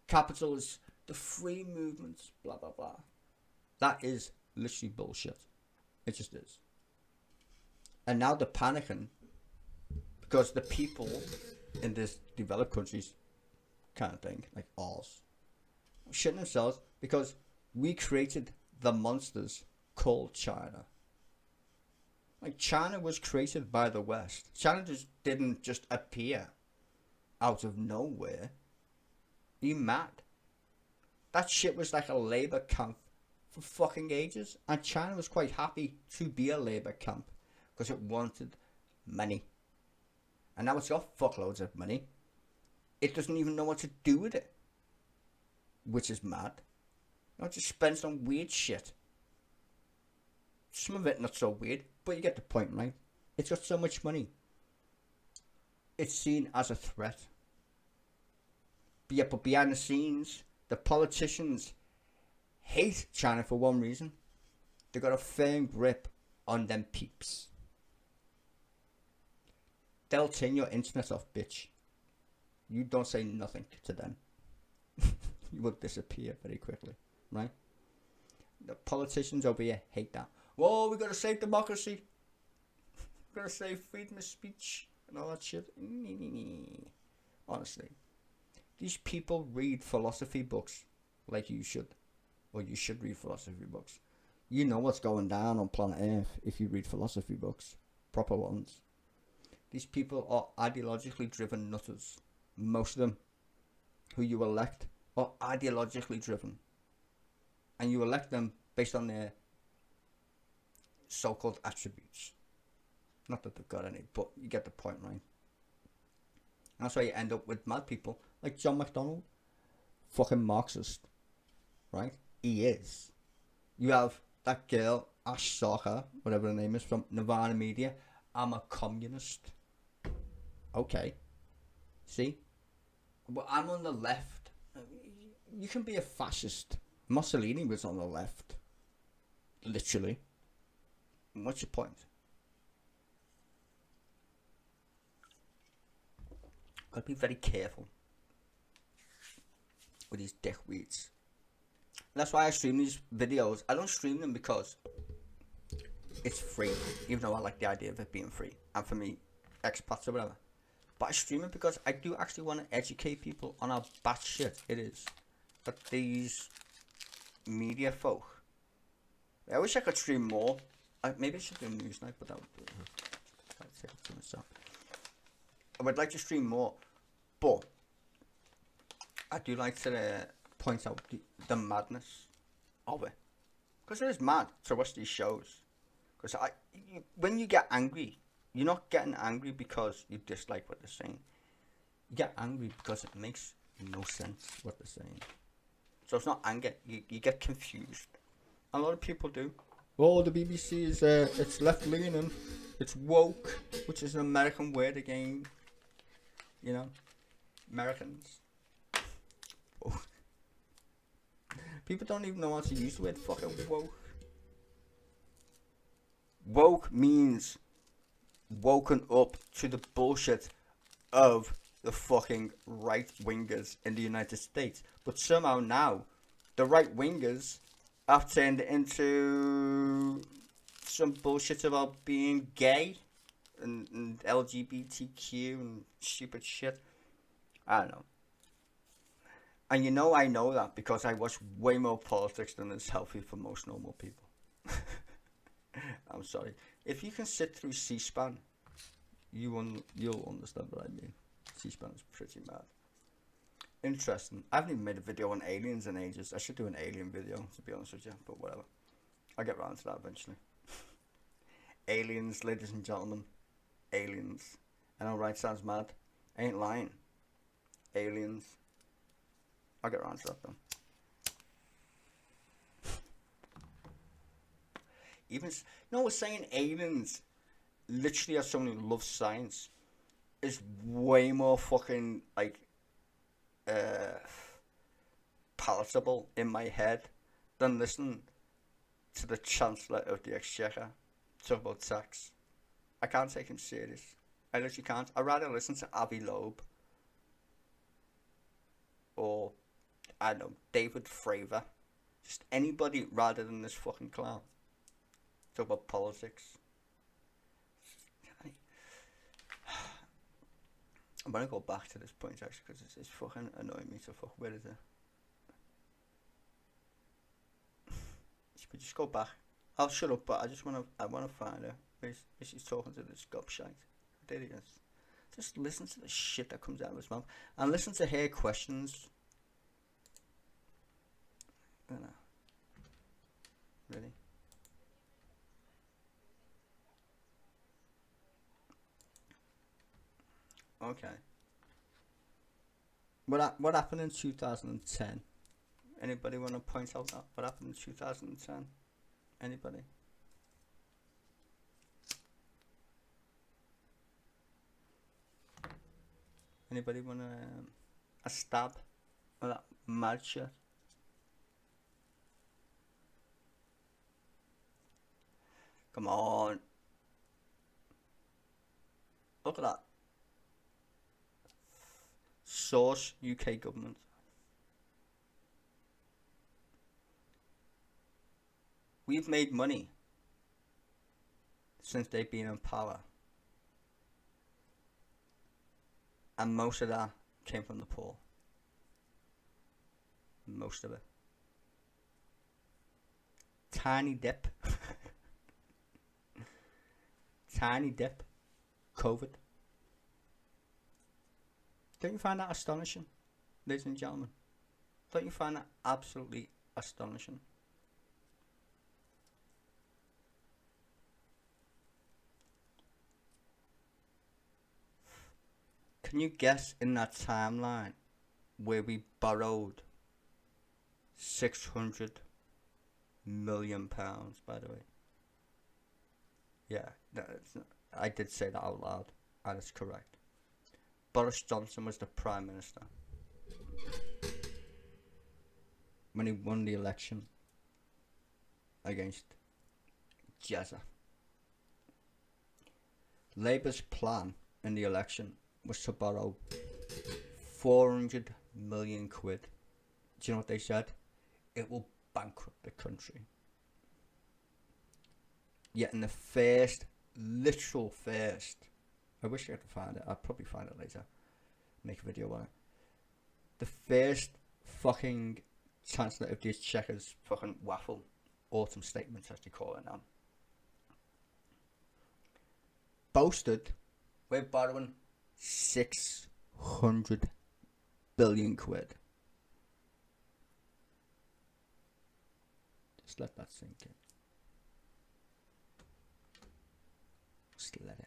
Capital is the free movements, blah, blah, blah. That is literally bullshit. It just is. And now they're panicking because the people in this developed countries kind of thing, like ours, are shitting themselves because we created the monsters called China. Like, China was created by the West. China didn't just appear out of nowhere. Are you mad? That shit was like a labor camp for fucking ages. And China was quite happy to be a labor camp because it wanted money. And now it's got fuckloads of money. It doesn't even know what to do with it. Which is mad. You know, it just spends on weird shit. Some of it not so weird, but you get the point, right? It's got so much money. It's seen as a threat. But yeah, but behind the scenes, the politicians hate China for one reason. They got a firm grip on them peeps. They'll turn your internet off, bitch. You don't say nothing to them. You will disappear very quickly, right? The politicians over here hate that. Whoa, we gotta save democracy. We gotta save freedom of speech and all that shit. Honestly, these people read philosophy books like you should. Or you should read philosophy books. You know what's going down on planet Earth if you read philosophy books. Proper ones. These people are ideologically driven nutters. Most of them who you elect are ideologically driven. And you elect them based on their so-called attributes. Not that they've got any, but you get the point, right? And that's why you end up with mad people like John McDonnell. Fucking Marxist. Right? He is. You have that girl, Ash Sarkar, whatever her name is, from Nirvana Media. I'm a communist. Okay. See? But I'm on the left. you can be a fascist. Mussolini was on the left, literally. What's your point? Gotta be very careful with these dickweeds. That's why I stream these videos. I don't stream them because it's free, even though I like the idea of it being free, and for me, expats or whatever. But I stream it because I do actually want to educate people on how bad shit it is that these media folk. I wish I could stream more. Maybe I should do a news night, but that would take up too much time. I would like to stream more, but I do like to point out the madness of it, because it is mad to watch these shows. Because when you get angry, you're not getting angry because you dislike what they're saying. You get angry because it makes no sense what they're saying. So it's not anger. You get confused. A lot of people do. Oh, the BBC is it's left leaning. It's woke, which is an American word again. You know, Americans. Oh. People don't even know how to use the word fucking woke. Woke means woken up to the bullshit of the fucking right wingers in the United States. But somehow now, the right wingers have turned it into some bullshit about being gay and LGBTQ and stupid shit. I don't know. And you know I know that because I watch way more politics than is healthy for most normal people. I'm sorry. If you can sit through C-SPAN, you'll understand what I mean. C-SPAN is pretty mad. Interesting. I haven't even made a video on aliens in ages. I should do an alien video, to be honest with you, but whatever. I'll get around to that eventually. Aliens, ladies and gentlemen. Aliens. I know, right? Sounds mad. I ain't lying. Aliens. I'll get around to that though. Even, we're saying aliens, literally as someone who loves science, is way more fucking, like, palatable in my head than listening to the Chancellor of the Exchequer talk about tax. I can't take him serious. I literally can't. I'd rather listen to Avi Loeb or, I don't know, David Fravor. Just anybody rather than this fucking clown. Talk about politics. I'm gonna go back to this point actually because it's fucking annoying me to fuck. Where is it? Could just go back. I'll shut up, but I wanna find her. Where she's talking to this gobshite. There he is. Just listen to the shit that comes out of his mouth and listen to her questions. I don't know. Really? Okay. What happened in 2010? Anybody want to point out that? What happened in 2010? Anybody? Anybody want a stab at that mad shit? Come on. Look at that. Source UK government. We've made money since they've been in power. And most of that came from the poor. Most of it. Tiny dip. Tiny dip. COVID. Don't you find that astonishing, ladies and gentlemen? Don't you find that absolutely astonishing? Can you guess in that timeline where we borrowed £600 million, by the way? Yeah, I did say that out loud, and it's correct. Boris Johnson was the Prime Minister. when he won the election against Jezza. Labour's plan in the election was to borrow 400 million quid. Do you know what they said? It will bankrupt the country. Yet in the literal first, I wish I could find it, I'll probably find it later, make a video on it. The first fucking Chancellor of the Exchequer's fucking waffle autumn statement, as they call it now, boasted we're borrowing 600 billion quid. Just let that sink in. Just let it.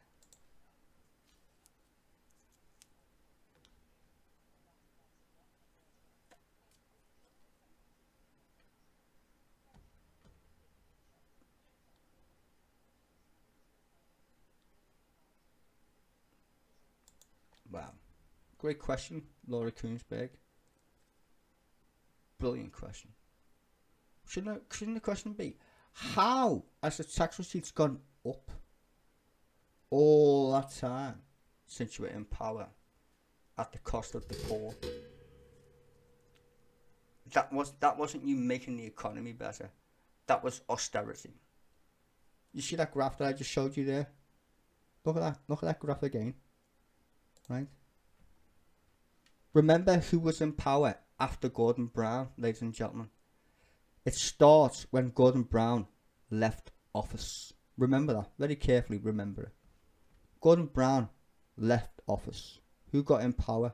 Wow. Great question, Laura Kuenssberg. Brilliant question. Shouldn't the question be, how has the tax receipts gone up all that time since you were in power at the cost of the poor? That wasn't you making the economy better. That was austerity. You see that graph that I just showed you there? Look at that graph again. Right? Remember who was in power after Gordon Brown, ladies and gentlemen. It starts when Gordon Brown left office. Remember that. Very carefully remember it. Gordon Brown left office. Who got in power?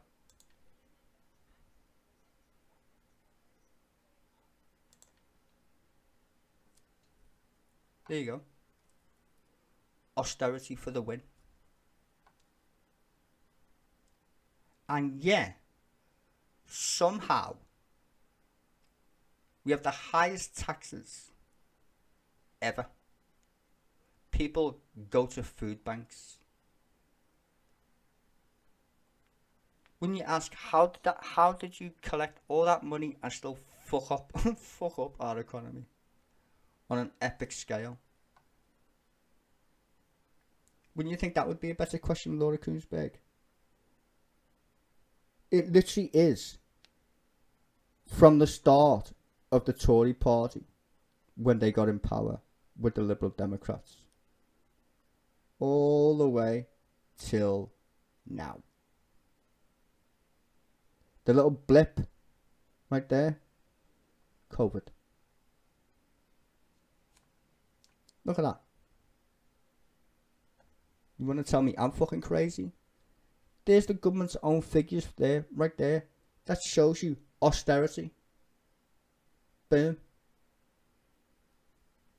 There you go. Austerity for the win. And yeah, somehow, we have the highest taxes ever. People go to food banks. When you ask how did you collect all that money and still fuck up our economy on an epic scale? Wouldn't you think that would be a better question, Laura Kuenssberg? It literally is. From the start of the Tory party, when they got in power with the Liberal Democrats, all the way till now. The little blip right there, COVID. Look at that. You want to tell me I'm fucking crazy? There's the government's own figures there, right there. That shows you austerity. Boom.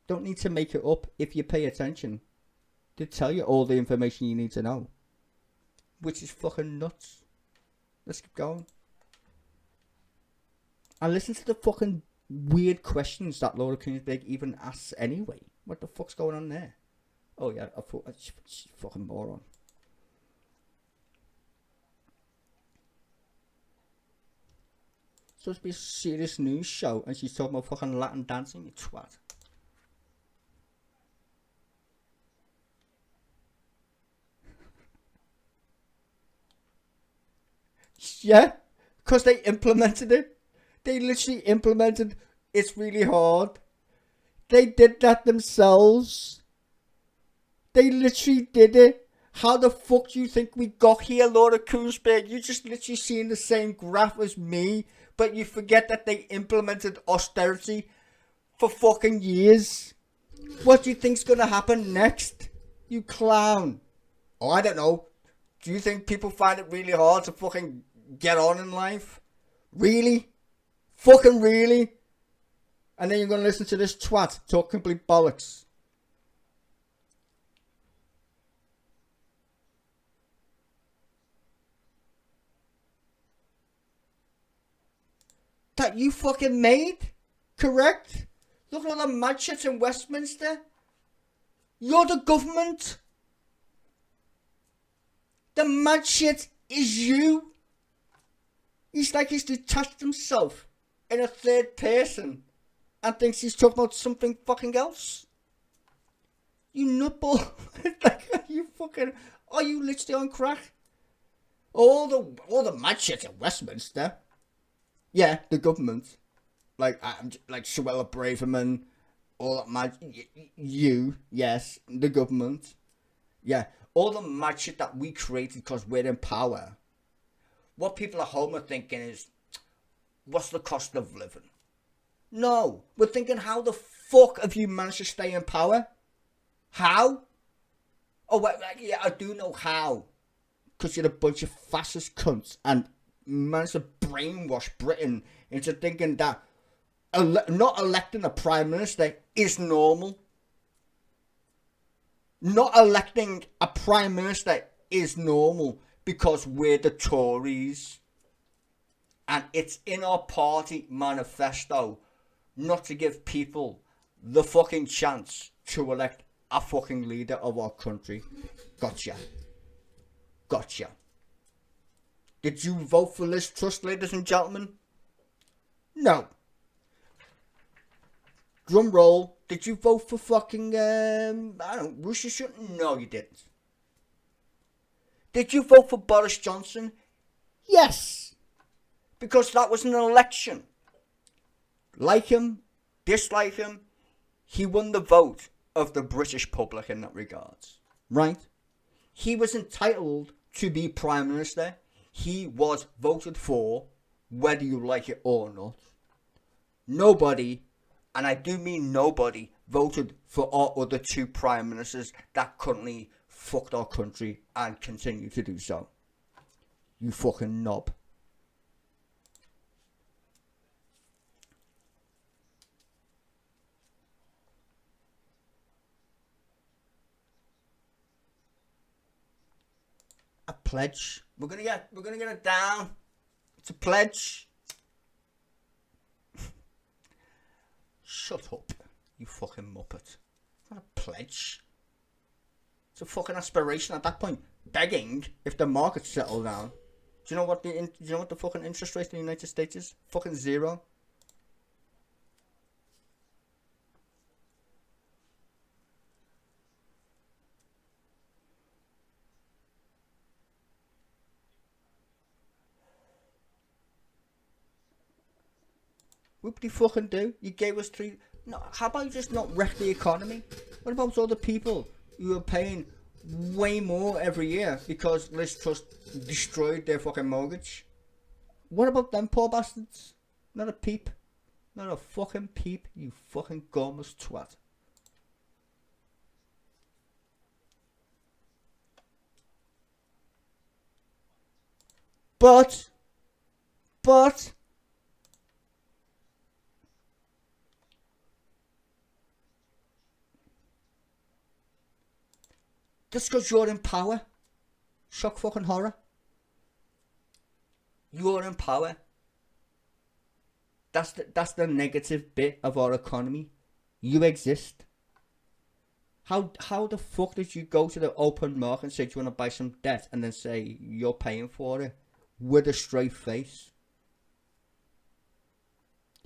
Don't need to make it up if you pay attention. They tell you all the information you need to know. Which is fucking nuts. Let's keep going. And listen to the fucking weird questions that Laura Kuenssberg even asks anyway. What the fuck's going on there? Oh yeah, I thought she's a fucking moron. Supposed to be a serious news show and she's talking about fucking Latin dancing, you twat. Yeah, because they implemented it. They literally implemented it's really hard. They did that themselves. They literally did it. How the fuck do you think we got here, Laura Kuenssberg? You just literally seeing the same graph as me, but you forget that they implemented austerity for fucking years. What do you think's gonna happen next, you clown? Oh, I don't know. Do you think people find it really hard to fucking get on in life? Really? Fucking really? And then you're gonna listen to this twat talk complete bollocks. That you fucking made? Correct? Look at all the mad shit in Westminster. You're the government. The mad shit is you. He's like he's detached himself in a third person and thinks he's talking about something fucking else. You nutball. Like, are you literally on crack? All the mad shit in Westminster. Yeah, the government. Like Suella Braverman, all that mad. Yes, the government. Yeah, all the mad shit that we created because we're in power. What people at home are thinking is, what's the cost of living? No, we're thinking, how the fuck have you managed to stay in power? How? Oh, well, yeah, I do know how. Because you're a bunch of fascist cunts and managed to brainwash Britain into thinking that not electing a prime minister is normal. Not electing a prime minister is normal because we're the Tories. And it's in our party manifesto not to give people the fucking chance to elect a fucking leader of our country. Gotcha. Did you vote for Liz Truss, ladies and gentlemen? No. Drum roll. Did you vote for fucking, Russia shouldn't? No, you didn't. Did you vote for Boris Johnson? Yes. Because that was an election. Like him, dislike him, he won the vote of the British public in that regards. Right? He was entitled to be Prime Minister. He was voted for, whether you like it or not. Nobody, and I do mean nobody, voted for our other two Prime Ministers that currently fucked our country and continue to do so. You fucking knob. A pledge. We're gonna get it down. It's a pledge. Shut up, you fucking muppet. It's not a pledge. It's a fucking aspiration at that point. Begging if the markets settle down. Do you know what the fucking interest rate in the United States is? Fucking 0. Whoop-de fucking do. You gave us 3. No, how about you just not wreck the economy? What about all the people who are paying way more every year because Liz Truss destroyed their fucking mortgage? What about them poor bastards? Not a peep. Not a fucking peep, you fucking gormless twat. But just because you're in power, shock fucking horror. You're in power. That's the negative bit of our economy. You exist. How the fuck did you go to the open market and say, do you want to buy some debt, and then say you're paying for it with a straight face?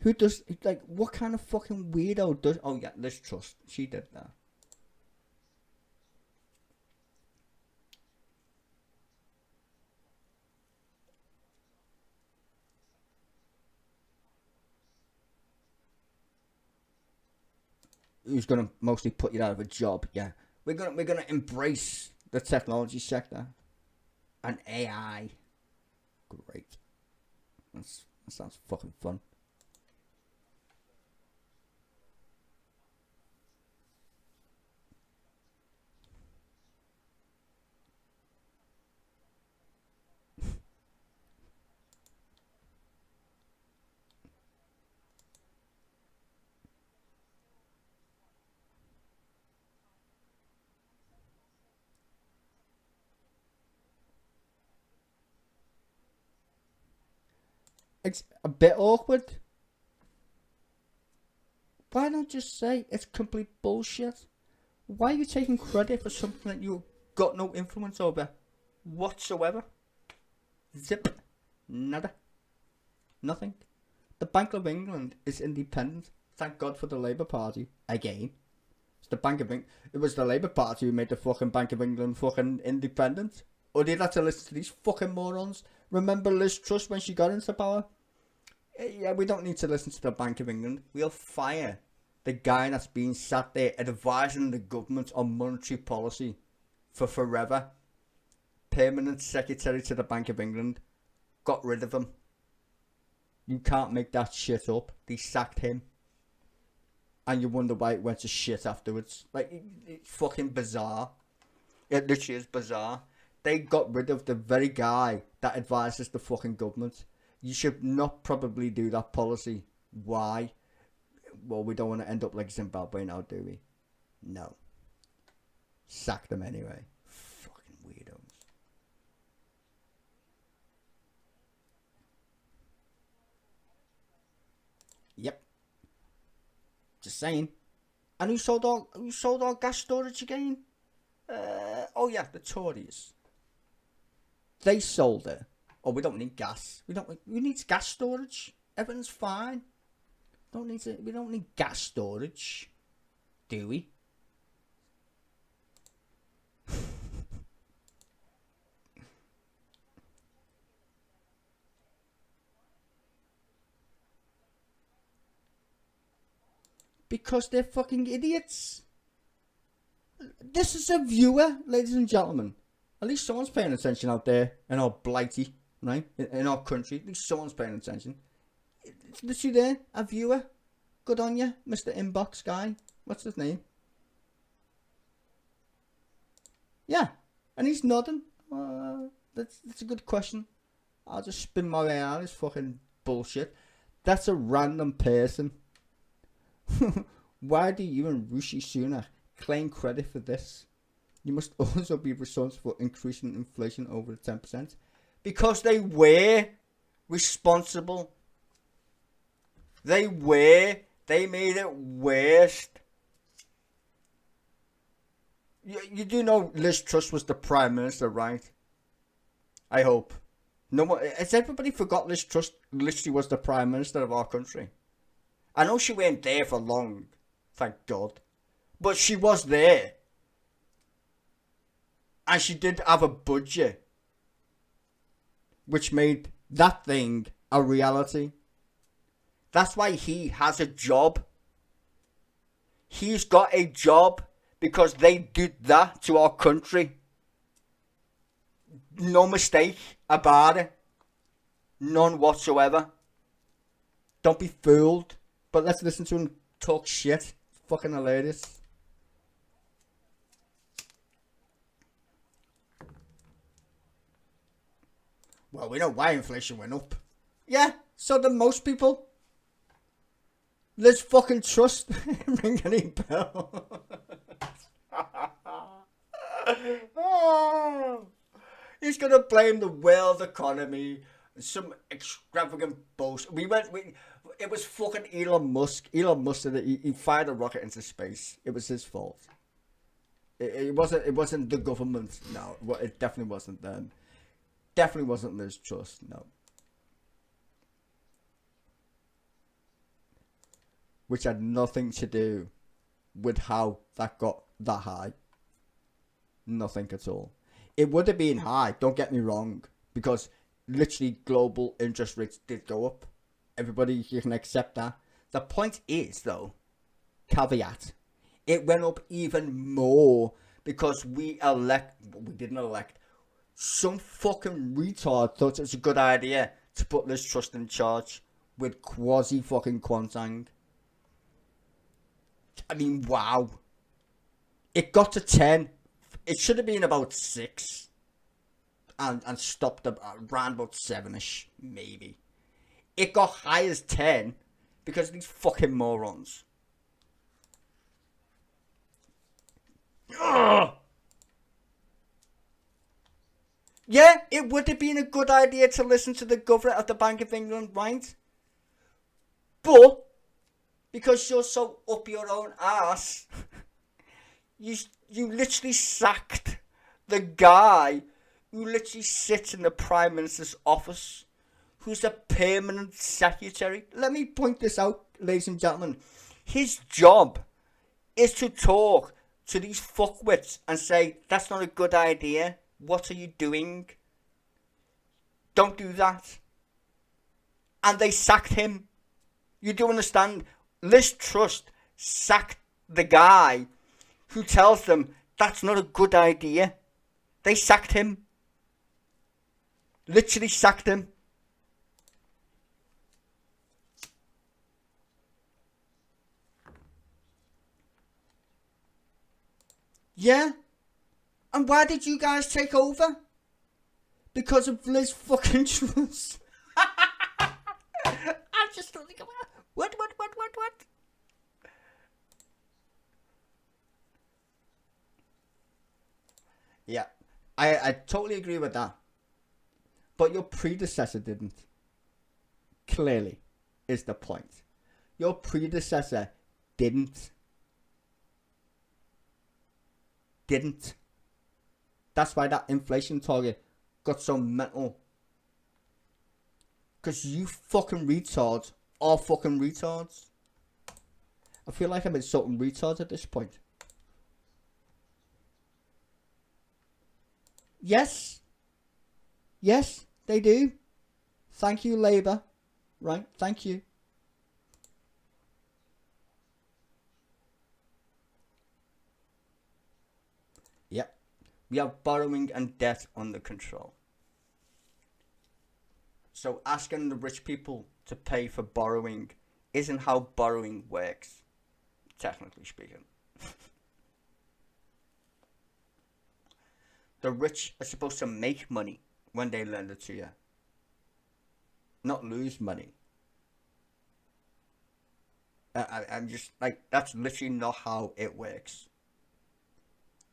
Who does, like, what kind of fucking weirdo does? Oh yeah, Liz Truss, she did that. Who's gonna mostly put you out of a job? Yeah, we're gonna embrace the technology sector and AI. Great, that sounds fucking fun. It's a bit awkward. Why not just say it's complete bullshit? Why are you taking credit for something that you got no influence over whatsoever? Zip. Nada. Nothing. The Bank of England is independent. Thank God for the Labour Party again. It's the Bank of England. It was the Labour Party who made the fucking Bank of England fucking independent. Or did I have to listen to these fucking morons? Remember Liz Truss when she got into power? Yeah, we don't need to listen to the Bank of England. We'll fire the guy that's been sat there advising the government on monetary policy for forever. Permanent secretary to the Bank of England. Got rid of him. You can't make that shit up. They sacked him. And you wonder why it went to shit afterwards. Like, it's fucking bizarre. It literally is bizarre. They got rid of the very guy that advises the fucking government. You should not probably do that policy. Why? Well, we don't want to end up like Zimbabwe now, do we? No. Sack them anyway. Fucking weirdos. Yep. Just saying. And who sold our gas storage again? Oh yeah, the Tories. They sold it. Oh, we don't need gas. We need gas storage. Everything's fine. We don't need gas storage. Do we? Because they're fucking idiots. This is a viewer, ladies and gentlemen. At least someone's paying attention out there in our blighty, right? In our country. At least someone's paying attention. It's literally there, a viewer. Good on you, Mr. Inbox guy. What's his name? Yeah, and he's nodding. That's a good question. I'll just spin my way out. It's fucking bullshit. That's a random person. Why do you and Rishi Sunak claim credit for this? You must also be responsible for increasing inflation over 10%. Because they were responsible. They made it worse. You do know Liz Truss was the Prime Minister, right? I hope. No one, has everybody forgot Liz Truss literally was the Prime Minister of our country? I know she weren't there for long, thank God. But she was there. And she did have a budget. Which made that thing a reality. That's why he has a job. He's got a job because they did that to our country. No mistake about it. None whatsoever. Don't be fooled. But let's listen to him talk shit. It's fucking hilarious. Well, we know why inflation went up. Yeah, so do most people. Let's fucking trust. Ring any bell. Oh, he's gonna blame the world economy. Some extravagant bullshit. It was fucking Elon Musk. Elon Musk did it. He fired a rocket into space. It was his fault. It wasn't the government. No, it definitely wasn't them. Definitely wasn't Liz Truss. No. Which had nothing to do with how that got that high. Nothing at all. It would have been high, don't get me wrong, because literally global interest rates did go up. Everybody, you can accept that. The point is, though, caveat, it went up even more because we didn't elect. Some fucking retard thought it was a good idea to put Liz Truss in charge with quasi fucking Quantang. I mean, wow. It got to 10. It should have been about 6. And stopped around about 7-ish, maybe. It got high as 10 because of these fucking morons. Ugh. Yeah, it would have been a good idea to listen to the governor of the Bank of England, right? But because you're so up your own ass, you literally sacked the guy who literally sits in the Prime Minister's office, who's a permanent secretary. Let me point this out, ladies and gentlemen. His job is to talk to these fuckwits and say, that's not a good idea. What are you doing? Don't do that. And they sacked him. You do understand? Liz Truss sacked the guy who tells them that's not a good idea. They sacked him. Literally sacked him. Yeah. And why did you guys take over? Because of Liz fucking Truss. I'm just thinking about what? Yeah, I totally agree with that. But your predecessor didn't. Clearly, is the point. Your predecessor didn't. That's why that inflation target got so mental. Because you fucking retards are fucking retards. I feel like I'm insulting retards at this point. Yes. Yes, they do. Thank you, Labour. Right, thank you. Yep. We have borrowing and debt under control. So asking the rich people to pay for borrowing isn't how borrowing works, technically speaking. The rich are supposed to make money when they lend it to you, not lose money. I'm just like, that's literally not how it works.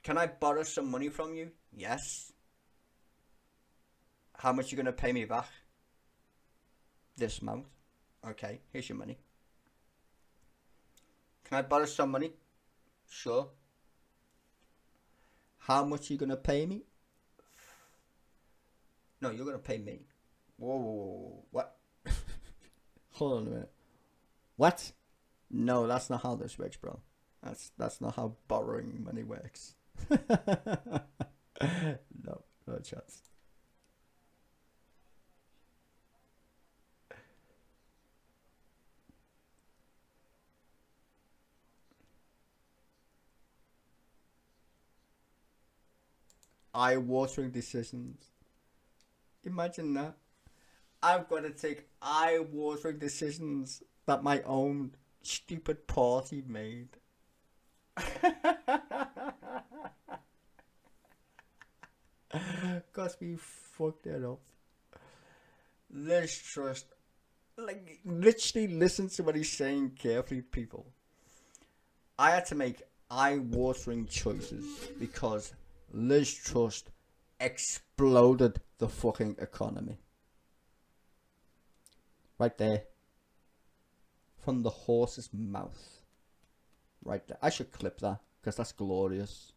Can I borrow some money from you? Yes. How much are you going to pay me back? This amount. Okay, here's your money. Can I borrow some money? Sure. How much are you going to pay me? No, you're going to pay me. Whoa, what? Hold on a minute. What? No, that's not how this works, bro. That's not how borrowing money works. No chance. Eye-watering decisions. Imagine that. I've got to take eye-watering decisions that my own stupid party made. Cause we fucked it up. Let's trust. Like, literally listen to what he's saying carefully, people. I had to make eye-watering choices because Liz Truss exploded the fucking economy. Right there. From the horse's mouth. Right there. I should clip that because that's glorious.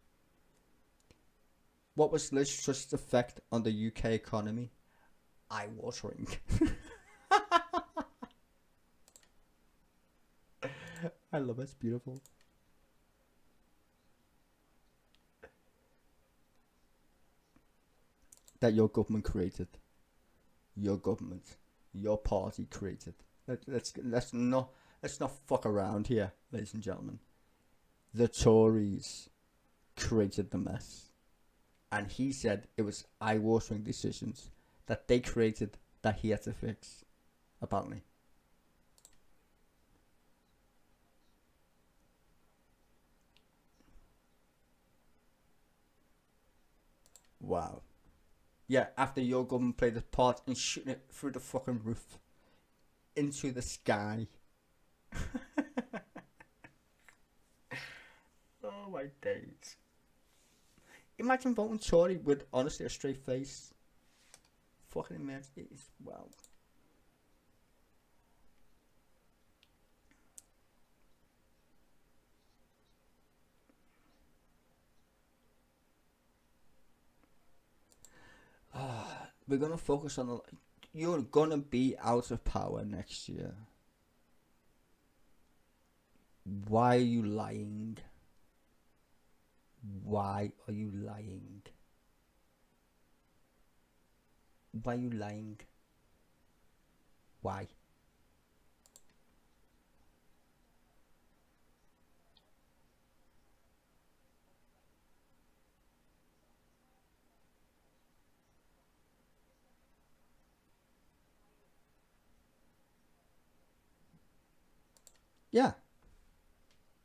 What was Liz Truss' effect on the UK economy? Eye-watering. I love it. It's beautiful. That your government created. Your government. Your party created. Let's not fuck around here, ladies and gentlemen. The Tories created the mess. And he said it was eye-watering decisions that they created that he had to fix. Apparently. Wow. Yeah, after your government played a part in shooting it through the fucking roof. Into the sky. Oh my days. Imagine voting Tory with honestly a straight face. Fucking immense. It is, wow. We're gonna focus on the. You're gonna be out of power next year. Why are you lying? Why are you lying? Why are you lying? Why? Yeah.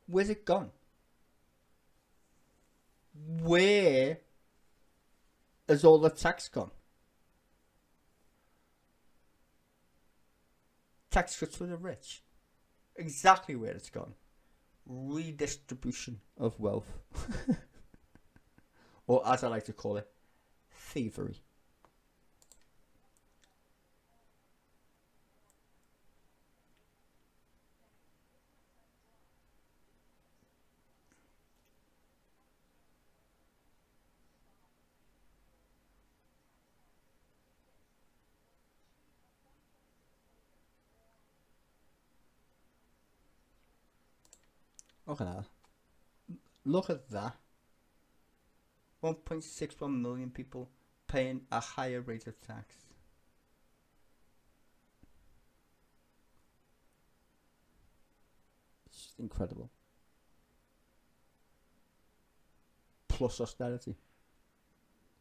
Where's it gone? Where has all the tax gone? Tax cuts for the rich. Exactly where it's gone. Redistribution of wealth. Or as I like to call it, thievery. Look at that. Look at that. 1.61 million people paying a higher rate of tax. It's incredible. Plus austerity.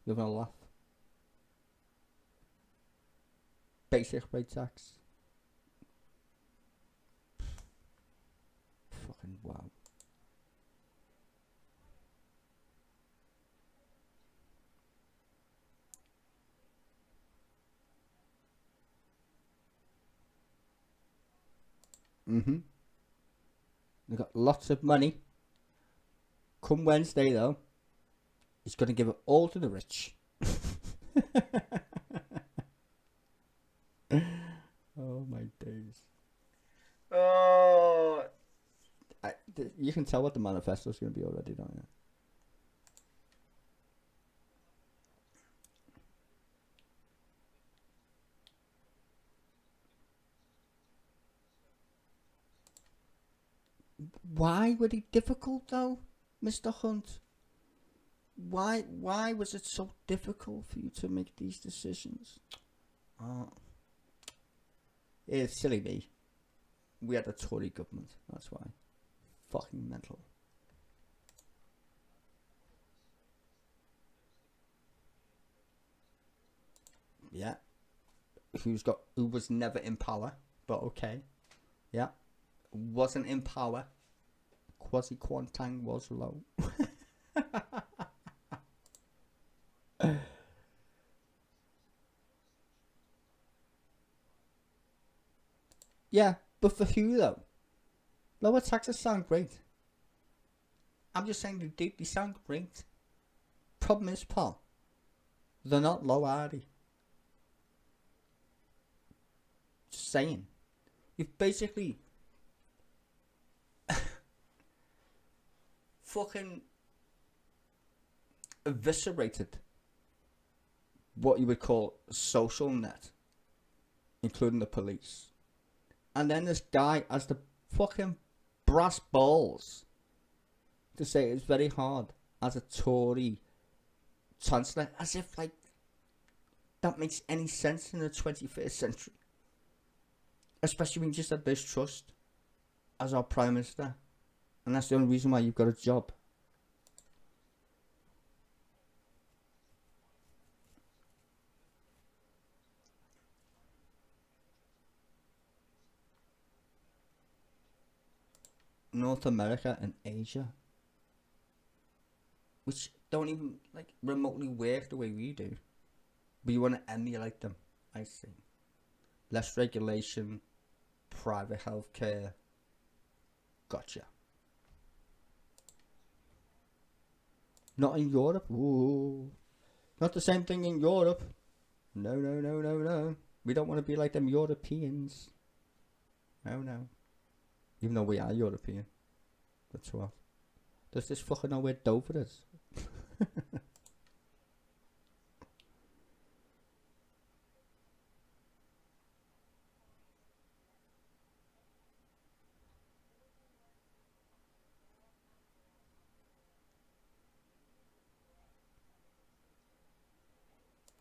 You're gonna laugh. Basic rate tax. Fucking wow. They've got lots of money. Come Wednesday, though, he's going to give it all to the rich. Oh, my days. Oh, you can tell what the manifesto's going to be already, don't you? Why were they difficult though, Mr. Hunt? Why was it so difficult for you to make these decisions? It's silly me. We had a Tory government, that's why. Fucking mental. Yeah. Who was never in power, but okay. Yeah. Wasn't in power. Kwasi Kwarteng was low. Yeah, but for who though? Lower taxes sound great. I'm just saying they sound great. Problem is, Paul, they're not low, are they? Just saying. You've basically fucking eviscerated what you would call a social net, including the police. And then this guy has the fucking brass balls to say it's very hard as a Tory chancellor, as if like that makes any sense in the 21st century. Especially when you just had Liz Truss as our Prime Minister. And that's the only reason why you've got a job. North America and Asia, which don't even like remotely work the way we do, but you want to emulate them. I see. Less regulation, private healthcare. Gotcha. Not in Europe. Ooh. Not the same thing in Europe. No, no, no, no, no. We don't want to be like them Europeans. No, no. Even though we are European. That's what. Does this fucking know where Dover is?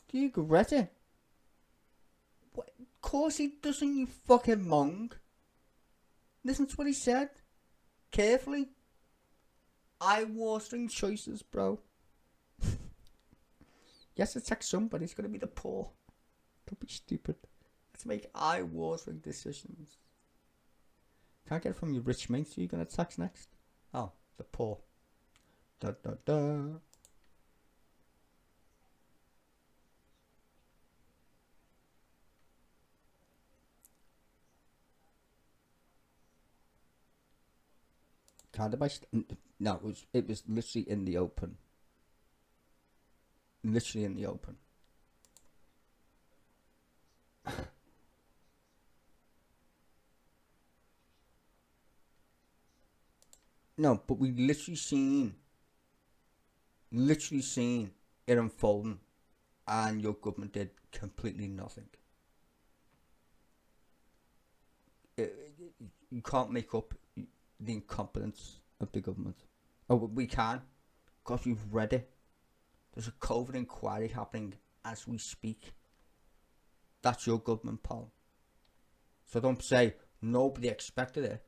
Do you regret it? What? Of course he doesn't, you fucking mong. Listen to what he said. Carefully. Eye-watering choices, bro. Yes, to tax somebody, it's going to be the poor. Don't be stupid. Let's make eye-watering decisions. Can't get it from your rich mates. Who are you going to tax next? Oh, the poor. Da da da. No, it was literally in the open. Literally in the open. No, but we literally seen it unfolding, and your government did completely nothing. You can't make up the incompetence of the government. Oh, we can, because we've read it. There's a COVID inquiry happening as we speak. That's your government, pal. So don't say nobody expected it.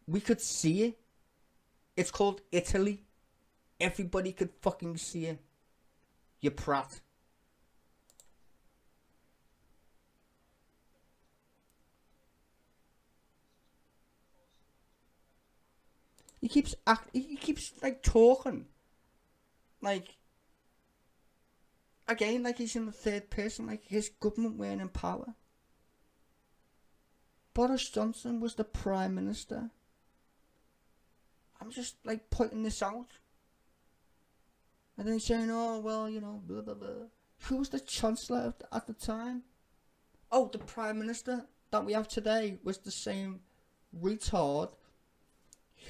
We could see it. It's called Italy. Everybody could fucking see it. You prat. He keeps like talking, like, again, like he's in the third person, like his government weren't in power. Boris Johnson was the Prime Minister. I'm just like pointing this out. And then he's saying, oh, well, you know, blah, blah, blah. Who was the Chancellor at the time? Oh, the Prime Minister that we have today was the same retard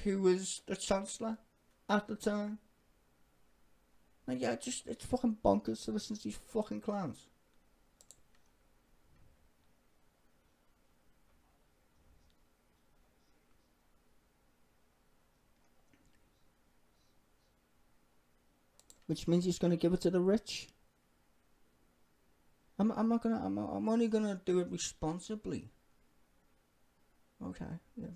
who was the Chancellor at the time. Like, yeah, it's fucking bonkers to listen to these fucking clowns. Which means he's gonna give it to the rich. I'm only gonna do it responsibly. Okay, yeah.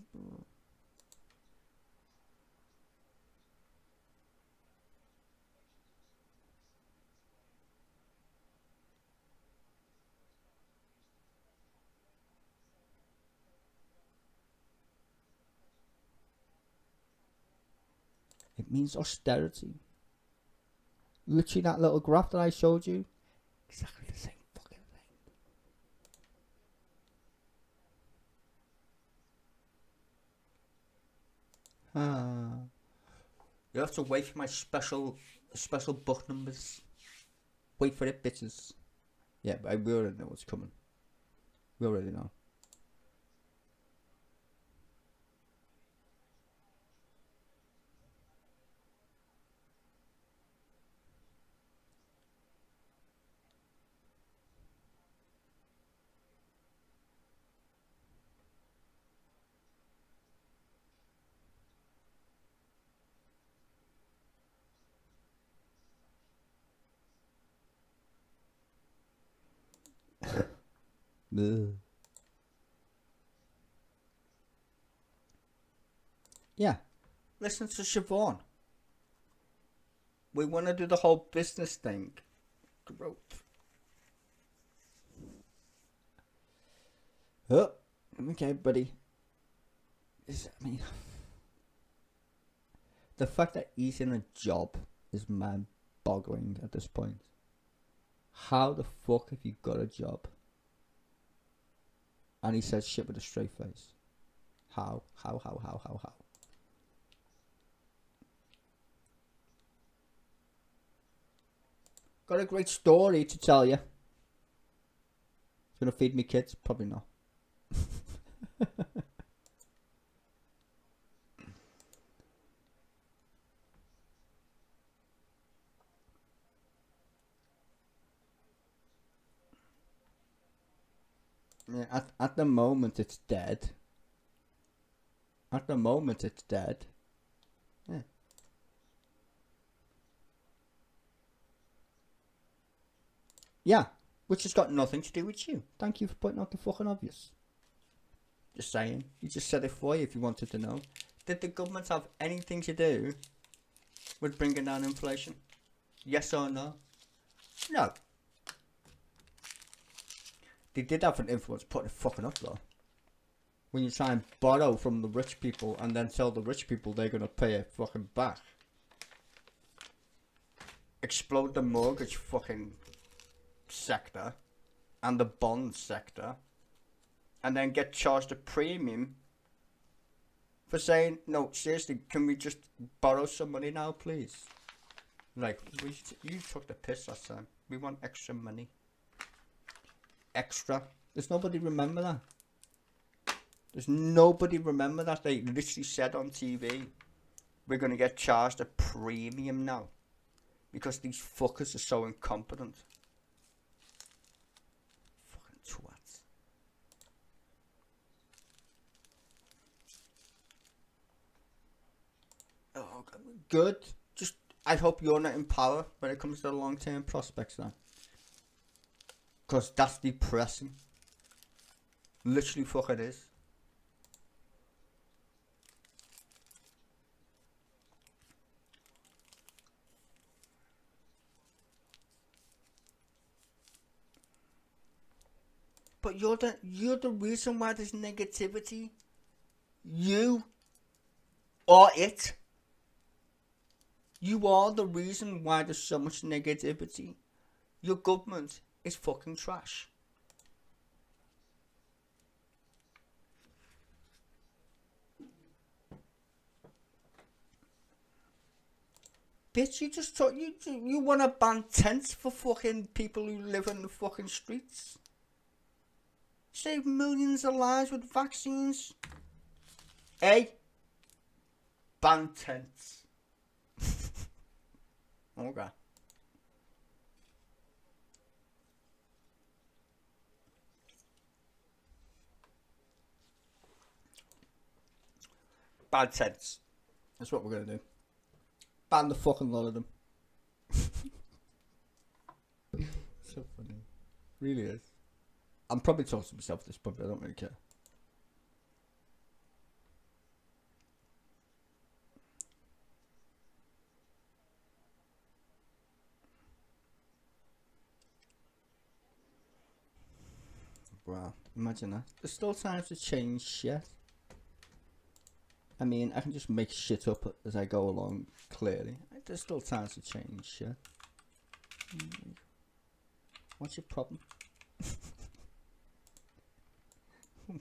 It means austerity. Literally that little graph that I showed you, exactly the same fucking thing. You have to wait for my special book numbers. Wait for it, bitches. Yeah, but we already know what's coming. We already know. Yeah, listen to Siobhan. We want to do the whole business thing. Growth. Oh, okay, buddy. I mean, the fact that he's in a job is mind-boggling at this point. How the fuck have you got a job? And he says shit with a straight face. How? Got a great story to tell you. Gonna feed me kids? Probably not. Yeah, at the moment it's dead. At the moment it's dead. Yeah. Yeah, which has got nothing to do with you. Thank you for pointing out the fucking obvious. Just saying. You just said it for you if you wanted to know. Did the government have anything to do with bringing down inflation? Yes or no? No. They did have an influence putting it fucking up though. When you try and borrow from the rich people and then tell the rich people they're going to pay it fucking back. Explode the mortgage fucking sector and the bond sector. And then get charged a premium for saying, no, seriously, can we just borrow some money now, please? Like, you took the piss last time. We want extra money. Extra. Does nobody remember that? Does nobody remember that? They literally said on TV, we're going to get charged a premium now. Because these fuckers are so incompetent. Fucking twats. Oh, good. Just, I hope you're not in power when it comes to the long-term prospects now. Because that's depressing. Literally fucking is. But you're the reason why there's negativity. You are it. You are the reason why there's so much negativity. Your government is fucking trash. Bitch, you just thought you want to ban tents for fucking people who live in the fucking streets. Save millions of lives with vaccines. Hey, ban tents. Okay. Ban tents. That's what we're gonna do. Ban the fucking lot of them. So funny. Really is. I'm probably talking to myself at this point, but I don't really care. Wow, imagine that. There's still time to change shit. I mean, I can just make shit up as I go along, clearly. There's still time to change shit. What's your problem?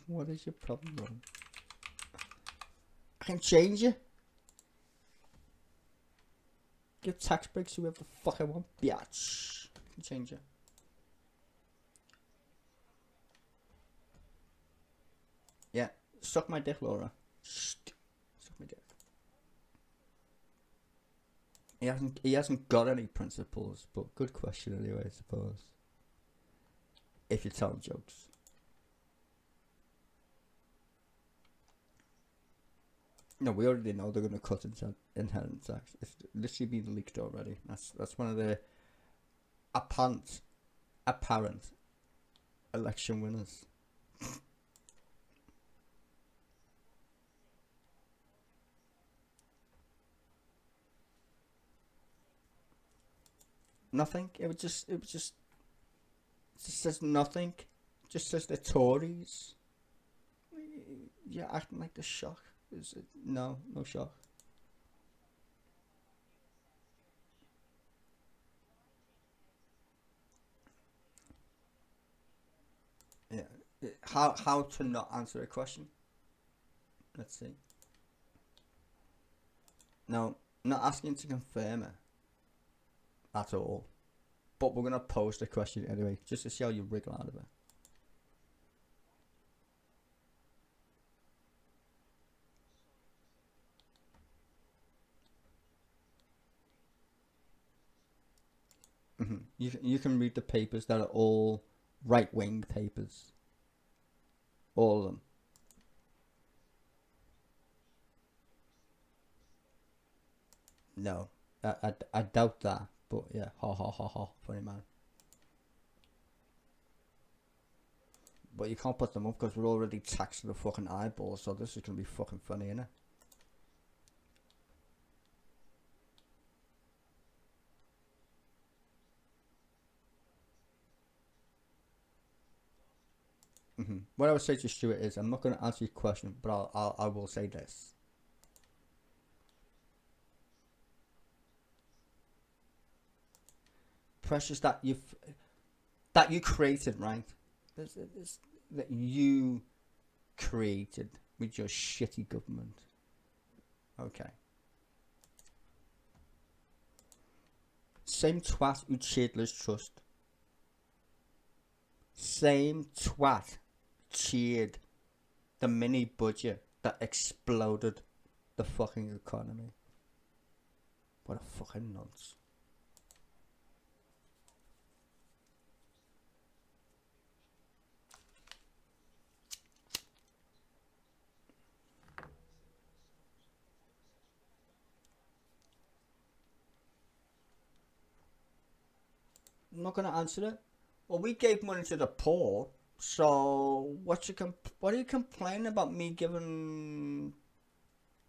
What is your problem, bro? I can change it. Give tax breaks to whoever the fuck I want. Biatch. I can change it. Yeah. Suck my dick, Laura. Suck my dick. He hasn't got any principles, but good question anyway, I suppose. If you're telling jokes. No, we already know they're going to cut inheritance tax. It's literally been leaked already. That's one of the apparent election winners. Nothing. It just says nothing. It just says the Tories. You're acting like the shock. Is it? No shock. Yeah. How to not answer a question? Let's see. No, not asking to confirm it at all. But we're gonna post a question anyway, just to see how you wriggle out of it. You can read the papers that are all right-wing papers. All of them. No, I doubt that. But yeah, ha ha ha ha, funny man. But you can't put them up because we're already taxed to the fucking eyeballs, so this is going to be fucking funny, innit? What I would say to Stuart is, I'm not going to answer your question, but I will say this. Pressures that you created, right? That you created with your shitty government. Okay. Same twat who cheered Liz Truss. Same twat cheered the mini budget that exploded the fucking economy. What a fucking nonce. I'm not going to answer it. Well, we gave money to the poor, so what are you complaining about me giving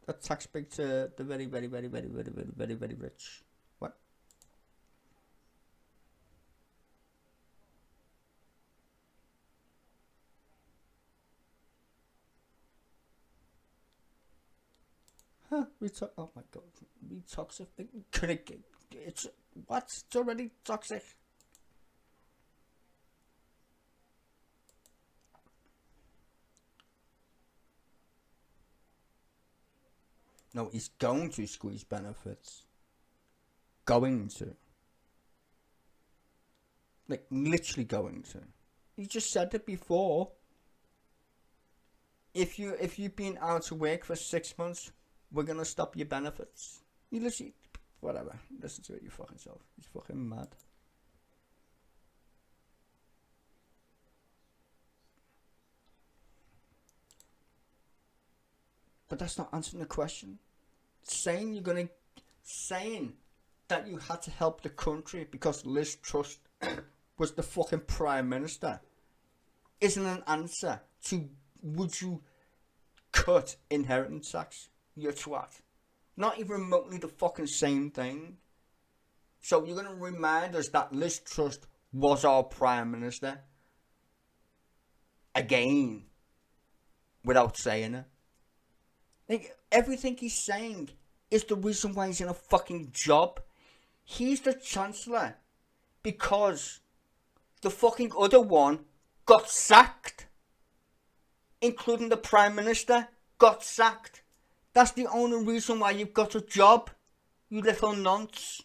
a tax break to the very, very, very, very, very, very, very, very rich? What? Huh? Oh my god, retoxic. It's what? It's already toxic. No, he's going to squeeze benefits. Going to. Like, literally going to. You just said it before. If you've been out of work for 6 months, we're going to stop your benefits. You literally, whatever. Listen to it, you fucking self. He's fucking mad. But that's not answering the question. Saying that you had to help the country because Liz Truss was the fucking Prime Minister isn't an answer to would you cut inheritance tax, you twat. Not even remotely the fucking same thing. So you're going to remind us that Liz Truss was our Prime Minister again without saying it. Like, everything he's saying is the reason why he's in a fucking job. He's the Chancellor because the fucking other one got sacked. Including the Prime Minister got sacked. That's the only reason why you've got a job, you little nonce.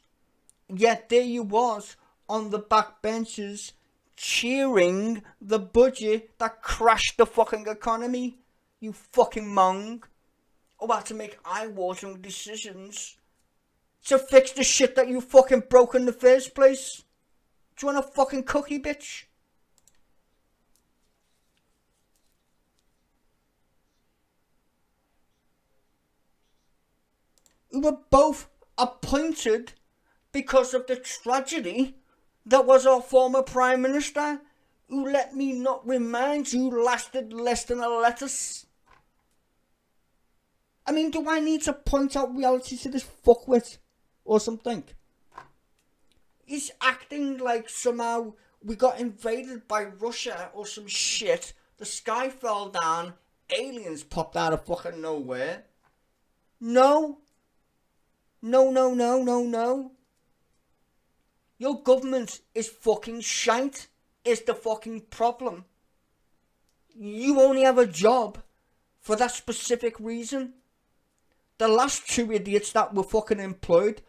Yet there you was on the back benches cheering the budget that crashed the fucking economy. You fucking mong. About to make eye-watering decisions to fix the shit that you fucking broke in the first place. Do you want a fucking cookie, bitch? We were both appointed because of the tragedy that was our former Prime Minister, who, let me not remind you, lasted less than a lettuce. I mean, do I need to point out reality to this fuckwit or something? He's acting like somehow we got invaded by Russia or some shit. The sky fell down. Aliens popped out of fucking nowhere. No. No, no, no, no, no. Your government is fucking shite. Is the fucking problem. You only have a job for that specific reason. The last two idiots that were fucking employed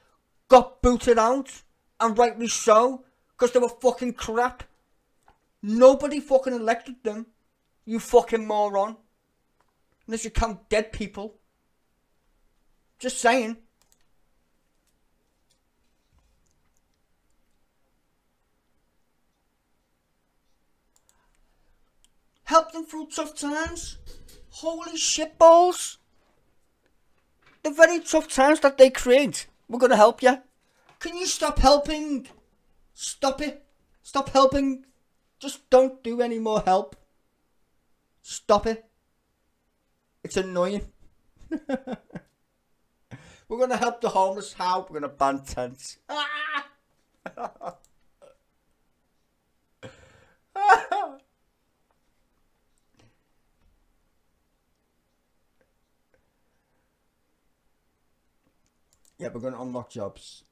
got booted out, and rightly so, because they were fucking crap. Nobody fucking elected them, you fucking moron. Unless you count dead people. Just saying. Help them through tough times? Holy shitballs. The very tough times that they create, we're going to help you. Can you stop helping? Stop it. Stop helping. Just don't do any more help. Stop it. It's annoying. We're going to help the homeless. How? We're going to ban tents. Yeah, we're going to unlock jobs.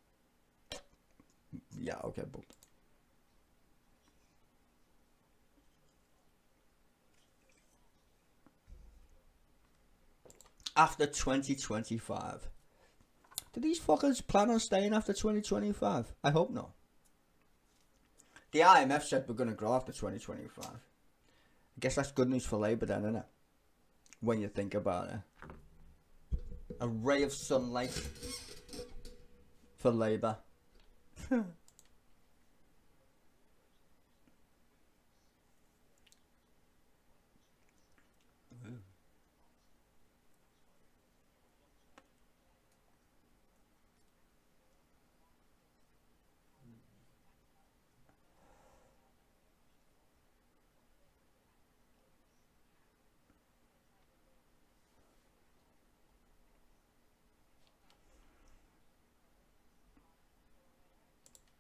Yeah, okay, but... After 2025. Do these fuckers plan on staying after 2025? I hope not. The IMF said we're going to grow after 2025. I guess that's good news for Labour then, isn't it? When you think about it. A ray of sunlight for Labour.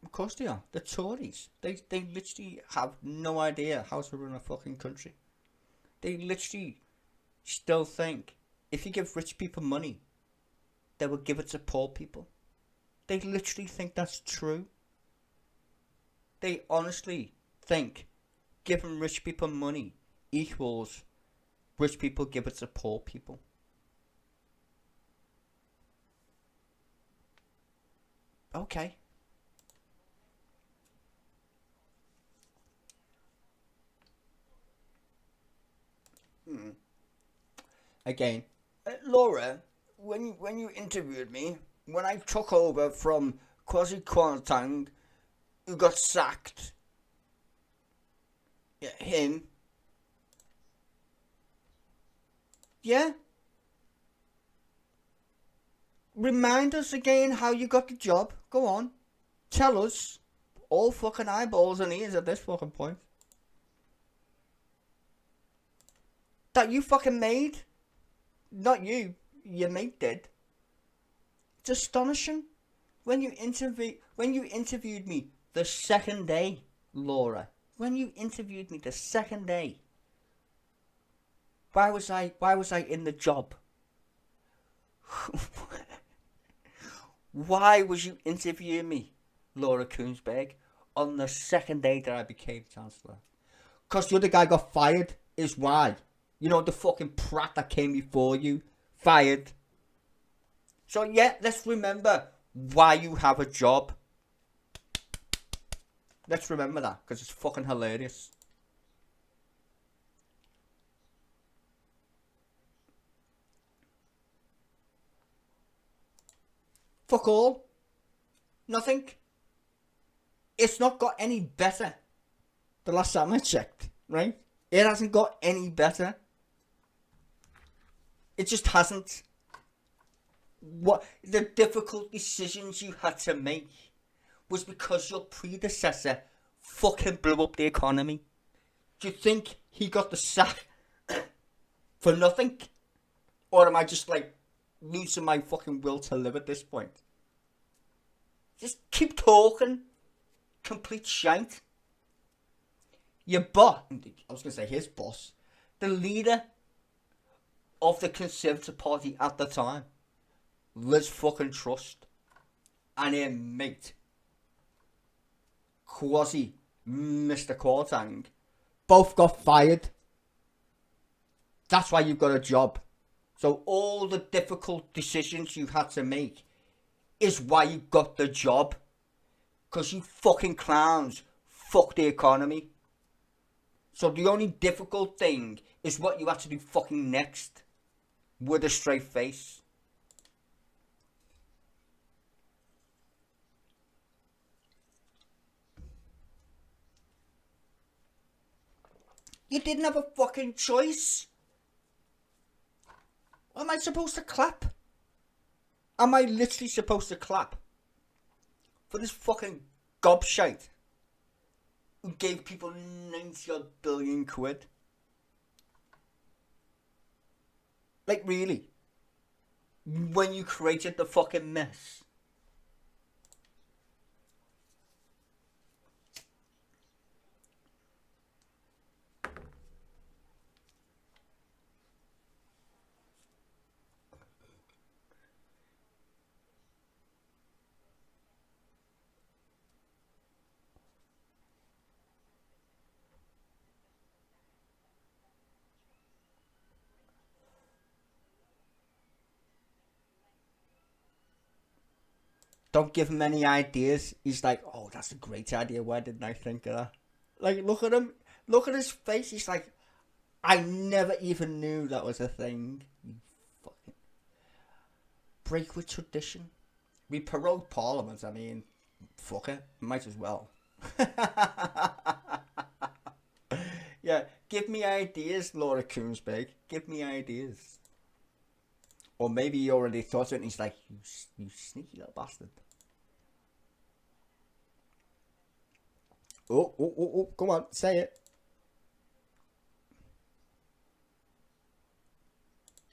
Of course they are. The Tories. They literally have no idea how to run a fucking country. They literally still think if you give rich people money, they will give it to poor people. They literally think that's true. They honestly think giving rich people money equals rich people give it to poor people. Okay. Again, Laura, when you interviewed me, when I took over from Kwasi Kwarteng, who got sacked, yeah, him, yeah. Remind us again how you got the job. Go on, tell us. All fucking eyeballs and ears at this fucking point. That you fucking made. Not you, your mate did. It's astonishing. When you interviewed me the second day, Laura. When you interviewed me the second day. Why was I in the job? Why was you interviewing me, Laura Kuenssberg, on the second day that I became Chancellor? Because the other guy got fired is why. You know, the fucking prat that came before you, fired. So yeah, let's remember why you have a job. Let's remember that, because it's fucking hilarious. Fuck all. Nothing. It's not got any better. The last time I checked, right? It hasn't got any better. It just hasn't. What the difficult decisions you had to make was because your predecessor fucking blew up the economy. Do you think he got the sack for nothing? Or am I just like losing my fucking will to live at this point? Just keep talking. Complete shite. Your boss, I was going to say his boss, the leader of the Conservative Party at the time, Liz fucking Trust, and her mate, Kwasi Mr. Kwarteng, both got fired. That's why you've got a job. So all the difficult decisions you had to make is why you got the job. Because you fucking clowns fuck the economy. So the only difficult thing is what you have to do fucking next. With a straight face. You didn't have a fucking choice. Am I supposed to clap? Am I literally supposed to clap? For this fucking gobshite who gave people 90 odd billion quid? Like, really? When you created the fucking mess. Don't give him any ideas. He's like, oh, that's a great idea. Why didn't I think of that? Like, look at him. Look at his face. He's like, I never even knew that was a thing. You fucking... Break with tradition. We prorogue Parliament. I mean, fuck it. Might as well. Yeah, give me ideas, Laura Kuenssberg. Give me ideas. Or maybe he already thought of it and he's like, you sneaky little bastard. Oh, come on, say it.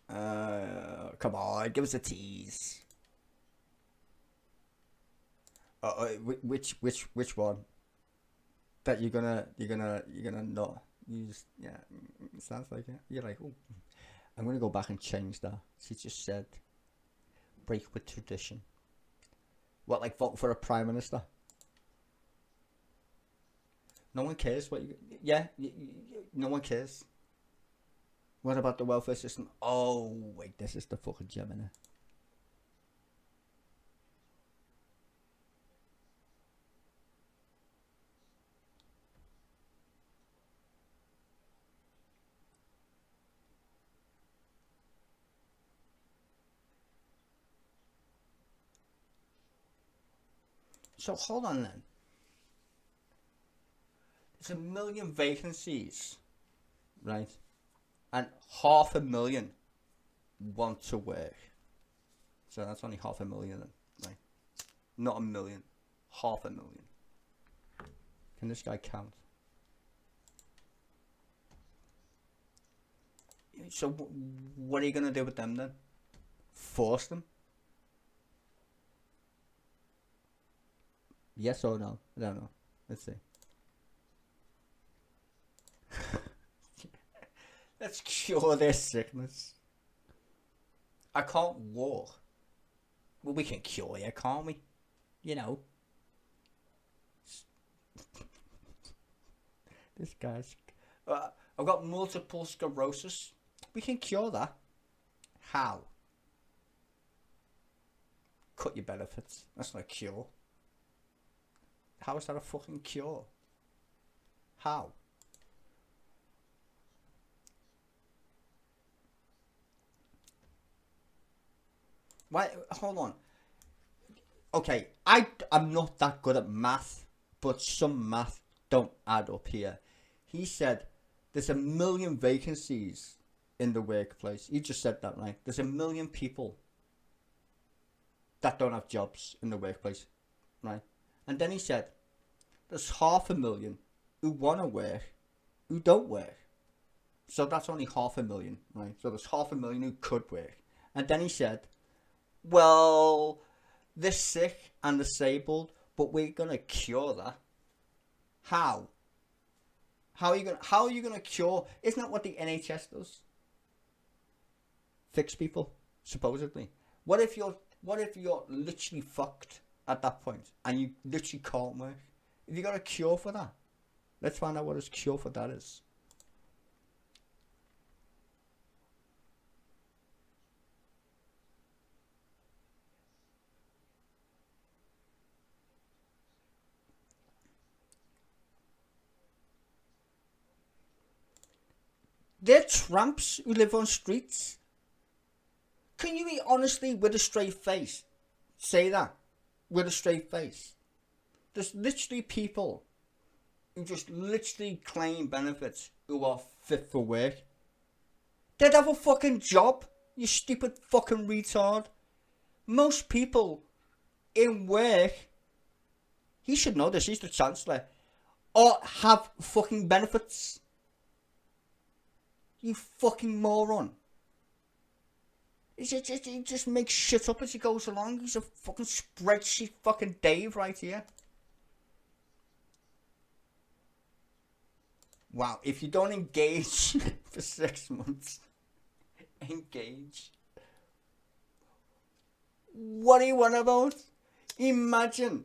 Come on, give us a tease. Which one? That you're gonna not use? Yeah, it sounds like it. You're like, oh. I'm going to go back and change that. She just said, break with tradition. What, like vote for a prime minister? No one cares what you... Yeah, no one cares. What about the welfare system? Oh, wait, this is the fucking Gemini. So hold on then. There's 1 million vacancies, right? And 500,000 want to work. So that's only 500,000 then, right? Not 1 million. 500,000. Can this guy count? So what are you going to do with them then? Force them? Yes or no? I don't know. Let's see. Let's cure their sickness. I can't walk. Well, we can cure you, can't we? You know. This guy's... I've got multiple sclerosis. We can cure that. How? Cut your benefits. That's not a cure. How is that a fucking cure? How? Why? Hold on. Okay, I'm not that good at math, but some math don't add up here. He said there's 1 million vacancies in the workplace. He just said that, right? There's 1 million people that don't have jobs in the workplace, right? And then he said there's 500,000 who want to work, who don't work. So that's only 500,000, right? So there's 500,000 who could work. And then he said, well, they're sick and disabled, but we're going to cure that. How? How are you gonna cure? Isn't that what the NHS does? Fix people, supposedly. What if you're literally fucked at that point and you literally can't work? Have you got a cure for that? Let's find out what his cure for that is. They're tramps who live on streets. Can you be honestly with a straight face say that? With a straight face. There's literally people who just literally claim benefits who are fit for work. They'd have a fucking job, you stupid fucking retard. Most people in work, he should know this, he's the Chancellor, or have fucking benefits. You fucking moron. He just makes shit up as he goes along. He's a fucking spreadsheet fucking Dave right here. Wow, if you don't engage for 6 months, engage. What are you on about? Imagine,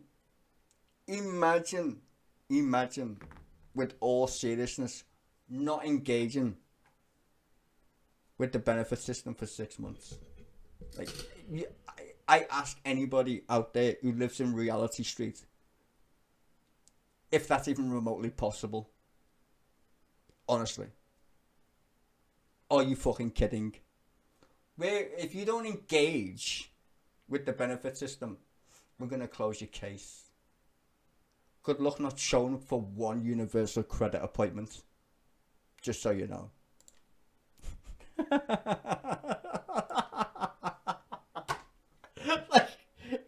with all seriousness, not engaging with the benefit system for 6 months. Like, I ask anybody out there who lives in Reality Street if that's even remotely possible. Honestly. Are you fucking kidding? If you don't engage with the benefit system, we're going to close your case. Good luck not showing up for one universal credit appointment. Just so you know. Like,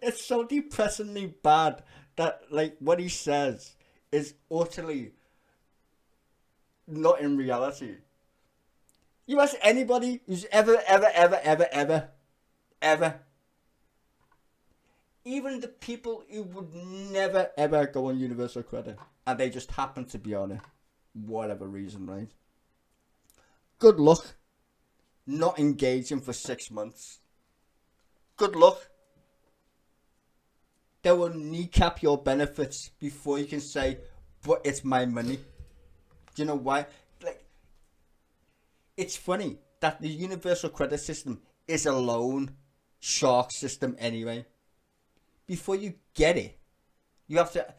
it's so depressingly bad that, like, what he says is utterly not in reality. You ask anybody who's ever, even the people who would never, ever go on universal credit, and they just happen to be on it, whatever reason, right? Good luck not engaging for 6 months. Good luck. They will kneecap your benefits before you can say, but it's my money. Do you know why? Like, it's funny that the universal credit system is a loan shark system anyway. Before you get it, you have to,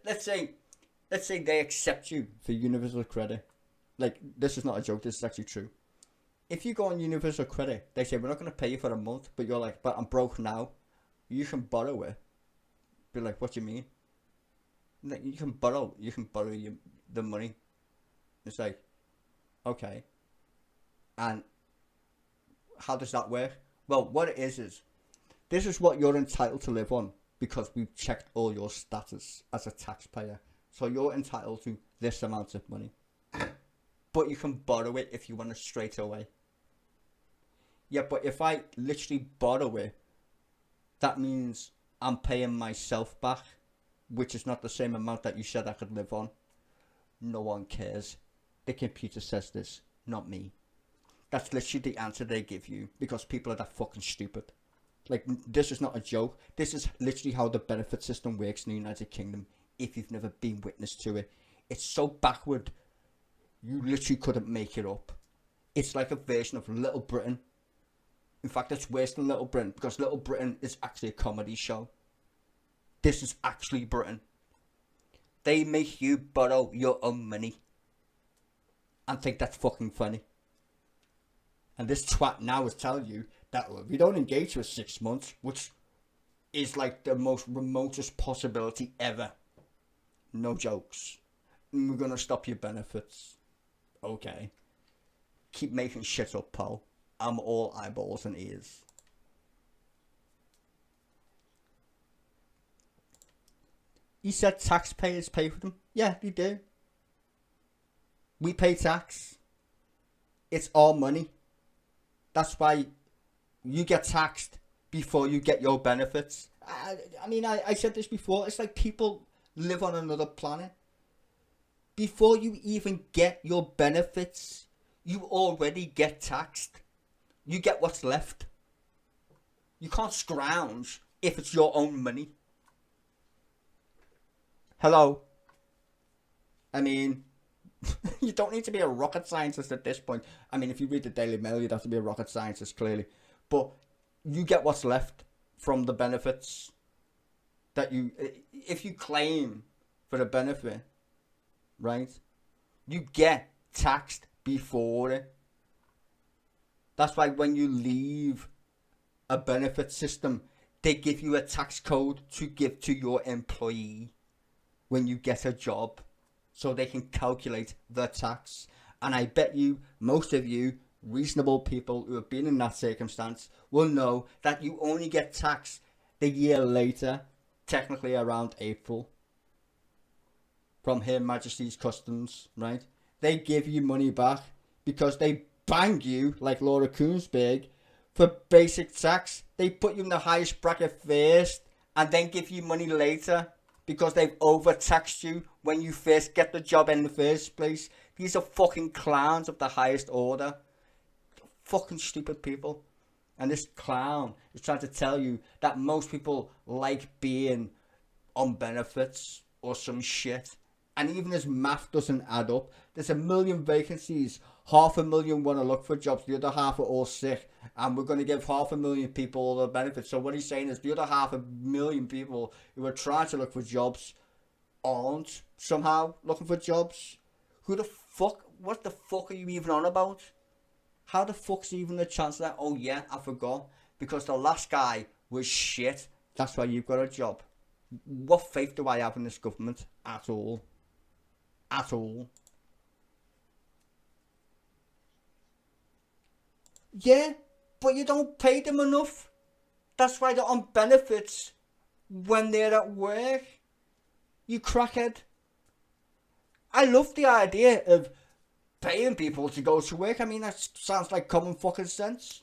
let's say they accept you for universal credit. Like, this is not a joke, this is actually true. If you go on universal credit, they say, we're not going to pay you for a month, but you're like, but I'm broke now. You can borrow it. Be like, what do you mean? Like, you can borrow the money. It's like, okay. And how does that work? Well, what it is this is what you're entitled to live on because we've checked all your status as a taxpayer. So you're entitled to this amount of money. But you can borrow it if you want it straight away. Yeah, but if I literally borrow it, that means I'm paying myself back, which is not the same amount that you said I could live on. No one cares. The computer says this, not me. That's literally the answer they give you because people are that fucking stupid. Like, this is not a joke. This is literally how the benefit system works in the United Kingdom if you've never been witness to it. It's so backward, you literally couldn't make it up. It's like a version of Little Britain. In fact, it's worse than Little Britain because Little Britain is actually a comedy show. This is actually Britain. They make you borrow your own money and think that's fucking funny. And this twat now is telling you that if you don't engage for 6 months, which is like the most remotest possibility ever, no jokes, we're gonna stop your benefits. Okay. Keep making shit up, pal. I'm all eyeballs and ears. He said taxpayers pay for them. Yeah, they do. We pay tax. It's our money. That's why you get taxed before you get your benefits. I mean, I said this before. It's like people live on another planet. Before you even get your benefits, you already get taxed. You get what's left. You can't scrounge if it's your own money. Hello? I mean, you don't need to be a rocket scientist at this point. I mean, if you read the Daily Mail, you'd have to be a rocket scientist, clearly. But you get what's left from the benefits that you... If you claim for a benefit, right, you get taxed before it. That's why when you leave a benefit system, they give you a tax code to give to your employee when you get a job, so they can calculate the tax. And I bet you, most of you, reasonable people who have been in that circumstance, will know that you only get taxed the year later, technically around April, from Her Majesty's Customs, right? They give you money back because they bang you, like Laura Kuenssberg, for basic tax. They put you in the highest bracket first and then give you money later because they've overtaxed you when you first get the job in the first place. These are fucking clowns of the highest order. Fucking stupid people. And this clown is trying to tell you that most people like being on benefits or some shit. And even his math doesn't add up. There's 1 million vacancies. 500,000 want to look for jobs. The other half are all sick. And we're going to give 500,000 people all the benefits. So what he's saying is the other 500,000 people who are trying to look for jobs aren't somehow looking for jobs. Who the fuck? What the fuck are you even on about? How the fuck's even the chance of that? Oh yeah, I forgot. Because the last guy was shit. That's why you've got a job. What faith do I have in this government? At all. At all. Yeah, but you don't pay them enough. That's why they're on benefits when they're at work. You crackhead. I love the idea of paying people to go to work. I mean, that sounds like common fucking sense.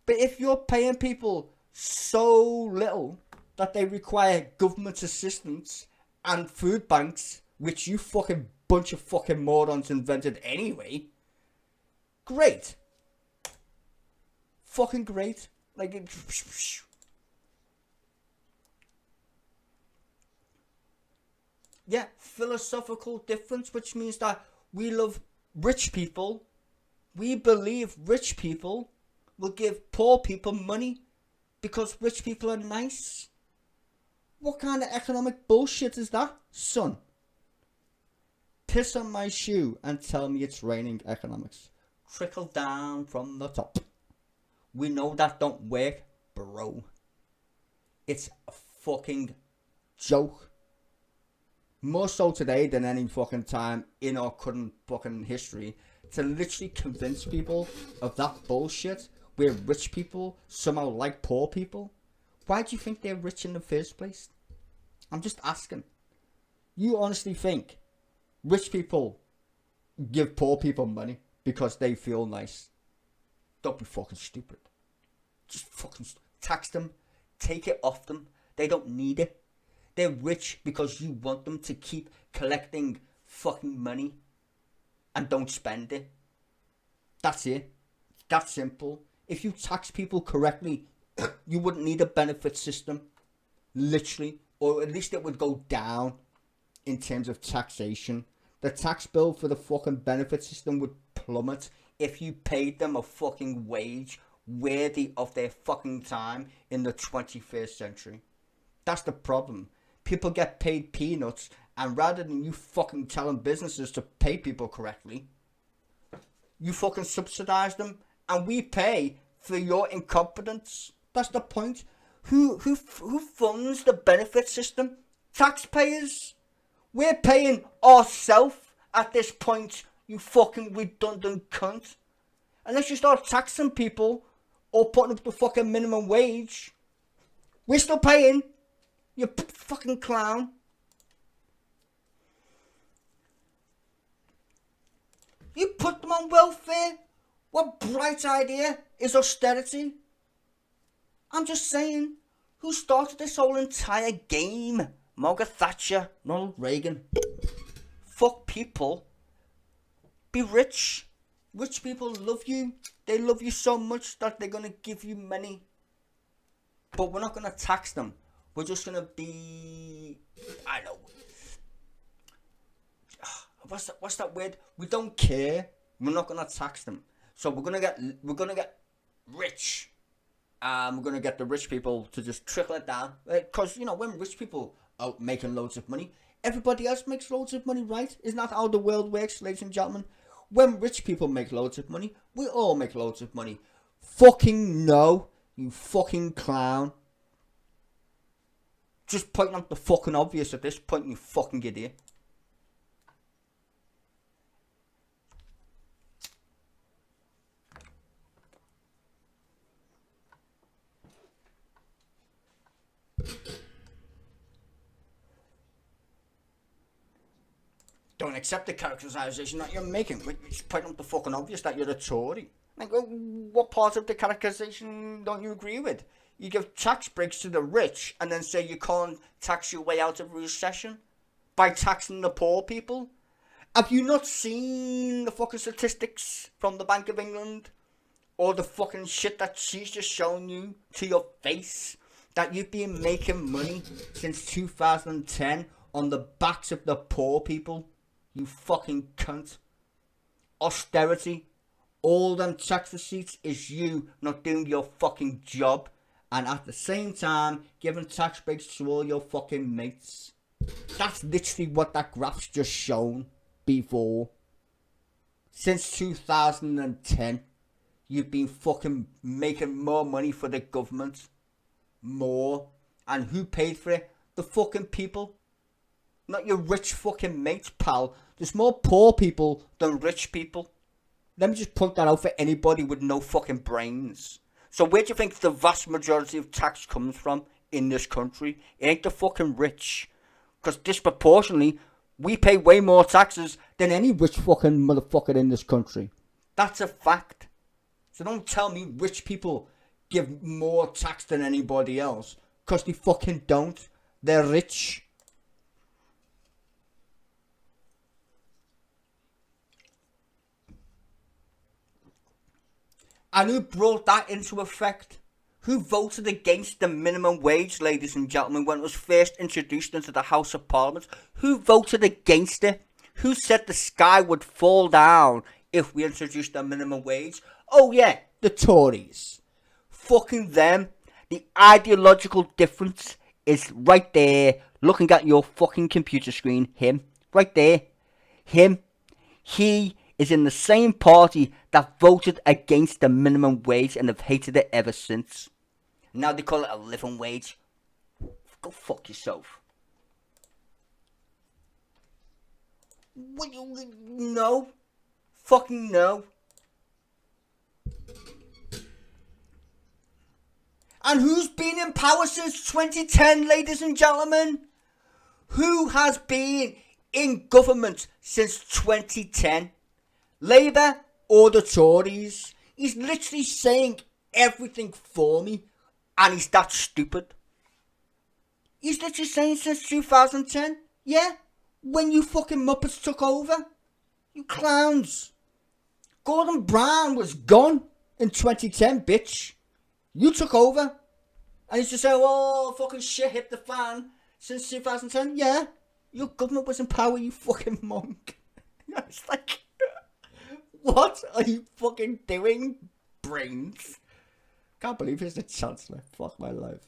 But if you're paying people so little that they require government assistance and food banks, which you fucking bunch of fucking morons invented anyway, great. Fucking great. Like, yeah, philosophical difference, which means that we love rich people. We believe rich people will give poor people money because rich people are nice. What kind of economic bullshit is that, son? Piss on my shoe and tell me it's raining economics. Trickle down from the top. We know that don't work, bro. It's a fucking joke. More so today than any fucking time in our current fucking history, to literally convince people of that bullshit where rich people somehow like poor people. Why do you think they're rich in the first place? I'm just asking. You honestly think rich people give poor people money because they feel nice? Don't be fucking stupid. Just fucking tax them. Take it off them. They don't need it. They're rich because you want them to keep collecting fucking money and don't spend it. That's it. That's simple. If you tax people correctly, you wouldn't need a benefit system. Literally. Or at least it would go down in terms of taxation. The tax bill for the fucking benefit system would plummet if you paid them a fucking wage worthy of their fucking time in the 21st century. That's the problem. People get paid peanuts, and rather than you fucking telling businesses to pay people correctly, you fucking subsidize them, and we pay for your incompetence. That's the point. Who funds the benefit system? Taxpayers. We're paying ourselves at this point, you fucking redundant cunt. Unless you start taxing people or putting up the fucking minimum wage, we're still paying. You fucking clown. You put them on welfare? What bright idea is austerity? I'm just saying, who started this whole entire game? Margaret Thatcher, Ronald Reagan. Fuck people. Be rich. Rich people love you. They love you so much that they're going to give you money. But we're not going to tax them. We're just going to be... I know. What's that word? We don't care. We're not going to tax them. So we're going to get rich. We're going to get the rich people to just trickle it down. Because, you know, when rich people are making loads of money, everybody else makes loads of money, right? Isn't that how the world works, ladies and gentlemen? When rich people make loads of money, we all make loads of money. Fucking no, you fucking clown. Just pointing out the fucking obvious at this point, you fucking idiot. Don't accept the characterisation that you're making. It's quite not the fucking obvious that you're a Tory. Like, well, what part of the characterisation don't you agree with? You give tax breaks to the rich and then say you can't tax your way out of recession by taxing the poor people? Have you not seen the fucking statistics from the Bank of England? Or the fucking shit that she's just shown you to your face? That you've been making money since 2010 on the backs of the poor people? You fucking cunt. Austerity. All them tax receipts is you not doing your fucking job. And at the same time, giving tax breaks to all your fucking mates. That's literally what that graph's just shown before. Since 2010, you've been fucking making more money for the government. More. And who paid for it? The fucking people. Not your rich fucking mates, pal. There's more poor people than rich people. Let me just point that out for anybody with no fucking brains. So where do you think the vast majority of tax comes from in this country? It ain't the fucking rich. Because disproportionately, we pay way more taxes than any rich fucking motherfucker in this country. That's a fact. So don't tell me rich people give more tax than anybody else. Because they fucking don't. They're rich. And who brought that into effect? Who voted against the minimum wage, ladies and gentlemen, when it was first introduced into the House of Parliament? Who voted against it? Who said the sky would fall down if we introduced the minimum wage? Oh yeah, the Tories. Fucking them. The ideological difference is right there, looking at your fucking computer screen. Him. Right there. Him. He is in the same party that voted against the minimum wage and have hated it ever since. Now they call it a living wage. Go fuck yourself. What you... No. Fucking no. And who's been in power since 2010, ladies and gentlemen? Who has been in government since 2010? Labour or the Tories? He's literally saying everything for me, and he's that stupid. He's literally saying since 2010, yeah, when you fucking Muppets took over. You clowns. Gordon Brown was gone in 2010, bitch. You took over. And he's just saying, oh, fucking shit hit the fan since 2010. Yeah, your government was in power, you fucking monk. It's like... What are you fucking doing, brains? Can't believe he's the Chancellor. Fuck my life.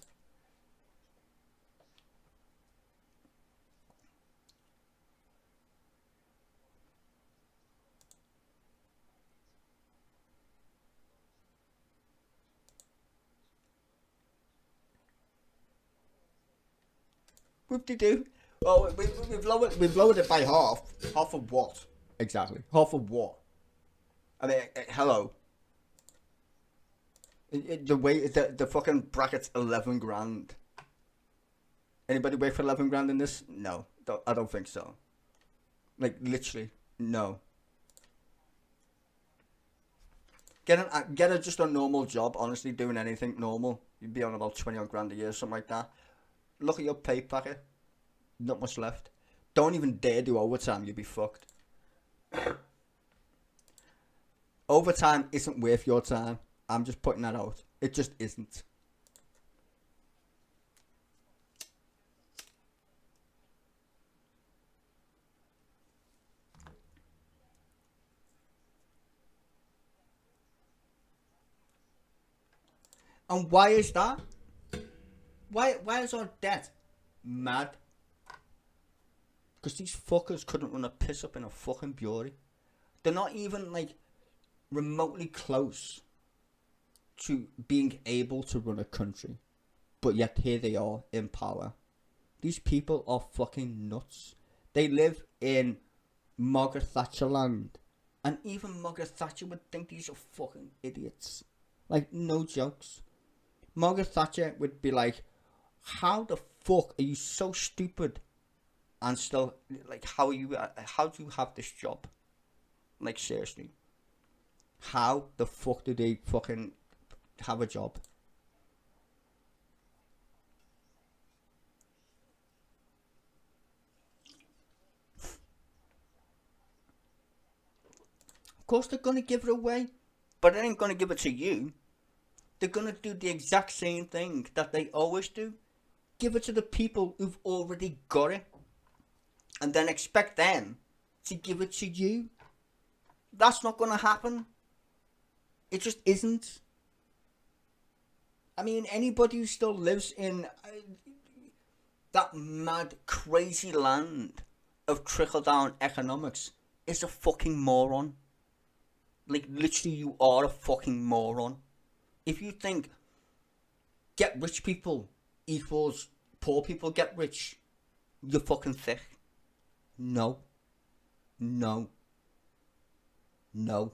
Whoop-de-doo. Oh, we've lowered it by half. Half of what? Exactly. Half of what? I mean, hello. The fucking bracket's 11 grand. Anybody wait for 11 grand in this? No, I don't think so. Like, literally, no. Get just a normal job, honestly, doing anything normal. You'd be on about 20 odd grand a year, something like that. Look at your pay packet. Not much left. Don't even dare do overtime, you'll be fucked. Overtime isn't worth your time. I'm just putting that out. It just isn't. And why is that? Why is our debt mad? Because these fuckers couldn't run a piss up in a fucking brewery. They're not even like remotely close to being able to run a country, but yet here they are in power. These people are fucking nuts. They live in Margaret Thatcher land, and even Margaret Thatcher would think these are fucking idiots. Like, no jokes. Margaret Thatcher would be like, how the fuck are you so stupid and still, like, how do you have this job? Like, seriously. How the fuck do they fucking have a job? Of course they're gonna give it away, but they ain't gonna give it to you. They're gonna do the exact same thing that they always do. Give it to the people who've already got it, and then expect them to give it to you. That's not gonna happen. It just isn't. I mean, anybody who still lives in that mad, crazy land of trickle-down economics is a fucking moron. Like, literally, you are a fucking moron. If you think get rich people equals poor people get rich, you're fucking thick. No. No. No.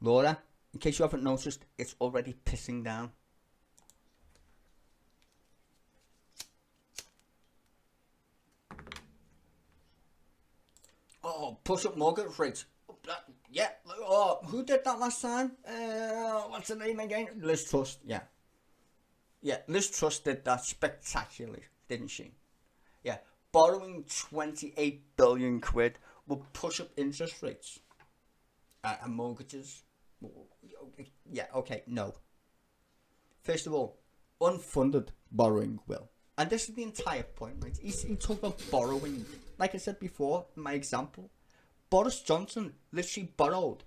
Laura, in case you haven't noticed, it's already pissing down. Oh, push up mortgage rates. Yeah. Oh, who did that last time? What's the name again? Liz Truss. Yeah. Yeah, Liz Truss did that spectacularly, didn't she? Yeah. Borrowing 28 billion quid will push up interest rates and mortgages. Yeah, okay, no. First of all, unfunded borrowing will. And this is the entire point, right? He talked about borrowing. Like I said before, in my example, Boris Johnson literally borrowed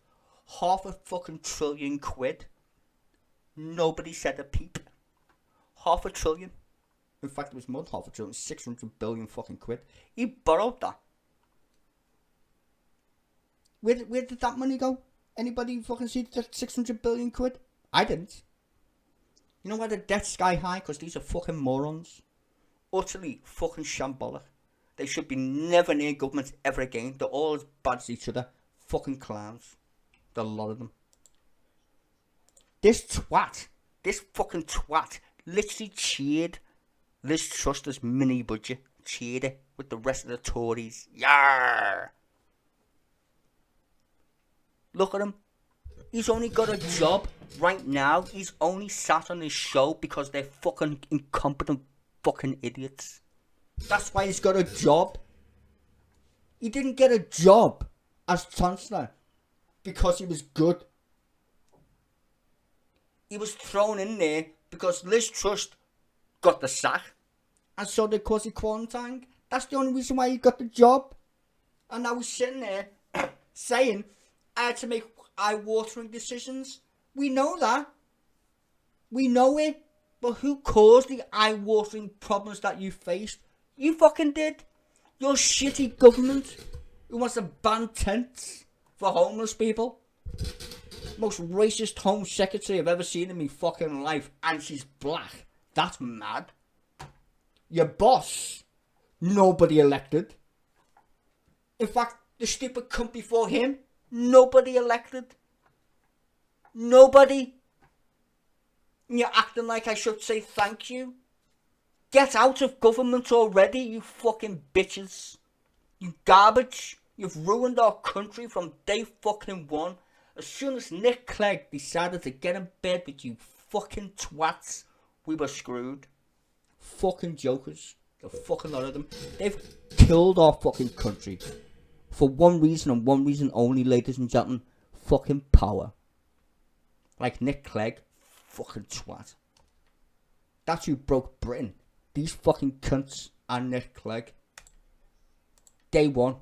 £500 billion. Nobody said a peep. £500 billion. In fact, it was more than £500 billion, 600 billion fucking quid. He borrowed that. Where did that money go? Anybody fucking see that 600 billion quid? I didn't. You know why the debt's sky high? Because these are fucking morons. Utterly fucking shambolic. They should be never near government ever again. They're all as bad as each other. Fucking clowns. There are a lot of them. This fucking twat, literally cheered Liz Truss's mini budget. Cheered it with the rest of the Tories. Yarr! Look at him. He's only got a job right now. He's only sat on his show because they're fucking incompetent fucking idiots. That's why he's got a job. He didn't get a job as Chancellor because he was good. He was thrown in there because Liz Truss got the sack. And so did Kwasi Kwarteng. That's the only reason why he got the job. And now he's sitting there saying, I had to make eye-watering decisions. We know that. We know it. But who caused the eye-watering problems that you faced? You fucking did. Your shitty government who wants to ban tents for homeless people. Most racist Home Secretary I've ever seen in my fucking life. And she's black. That's mad. Your boss, nobody elected. In fact, the stupid cunt before him, nobody elected. Nobody. And you're acting like I should say thank you. Get out of government already, you fucking bitches. You garbage. You've ruined our country from day fucking one. As soon as Nick Clegg decided to get in bed with you fucking twats, we were screwed. Fucking jokers. The fucking lot of them. They've killed our fucking country. For one reason and one reason only, ladies and gentlemen. Fucking power. Like Nick Clegg. Fucking twat. That's who broke Britain. These fucking cunts and Nick Clegg. Day one.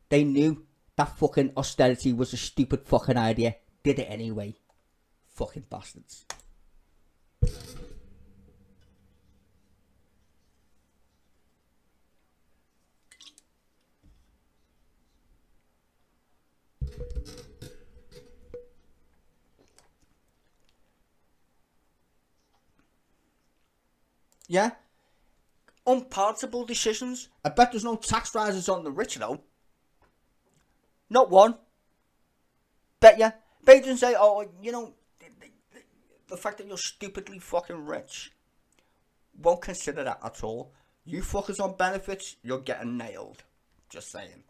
They knew that fucking austerity was a stupid fucking idea. Did it anyway. Fucking bastards. Yeah? Unpalatable decisions. I bet there's no tax rises on the rich though. Not one. Bet ya. Bet you didn't say, oh, you know, the fact that you're stupidly fucking rich, won't consider that at all. You fuckers on benefits, you're getting nailed. Just saying.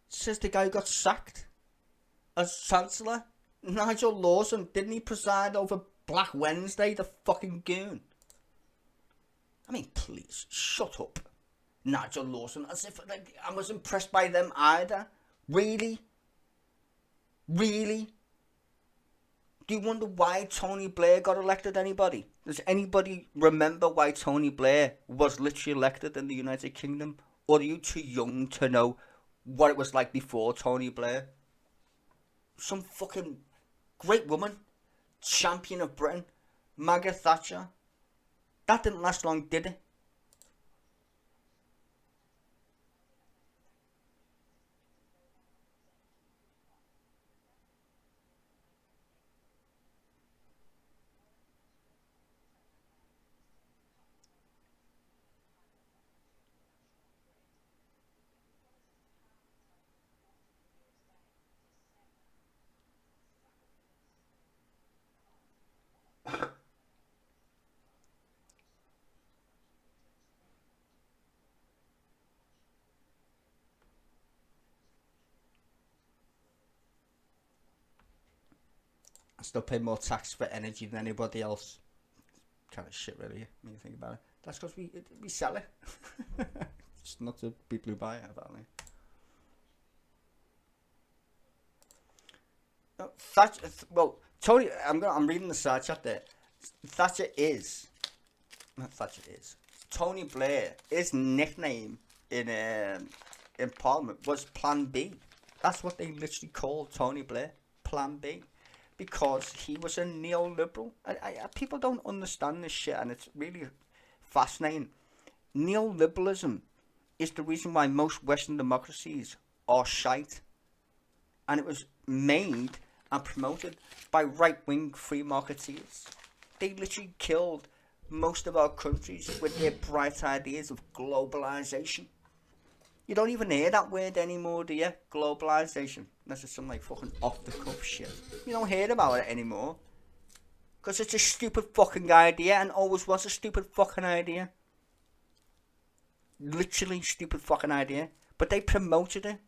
Says the guy who got sacked as Chancellor. Nigel Lawson, didn't he preside over Black Wednesday, the fucking goon? I mean, please, shut up. Nigel Lawson, as if like, I was impressed by them either. Really? Really? Do you wonder why Tony Blair got elected, anybody? Does anybody remember why Tony Blair was literally elected in the United Kingdom? Or are you too young to know what it was like before Tony Blair? Some fucking great woman, champion of Britain, Margaret Thatcher. That didn't last long, did it? I still pay more tax for energy than anybody else. Kind of shit, really, when you think about it. That's because we sell it. Just not to people who buy it, apparently. No, Thatcher, well, Tony, I'm reading the side chat there. Thatcher is. Tony Blair, his nickname in Parliament was Plan B. That's what they literally called Tony Blair, Plan B. Because he was a neoliberal. People don't understand this shit, and it's really fascinating. Neoliberalism is the reason why most Western democracies are shite. And it was made and promoted by right-wing free marketeers. They literally killed most of our countries with their bright ideas of globalization. You don't even hear that word anymore, do you? Globalization. Unless it's some like fucking off-the-cuff shit. You don't hear about it anymore. Because it's a stupid fucking idea and always was a stupid fucking idea. Literally stupid fucking idea. But they promoted it.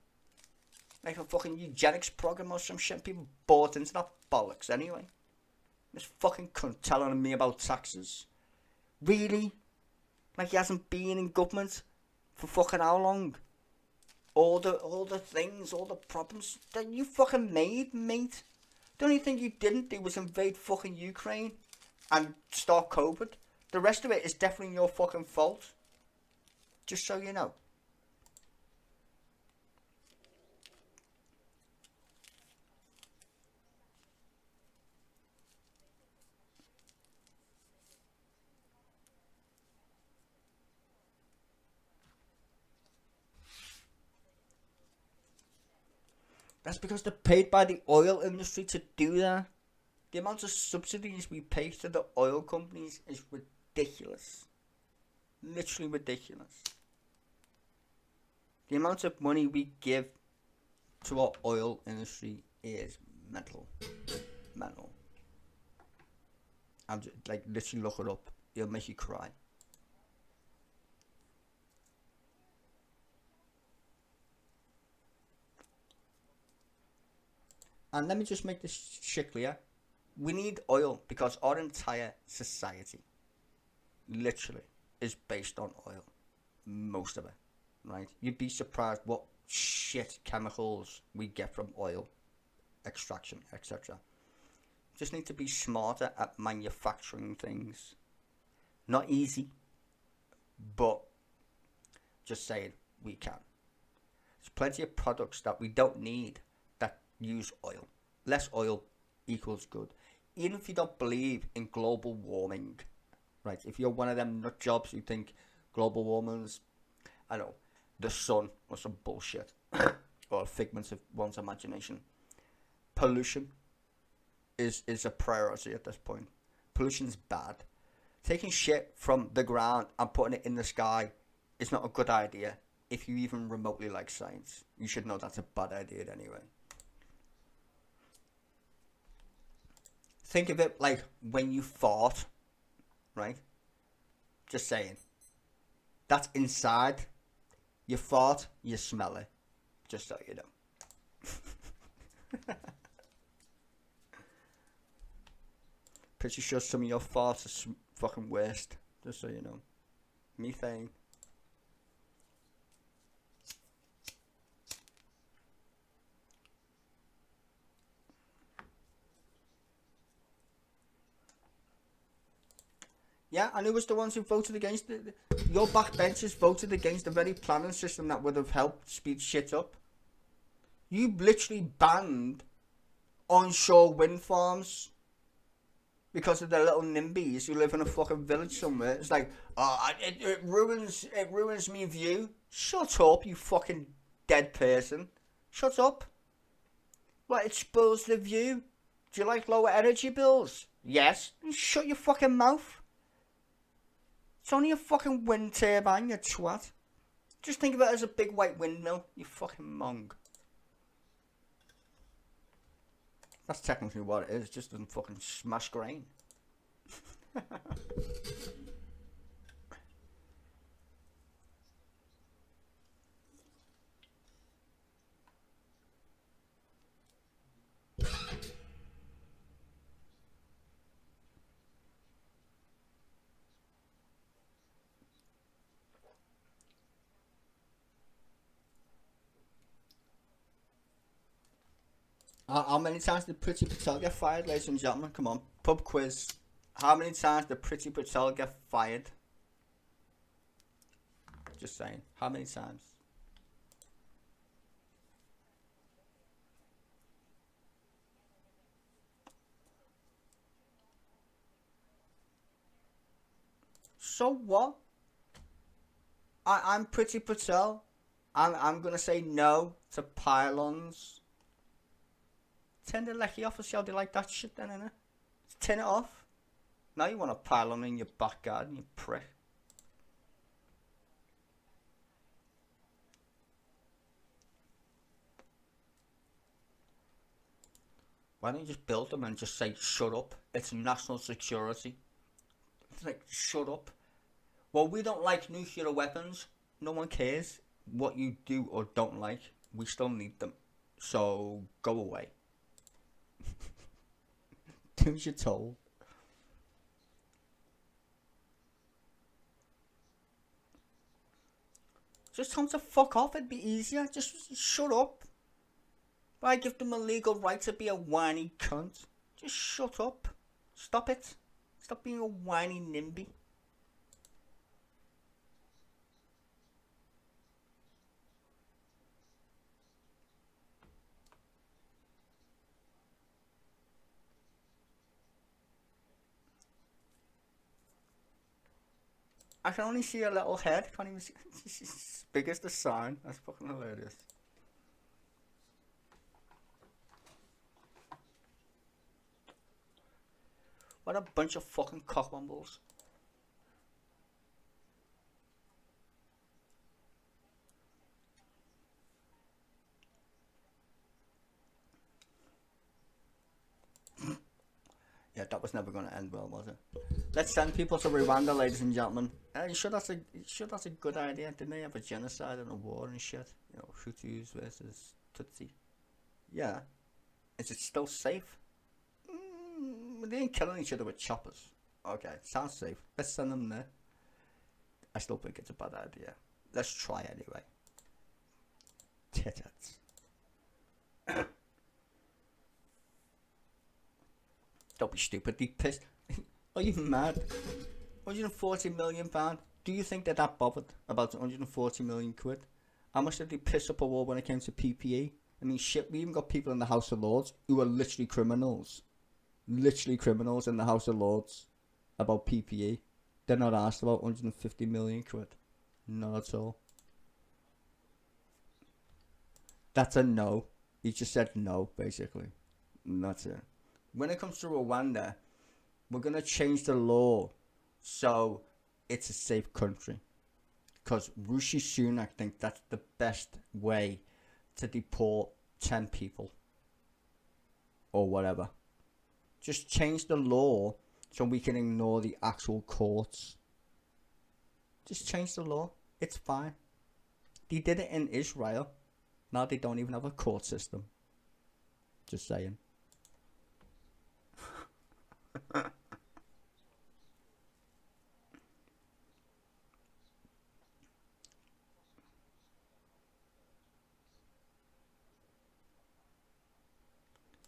Like a fucking eugenics program or some shit. People bought into that bollocks anyway. This fucking cunt telling me about taxes. Really? Like he hasn't been in government for fucking how long? All the things, all the problems that you fucking made, mate. The only thing you didn't do was invade fucking Ukraine and start COVID. The rest of it is definitely your fucking fault. Just so you know. That's because they're paid by the oil industry to do that. The amount of subsidies we pay to the oil companies is ridiculous. Literally ridiculous. The amount of money we give to our oil industry is mental. Mental. I'm just, like, literally look it up. It'll make you cry. And let me just make this shit clear. We need oil because our entire society, literally, is based on oil. Most of it, right? You'd be surprised what shit chemicals we get from oil extraction, etc. Just need to be smarter at manufacturing things. Not easy, but just saying, we can. There's plenty of products that we don't need use oil. Less oil equals good. Even if you don't believe in global warming, right? If you're one of them nut jobs who think global warming's, I don't know, the sun or some bullshit or a figment of one's imagination. Pollution is a priority at this point. Pollution's bad. Taking shit from the ground and putting it in the sky is not a good idea. If you even remotely like science, you should know that's a bad idea anyway. Think of it like when you fart, right? Just saying. That's inside. You fart, you smell it. Just so you know. Pretty sure some of your farts are fucking waste. Just so you know. Methane. Yeah, and who was the ones who voted against it? Your backbenchers voted against the very planning system that would have helped speed shit up. You literally banned onshore wind farms because of their little NIMBYs who live in a fucking village somewhere. It's like, oh, it ruins me view. Shut up, you fucking dead person. Shut up. What, it spoils the view? Do you like lower energy bills? Yes. Shut your fucking mouth. It's only a fucking wind turbine, you twat. Just think of it as a big white windmill, you fucking mong. That's technically what it is, it just doesn't fucking smash grain. How many times did Priti Patel get fired, ladies and gentlemen? Come on, pub quiz. How many times did Priti Patel get fired? Just saying. How many times? So what? I'm Priti Patel. I'm gonna say no to pylons. Turn the lecky off and see how they like that shit then, innit? Turn it off. Now you want a pylon in your back garden, you prick. Why don't you just build them and just say, shut up? It's national security. It's like, shut up. Well, we don't like nuclear weapons. No one cares what you do or don't like. We still need them. So, go away. Do as you're told. Just tell them to fuck off, it'd be easier. Just shut up. Why give them a legal right to be a whiny cunt? Just shut up. Stop it. Stop being a whiny NIMBY. I can only see a little head. Can't even see. It's as big as the sign. That's fucking hilarious. What a bunch of fucking cockwombles. Yeah, that was never going to end well, was it? Let's send people to Rwanda, ladies and gentlemen. You sure that's a good idea? Didn't they have a genocide and a war and shit? You know, Hutus versus Tutsi. Yeah. Is it still safe? They ain't killing each other with choppers. Okay, sounds safe. Let's send them there. I still think it's a bad idea. Let's try anyway. Tittats. Don't be stupid, be pissed. Are you mad? £140 million? Do you think they're that bothered about 140 million quid? How much did they piss up a wall when it came to PPE? I mean, shit, we even got people in the House of Lords who are literally criminals. Literally criminals in the House of Lords about PPE. They're not asked about 150 million quid. Not at all. That's a no. He just said no, basically. And that's it. when it comes to Rwanda, we're going to change the law so it's a safe country. Because Rishi Sunak thinks that's the best way to deport 10 people. Or whatever. Just change the law so we can ignore the actual courts. Just change the law. It's fine. They did it in Israel. Now they don't even have a court system. Just saying.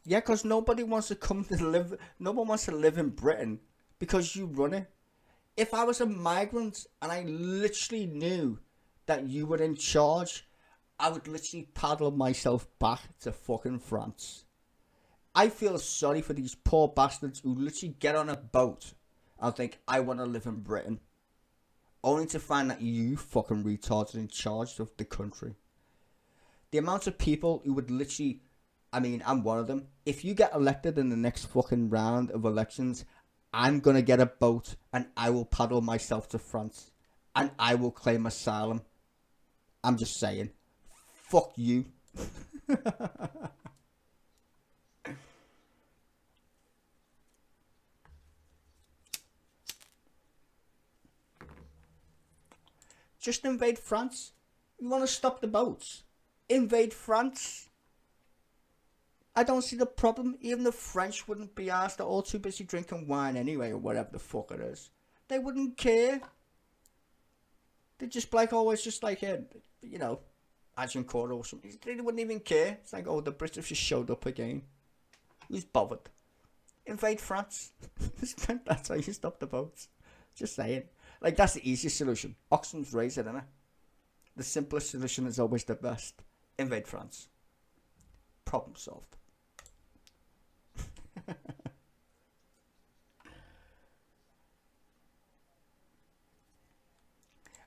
Yeah, because nobody wants to come to live. No one wants to live in Britain because you run it. If I was a migrant and I literally knew that you were in charge, I would literally paddle myself back to fucking France. I feel sorry for these poor bastards who literally get on a boat and think, I want to live in Britain. Only to find that you fucking retards are in charge of the country. The amount of people who would literally... I mean, I'm one of them. If you get elected in the next fucking round of elections, I'm going to get a boat and I will paddle myself to France. And I will claim asylum. I'm just saying. Fuck you. Just invade France. You want to stop the boats? Invade France. I don't see the problem. Even the French wouldn't be asked. They're all too busy drinking wine anyway, or whatever the fuck it is. They wouldn't care. They'd just be like, oh, it's just like, you know, Agincourt or something. They wouldn't even care. It's like, oh, the British just showed up again. Who's bothered? Invade France. That's how you stop the boats. Just saying. Like, that's the easiest solution. Oxen's razor, isn't it? The simplest solution is always the best. Invade France. Problem solved.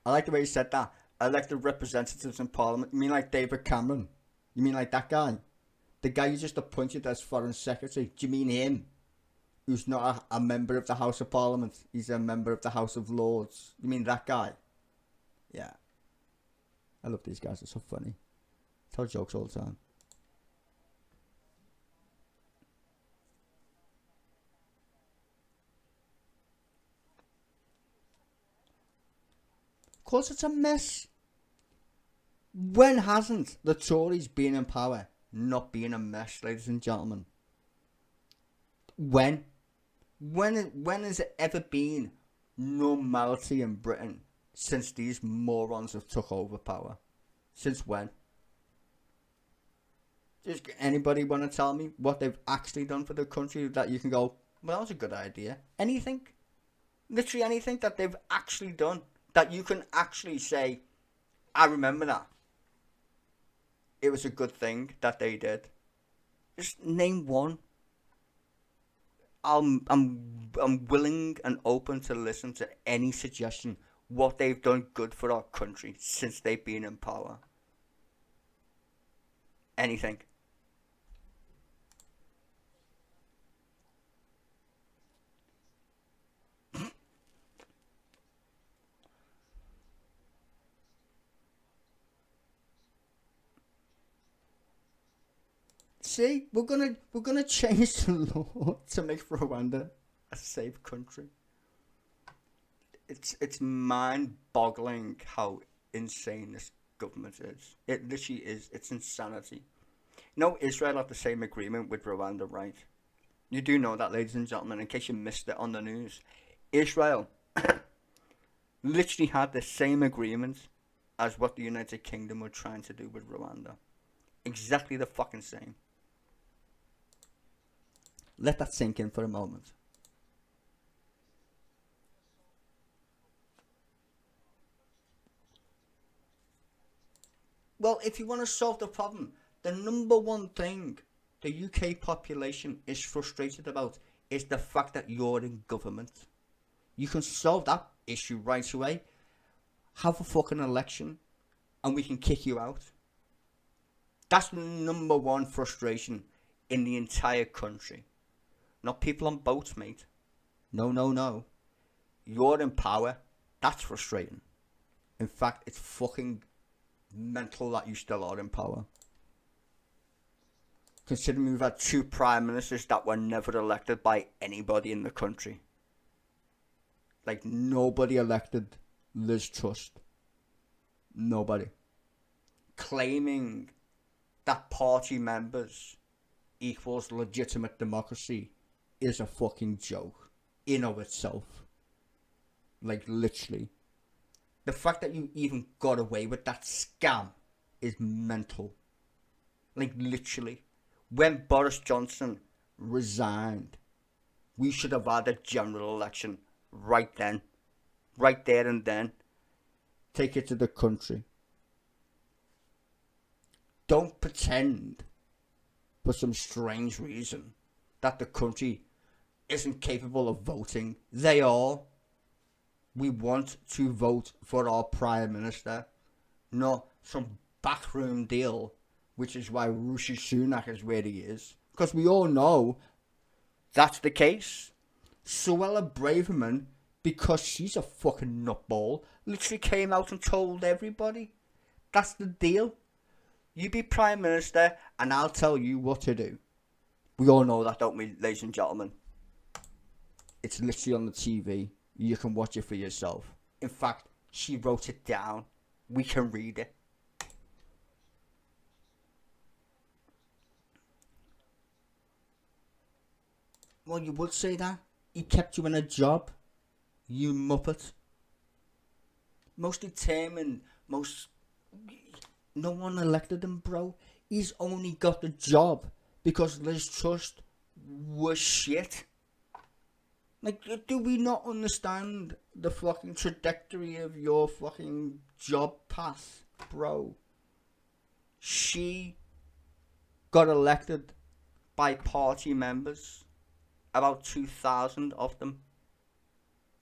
I like the way you said that. Elected representatives in Parliament. You mean like David Cameron? You mean like that guy? The guy you just appointed as Foreign Secretary? Do you mean him? Who's not a member of the House of Parliament? He's a member of the House of Lords. You mean that guy? Yeah. I love these guys. They're so funny. Tell jokes all the time. Of course it's a mess. When hasn't the Tories been in power not been a mess, ladies and gentlemen? When has it ever been normality in Britain since these morons have took over power? Since when? Does anybody want to tell me what they've actually done for the country that you can go, well, that was a good idea? Anything? Literally anything that they've actually done that you can actually say, I remember that. It was a good thing that they did. Just name one. I'm willing and open to listen to any suggestion what they've done good for our country since they've been in power. Anything. See, we're gonna change the law to make Rwanda a safe country. It's mind-boggling how insane this government is. It literally is. It's insanity. You know, Israel have the same agreement with Rwanda, right? You do know that, ladies and gentlemen, in case you missed it on the news. Israel literally had the same agreement as what the United Kingdom were trying to do with Rwanda. Exactly the fucking same. Let that sink in for a moment. Well, if you want to solve the problem, the number one thing the UK population is frustrated about is the fact that you're in government. You can solve that issue right away. Have a fucking election and we can kick you out. That's the number one frustration in the entire country. not people on boats, mate. No, no, no. You're in power. That's frustrating. In fact, it's fucking mental that you still are in power. Considering we've had 2 prime ministers that were never elected by anybody in the country. Like, nobody elected Liz Truss. Nobody. Claiming that party members equals legitimate democracy is a fucking joke in of itself. Like, literally. The fact that you even got away with that scam is mental. Like, literally. When Boris Johnson resigned, we should have had a general election right then. Right there and then. Take it to the country. Don't pretend, for some strange reason, that the country isn't capable of voting. They are. We want to vote for our Prime Minister, not some backroom deal, which is why Rishi Sunak is where he is. Because we all know that's the case. Suella Braverman, because she's a fucking nutball, literally came out and told everybody. That's the deal. You be Prime Minister and I'll tell you what to do. We all know that, don't we, ladies and gentlemen? It's literally on the TV. You can watch it for yourself. In fact, she wrote it down. We can read it. Well, you would say that. He kept you in a job. You muppet. Most determined, no one elected him, bro. He's only got the job because Liz Truss was shit. Like, do we not understand the fucking trajectory of your fucking job path, bro? She got elected by party members. About 2,000 of them.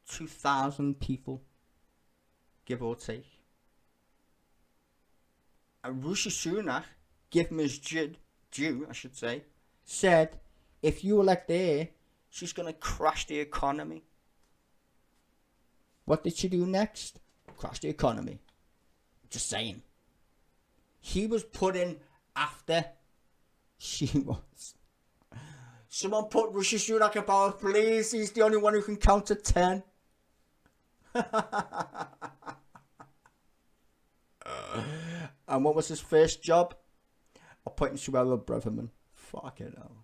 2,000 people, give or take. And Rishi Sunak, give him his due, I should say, said, if you elect her, she's going to crash the economy. What did she do next? Crash the economy. Just saying. He was put in after she was. Someone put Rishi Sunak in power, please. He's the only one who can count to 10. And what was his first job? Appointing Suella Braverman. Fucking hell.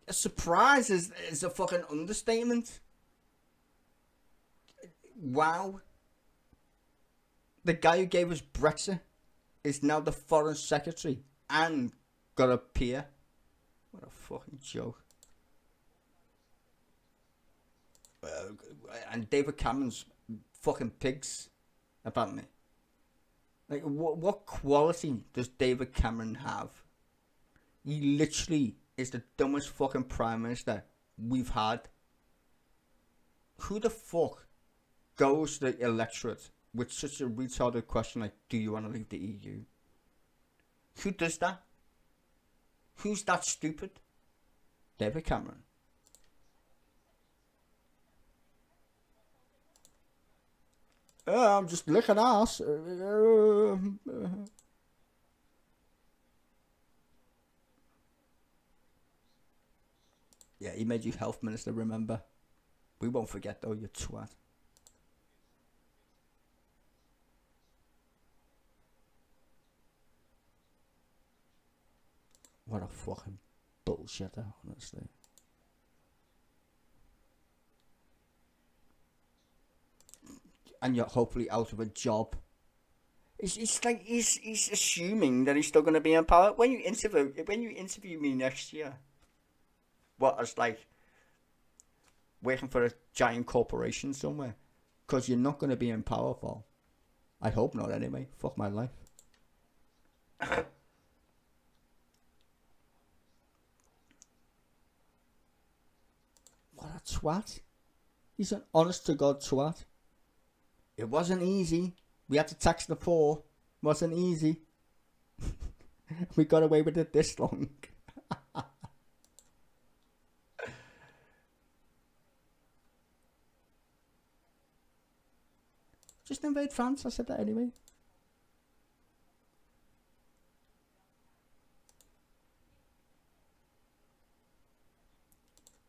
A surprise is a fucking understatement. Wow. The guy who gave us Brexit is now the Foreign Secretary and got a peer. What a fucking joke. And David Cameron's fucking pigs, apparently. Like, what quality does David Cameron have? He literally is the dumbest fucking Prime Minister we've had. Who the fuck goes to the electorate with such a retarded question like, do you want to leave the EU? Who does that? Who's that stupid? David Cameron. I'm just licking ass. Yeah, he made you health minister, remember? We won't forget though, you twat. What a fucking bullshitter, honestly. And you're hopefully out of a job. It's like he's assuming that he's still going to be in power. When you interview me next year, what, as like working for a giant corporation somewhere, because you're not going to be in power for. I hope not anyway. Fuck my life. What a twat. He's an honest to God twat. It wasn't easy. We had to tax the poor. Wasn't easy. We got away with it this long. Just invade France, I said that anyway.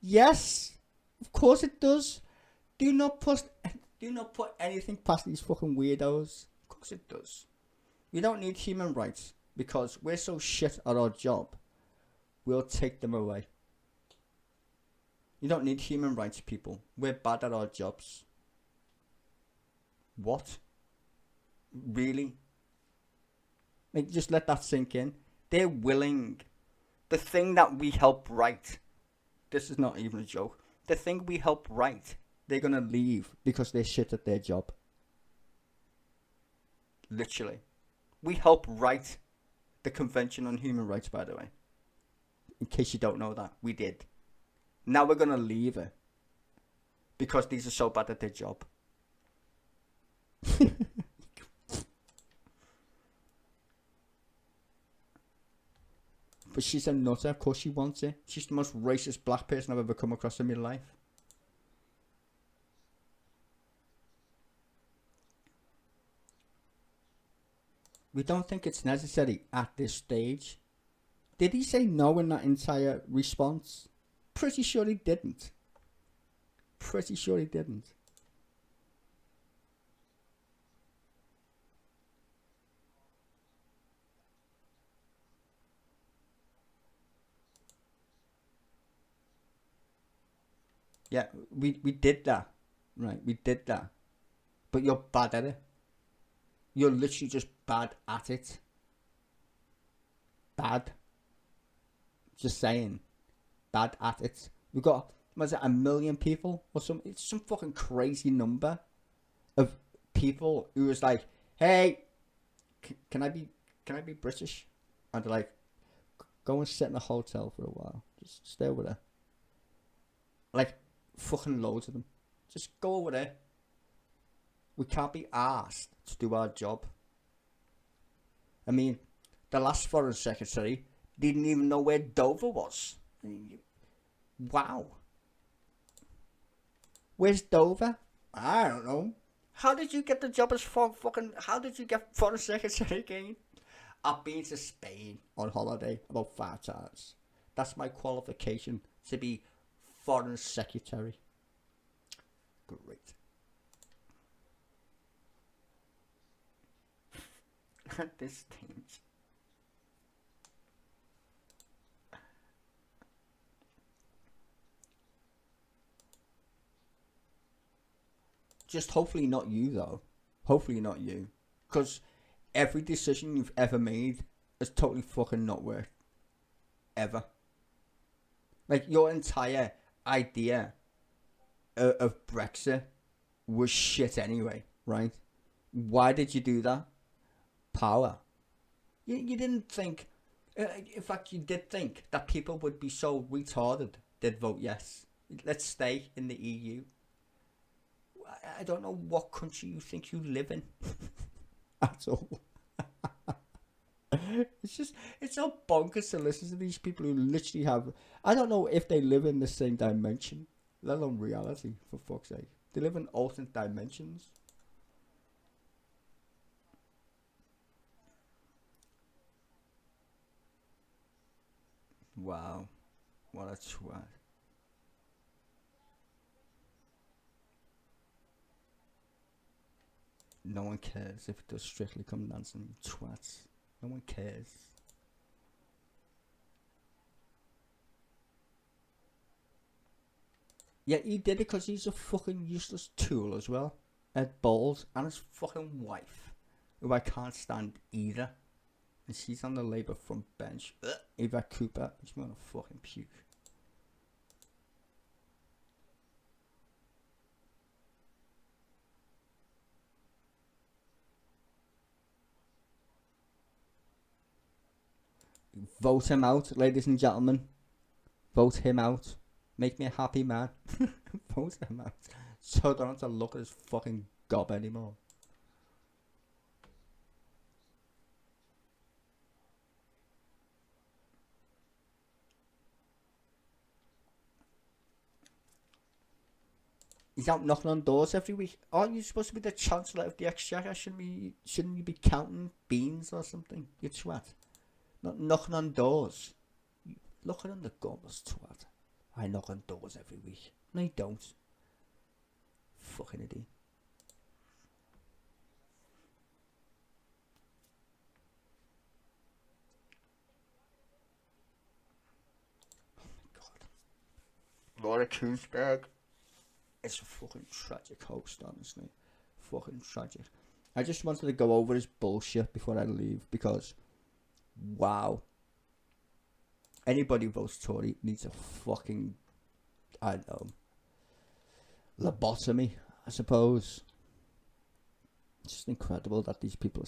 Yes, of course it does. Do not put anything past these fucking weirdos. Of course it does. We don't need human rights because we're so shit at our job. We'll take them away. You don't need human rights, people. We're bad at our jobs. What? Really? Like, just let that sink in. They're willing. The thing that we help write. This is not even a joke. The thing we help write, they're gonna leave because they're shit at their job. Literally. We help write the Convention on Human Rights, by the way. In case you don't know that, we did. Now we're gonna leave it because these are so bad at their job. But she's a nutter. Of course she wants it. She's the most racist black person I've ever come across in my life. We don't think it's necessary at this stage. Did he say no in that entire response? Pretty sure he didn't. Pretty sure he didn't. Yeah, we did that. Right, we did that. But you're bad at it. You're literally just bad at it. Bad. Just saying. Bad at it. We got, was it 1 million people or something? It's some fucking crazy number of people who was like, hey, can I be British? And they're like, go and sit in a hotel for a while. Just stay over there. Like, fucking loads of them. Just go over there. We can't be asked to do our job. I mean, the last foreign secretary didn't even know where Dover was. Wow. Where's Dover? I don't know. How did you get the job as how did you get foreign secretary again? I've been to Spain on holiday about 5 times. That's my qualification to be foreign secretary. Great. At this stage. Just hopefully not you though. Hopefully not you. Because every decision you've ever made has totally fucking not worked. Ever. Like your entire idea of Brexit was shit anyway, right? Why did you do that? Power. You didn't think, in fact you did think that people would be so retarded they'd vote yes. Let's stay in the EU. I don't know what country you think you live in at all. It's so bonkers to listen to these people who literally have, I don't know if they live in the same dimension, let alone reality, for fuck's sake. They live in alternate dimensions. Wow, what a twat. No one cares if it does Strictly Come Dancing, you twats. No one cares. Yeah, he did it because he's a fucking useless tool as well. Ed Balls and his fucking wife, who I can't stand either. And she's on the Labour front bench. Eva Cooper, she's gonna fucking puke. Vote him out, ladies and gentlemen. Vote him out. Make me a happy man. Vote him out. So I don't have to look at his fucking gob anymore. He's out knocking on doors every week. Aren't you supposed to be the Chancellor of the Exchequer? Shouldn't you be counting beans or something? You twat. Not knocking on doors. Looking on the guns, twat. I knock on doors every week. No, you don't. Fucking idiot. Oh my god. Laura Kuenssberg. It's a fucking tragic host, honestly. Fucking tragic. I just wanted to go over his bullshit before I leave because, wow. Anybody who votes Tory needs a fucking, I don't know, lobotomy, I suppose. It's just incredible that these people are